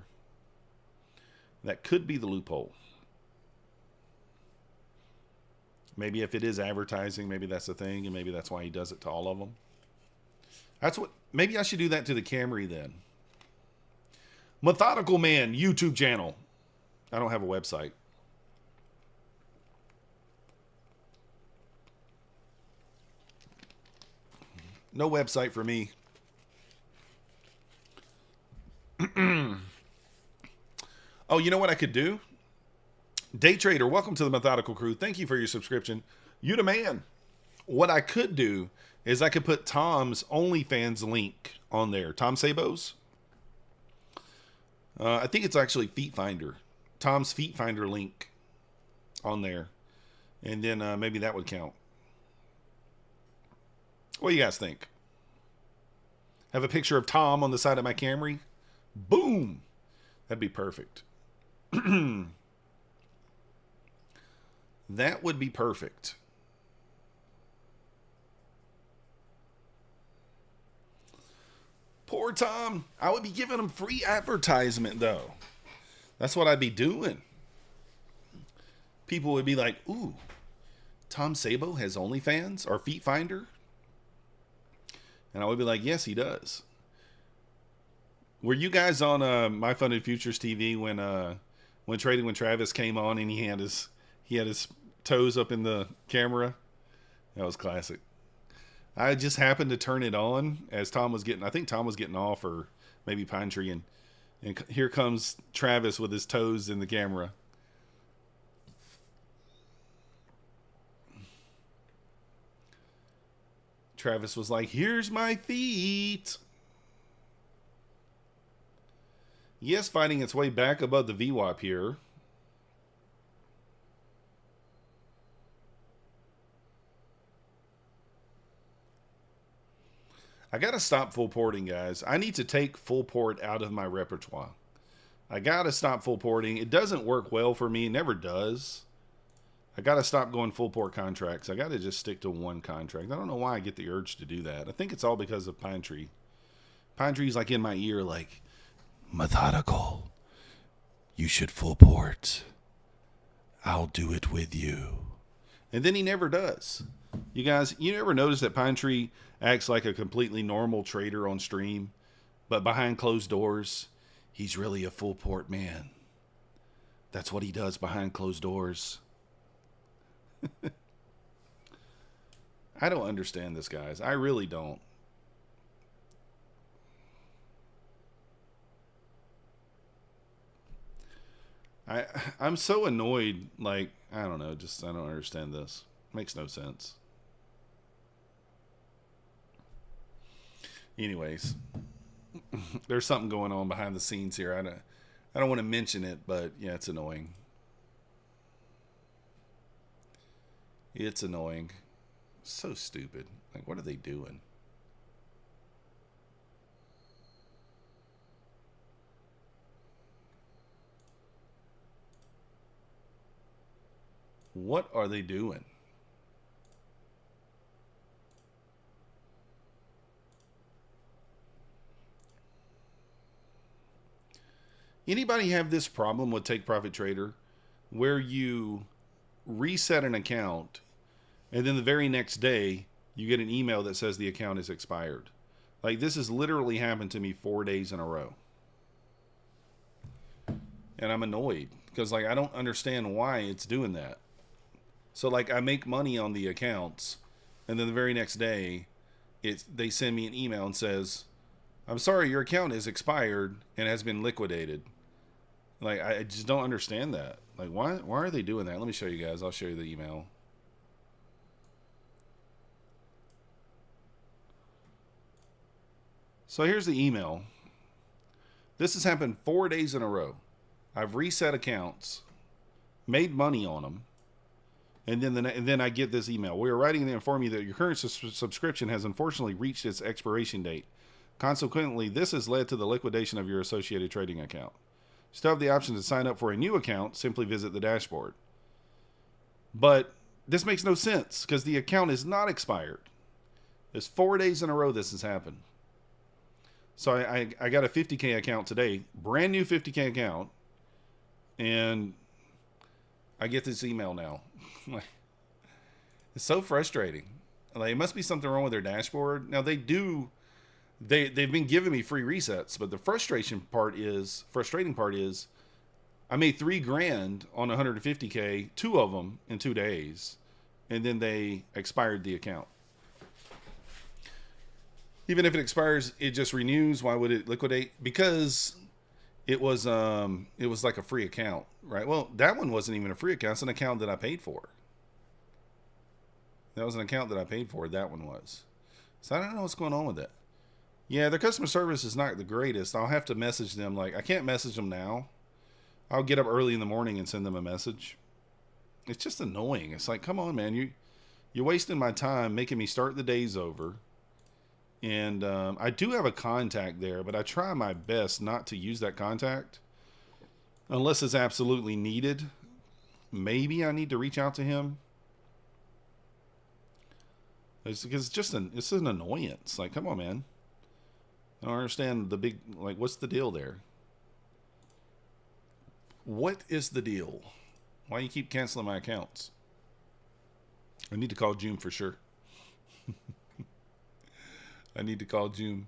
[SPEAKER 1] That could be the loophole. Maybe if it is advertising, maybe that's the thing, and maybe that's why he does it to all of them. Maybe I should do that to the Camry then. Methodical Man YouTube channel. I don't have a website. No website for me. Oh, you know what I could do? Day Trader, welcome to the Methodical Crew. Thank you for your subscription. You the man. What I could do is I could put Tom's OnlyFans link on there. Tom Sabo's. I think it's actually Feet Finder. Tom's Feet Finder link on there. And then maybe that would count. What do you guys think? Have a picture of Tom on the side of my Camry? Boom! That'd be perfect. That would be perfect. Poor Tom. I would be giving him free advertisement, though. That's what I'd be doing. People would be like, ooh, Tom Sabo has OnlyFans or Feet Finder? And I would be like, yes, he does. Were you guys on My Funded Futures TV when Trading with Travis came on and he had his toes up in the camera? That was classic. I just happened to turn it on as Tom was getting, I think Tom was getting off, or maybe Pine Tree, and here comes Travis with his toes in the camera. Travis was like, here's my feet. Yes, finding its way back above the VWAP here. I got to stop full porting, guys. I need to take full port out of my repertoire. I got to stop full porting. It doesn't work well for me. It never does. I got to stop going full port contracts. I got to just stick to one contract. I don't know why I get the urge to do that. I think it's all because of Pine Tree. Pine Tree's like in my ear like, methodical. You should full port. I'll do it with you. And then he never does. You guys, you ever notice that Pine Tree acts like a completely normal trader on stream, but behind closed doors, he's really a full port man. That's what he does behind closed doors. I don't understand this, guys. I really don't. I'm so annoyed. Like, I don't know. Just, I don't understand this. Makes no sense. Anyways, there's something going on behind the scenes here. I don't want to mention it, but yeah, it's annoying. It's annoying. So stupid. Like, what are they doing? What are they doing? Anybody have this problem with Take Profit Trader where you reset an account and then the very next day you get an email that says the account is expired? Like, this has literally happened to me 4 days in a row. And I'm annoyed because, like, I don't understand why it's doing that. So, like, I make money on the accounts and then the very next day they send me an email and says, I'm sorry, your account is expired and has been liquidated. Like, I just don't understand that. Like, why are they doing that? Let me show you guys. I'll show you the email. So here's the email. This has happened 4 days in a row. I've reset accounts, made money on them, and then I get this email. We are writing to inform you that your current subscription has unfortunately reached its expiration date. Consequently, this has led to the liquidation of your associated trading account. You still have the option to sign up for a new account. Simply visit the dashboard. But this makes no sense because the account is not expired. It's 4 days in a row this has happened. So I got a 50K account today, brand new 50K account, and I get this email now. It's so frustrating. Like, it must be something wrong with their dashboard. Now they've been giving me free resets, but the frustrating part is I made $3,000 on 150K, 2 of them in 2 days, and then they expired the account. Even if it expires, it just renews. Why would it liquidate? Because it was like a free account, right? Well, that one wasn't even a free account. It's an account that I paid for. That was an account that I paid for. That one was. So I don't know what's going on with that. Yeah, their customer service is not the greatest. I'll have to message them. Like, I can't message them now. I'll get up early in the morning and send them a message. It's just annoying. It's like, come on, man. You're wasting my time making me start the days over. And I do have a contact there, but I try my best not to use that contact unless it's absolutely needed. Maybe I need to reach out to him. It's because it's an annoyance. Like, come on, man. I don't understand the big, like, what's the deal there? What is the deal? Why do you keep canceling my accounts? I need to call June for sure. I need to call June.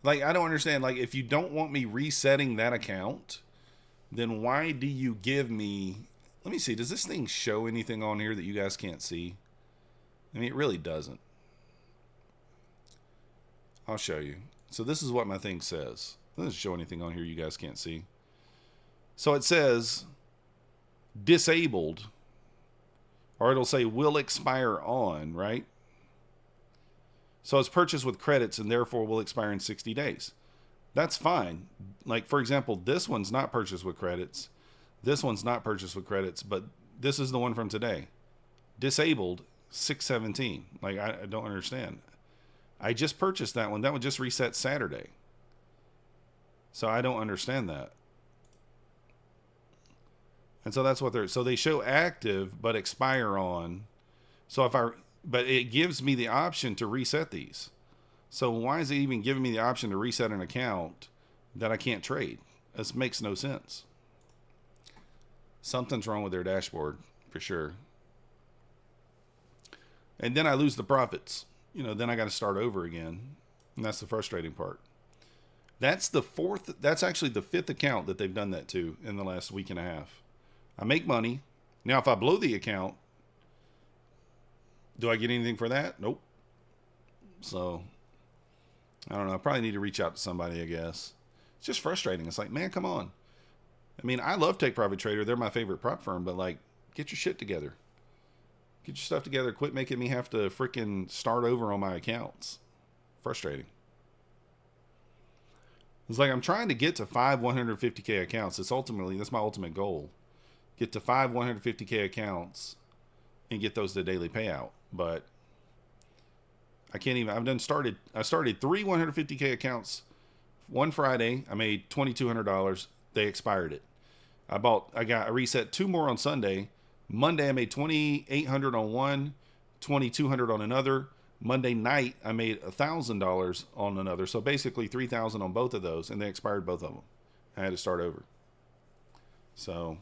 [SPEAKER 1] Like, I don't understand. Like, if you don't want me resetting that account, then why do you give me... Let me see. Does this thing show anything on here that you guys can't see? I mean, it really doesn't. I'll show you. So this is what my thing says. It doesn't show anything on here you guys can't see. So it says disabled, or it'll say will expire on, right? So it's purchased with credits and therefore will expire in 60 days. That's fine. Like, for example, this one's not purchased with credits. This one's not purchased with credits, but this is the one from today. Disabled 6/17. Like, I don't understand. I just purchased that one. That one just reset Saturday. So I don't understand that. And so that's what so they show active but expire on. So but it gives me the option to reset these. So why is it even giving me the option to reset an account that I can't trade? This makes no sense. Something's wrong with their dashboard for sure. And then I lose the profits. You know, then I got to start over again. And that's the frustrating part. That's actually the 5th account that they've done that to in the last week and a half. I make money. Now, if I blow the account, do I get anything for that? Nope. So, I don't know. I probably need to reach out to somebody, I guess. It's just frustrating. It's like, man, come on. I mean, I love Take Profit Trader. They're my favorite prop firm, but, like, get your shit together. Get your stuff together. Quit making me have to freaking start over on my accounts. Frustrating. It's like I'm trying to get to 5 150K accounts. That's my ultimate goal. Get to 5 150K accounts and get those to daily payout. But I can't even. I started 3 150K accounts one Friday. I made $2,200. They expired it. I reset 2 more on Sunday. Monday I made 2,800 on one, 2,200 on another. Monday night I made $1,000 on another. So basically 3,000 on both of those, and they expired both of them. I had to start over. So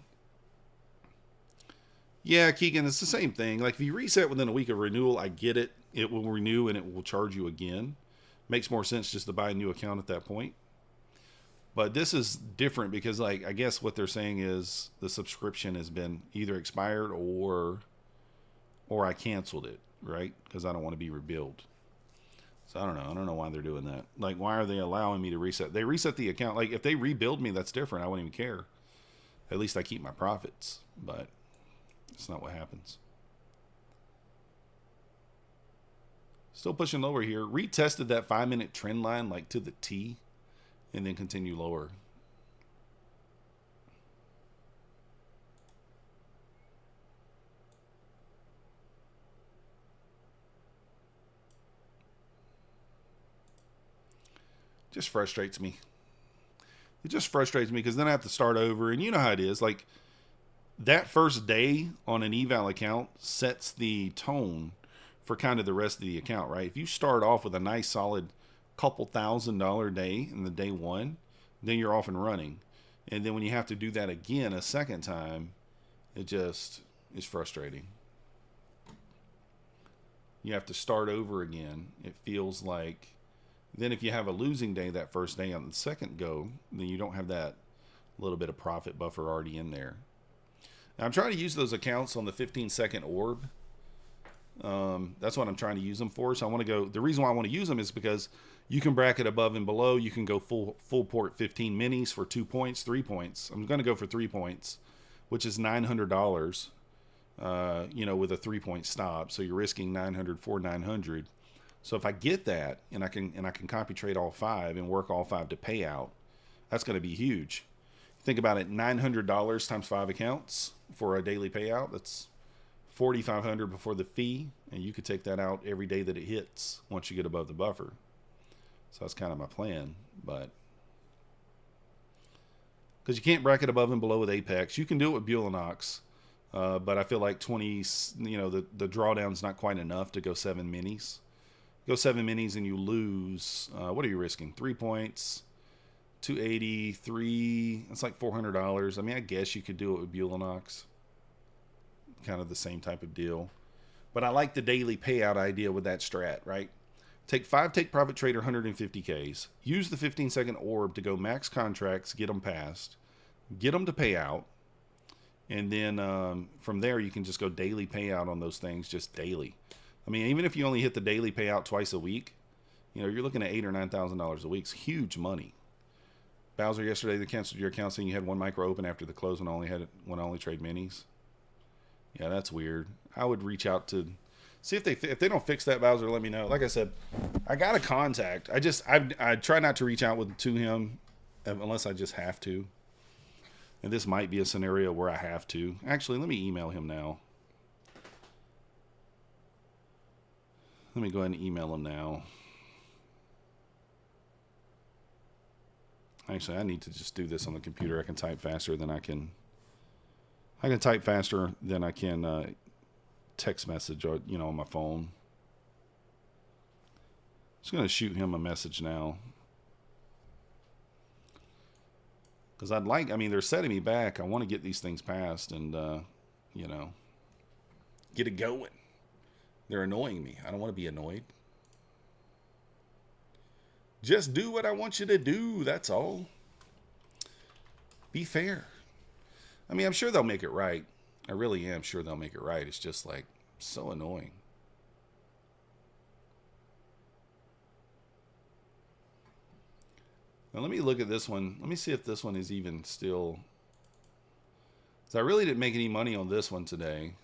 [SPEAKER 1] yeah, Keegan, it's the same thing. Like if you reset within a week of renewal, I get it. It will renew and it will charge you again. Makes more sense just to buy a new account at that point. But this is different because, like, I guess what they're saying is the subscription has been either expired or I canceled it, right? Because I don't want to be rebilled. So I don't know. I don't know why they're doing that. Like, why are they allowing me to reset? They reset the account. Like, if they rebuild me, that's different. I wouldn't even care. At least I keep my profits. But it's not what happens. Still pushing lower here. Retested that 5-minute trend line, like, to the T. And then continue lower. Just frustrates me. It just frustrates me because then I have to start over. And you know how it is. Like, that first day on an eval account sets the tone for kind of the rest of the account, right? If you start off with a nice solid couple $1,000 day in the day one, then you're off and running. And then when you have to do that again a second time, it just is frustrating. You have to start over again. It feels like then if you have a losing day that first day on the second go, then you don't have that little bit of profit buffer already in there. Now, I'm trying to use those accounts on the 15-second orb. That's what I'm trying to use them for. So I want to go. The reason why I want to use them is because you can bracket above and below. You can go full port 15 minis for 2 points, 3 points. I'm going to go for 3 points, which is $900. With a 3-point stop. So you're risking 900 for 900. So if I get that and I can copy trade all 5 and work all 5 to pay out, that's going to be huge. Think about it, $900 times 5 accounts for a daily payout. That's $4,500 before the fee, and you could take that out every day that it hits once you get above the buffer. So that's kind of my plan, but because you can't bracket above and below with Apex. You can do it with Bulenox, but I feel like the drawdown's not quite enough to go 7 minis. Go 7 minis and you lose, what are you risking? 3 points, 283, that's like $400. I mean, I guess you could do it with Bulenox. Kind of the same type of deal. But I like the daily payout idea with that strat, right? Take 5 take profit trader 150Ks. Use the 15-second orb to go max contracts, get them passed, get them to pay out. And then from there, you can just go daily payout on those things, just daily. I mean, even if you only hit the daily payout twice a week, you're looking at $8,000 or $9,000 a week. It's huge money. Bowser, yesterday they canceled your account saying you had 1 micro open after the close when I only trade minis. Yeah, that's weird. I would reach out to see if they don't fix that, Bowser. Let me know. Like I said, I got a contact. I try not to reach out to him unless I just have to. And this might be a scenario where I have to. Actually, let me email him now. Let me go ahead and email him now. Actually, I need to just do this on the computer. I can type faster than I can. I can type faster than I can text message or on my phone. Just gonna shoot him a message now. Because they're setting me back. I want to get these things passed and, get it going. They're annoying me. I don't want to be annoyed. Just do what I want you to do. That's all. Be fair. I mean, I'm sure they'll make it right. I really am sure they'll make it right. It's just like so annoying. Now let me look at this one. Let me see if this one is even still. So I really didn't make any money on this one today.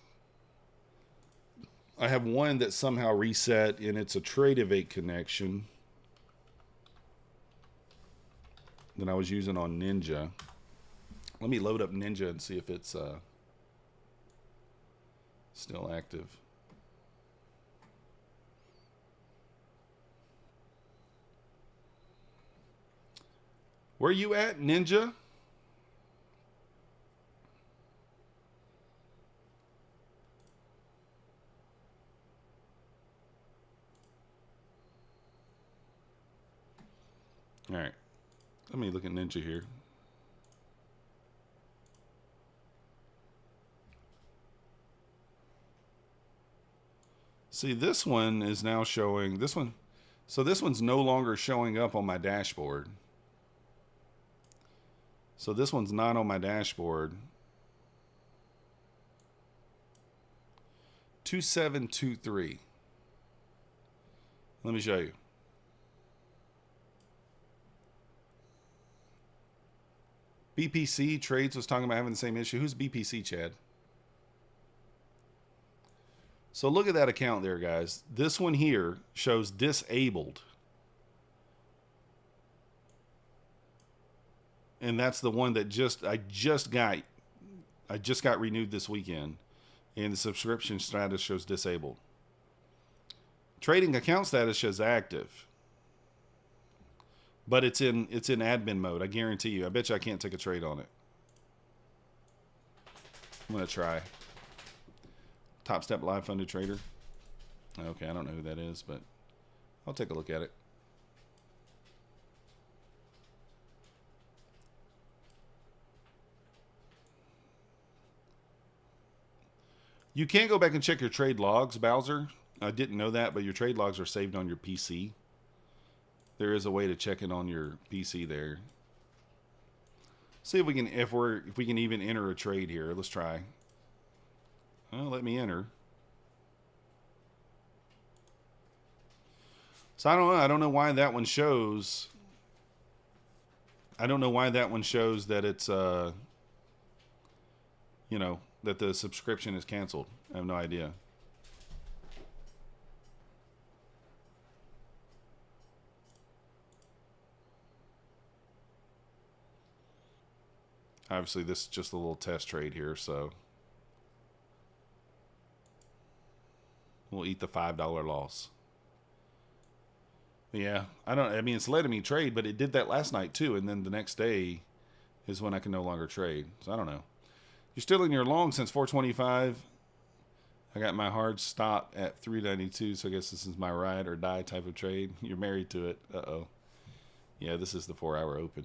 [SPEAKER 1] I have one that somehow reset, and it's a trade evade connection that I was using on Ninja. Let me load up Ninja and see if it's still active. Where you at, Ninja? All right. Let me look at Ninja here. See, this one is now showing, this one, so this one's no longer showing up on my dashboard. So this one's not on my dashboard. 2723. Let me show you. BPC Trades was talking about having the same issue. Who's BPC, Chad? So look at that account there, guys. This one here shows disabled. And that's the one that I just got renewed this weekend. And the subscription status shows disabled. Trading account status shows active. But it's in admin mode. I guarantee you. I bet you I can't take a trade on it. I'm going to try. Topstep live funded trader. Okay, I don't know who that is, but I'll take a look at it. You can go back and check your trade logs, Bowser. I didn't know that, but your trade logs are saved on your PC. There is a way to check it on your PC there. See if we can if we can even enter a trade here. Let's try. Well, let me enter. So I don't know. I don't know why that one shows. I don't know why that one shows that it's you know, that the subscription is canceled. I have no idea. Obviously, this is just a little test trade here, so we'll eat the $5 loss. Yeah, I mean, it's letting me trade, but it did that last night too, and then the next day is when I can no longer trade. So I don't know. You're still in your long since 425. I got my hard stop at 392, so I guess this is my ride or die type of trade. You're married to it. Uh-oh. Yeah, this is the 4-hour open.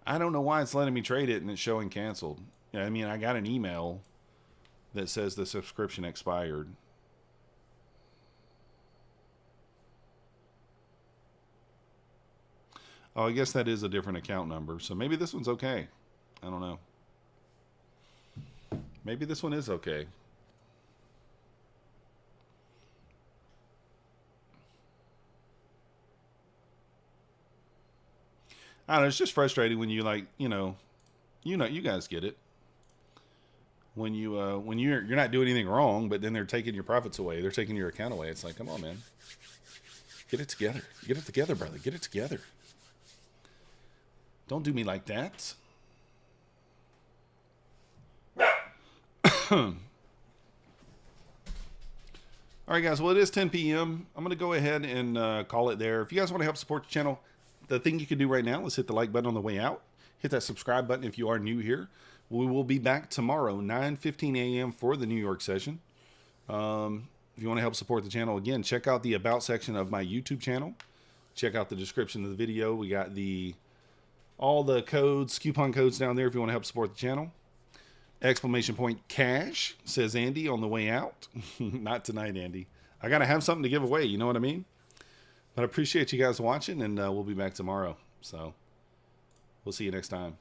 [SPEAKER 1] I don't know why it's letting me trade it and it's showing canceled. Yeah, I mean, I got an email that says the subscription expired. Oh, I guess that is a different account number. So maybe this one's okay. I don't know. Maybe this one is okay. I don't know, it's just frustrating when you like, you guys get it. When you're not doing anything wrong, but then they're taking your profits away. They're taking your account away. It's like, come on, man. Get it together. Get it together, brother. Get it together. Don't do me like that. All right, guys. Well, it is 10 p.m. I'm going to go ahead and call it there. If you guys want to help support the channel, the thing you can do right now is hit the like button on the way out. Hit that subscribe button if you are new here. We will be back tomorrow, 9:15 a.m. for the New York session. If you want to help support the channel, again, check out the About section of my YouTube channel. Check out the description of the video. We got all the codes, coupon codes down there if you want to help support the channel. Exclamation point cash, says Andy on the way out. Not tonight, Andy. I got to have something to give away, you know what I mean? But I appreciate you guys watching, and we'll be back tomorrow. So we'll see you next time.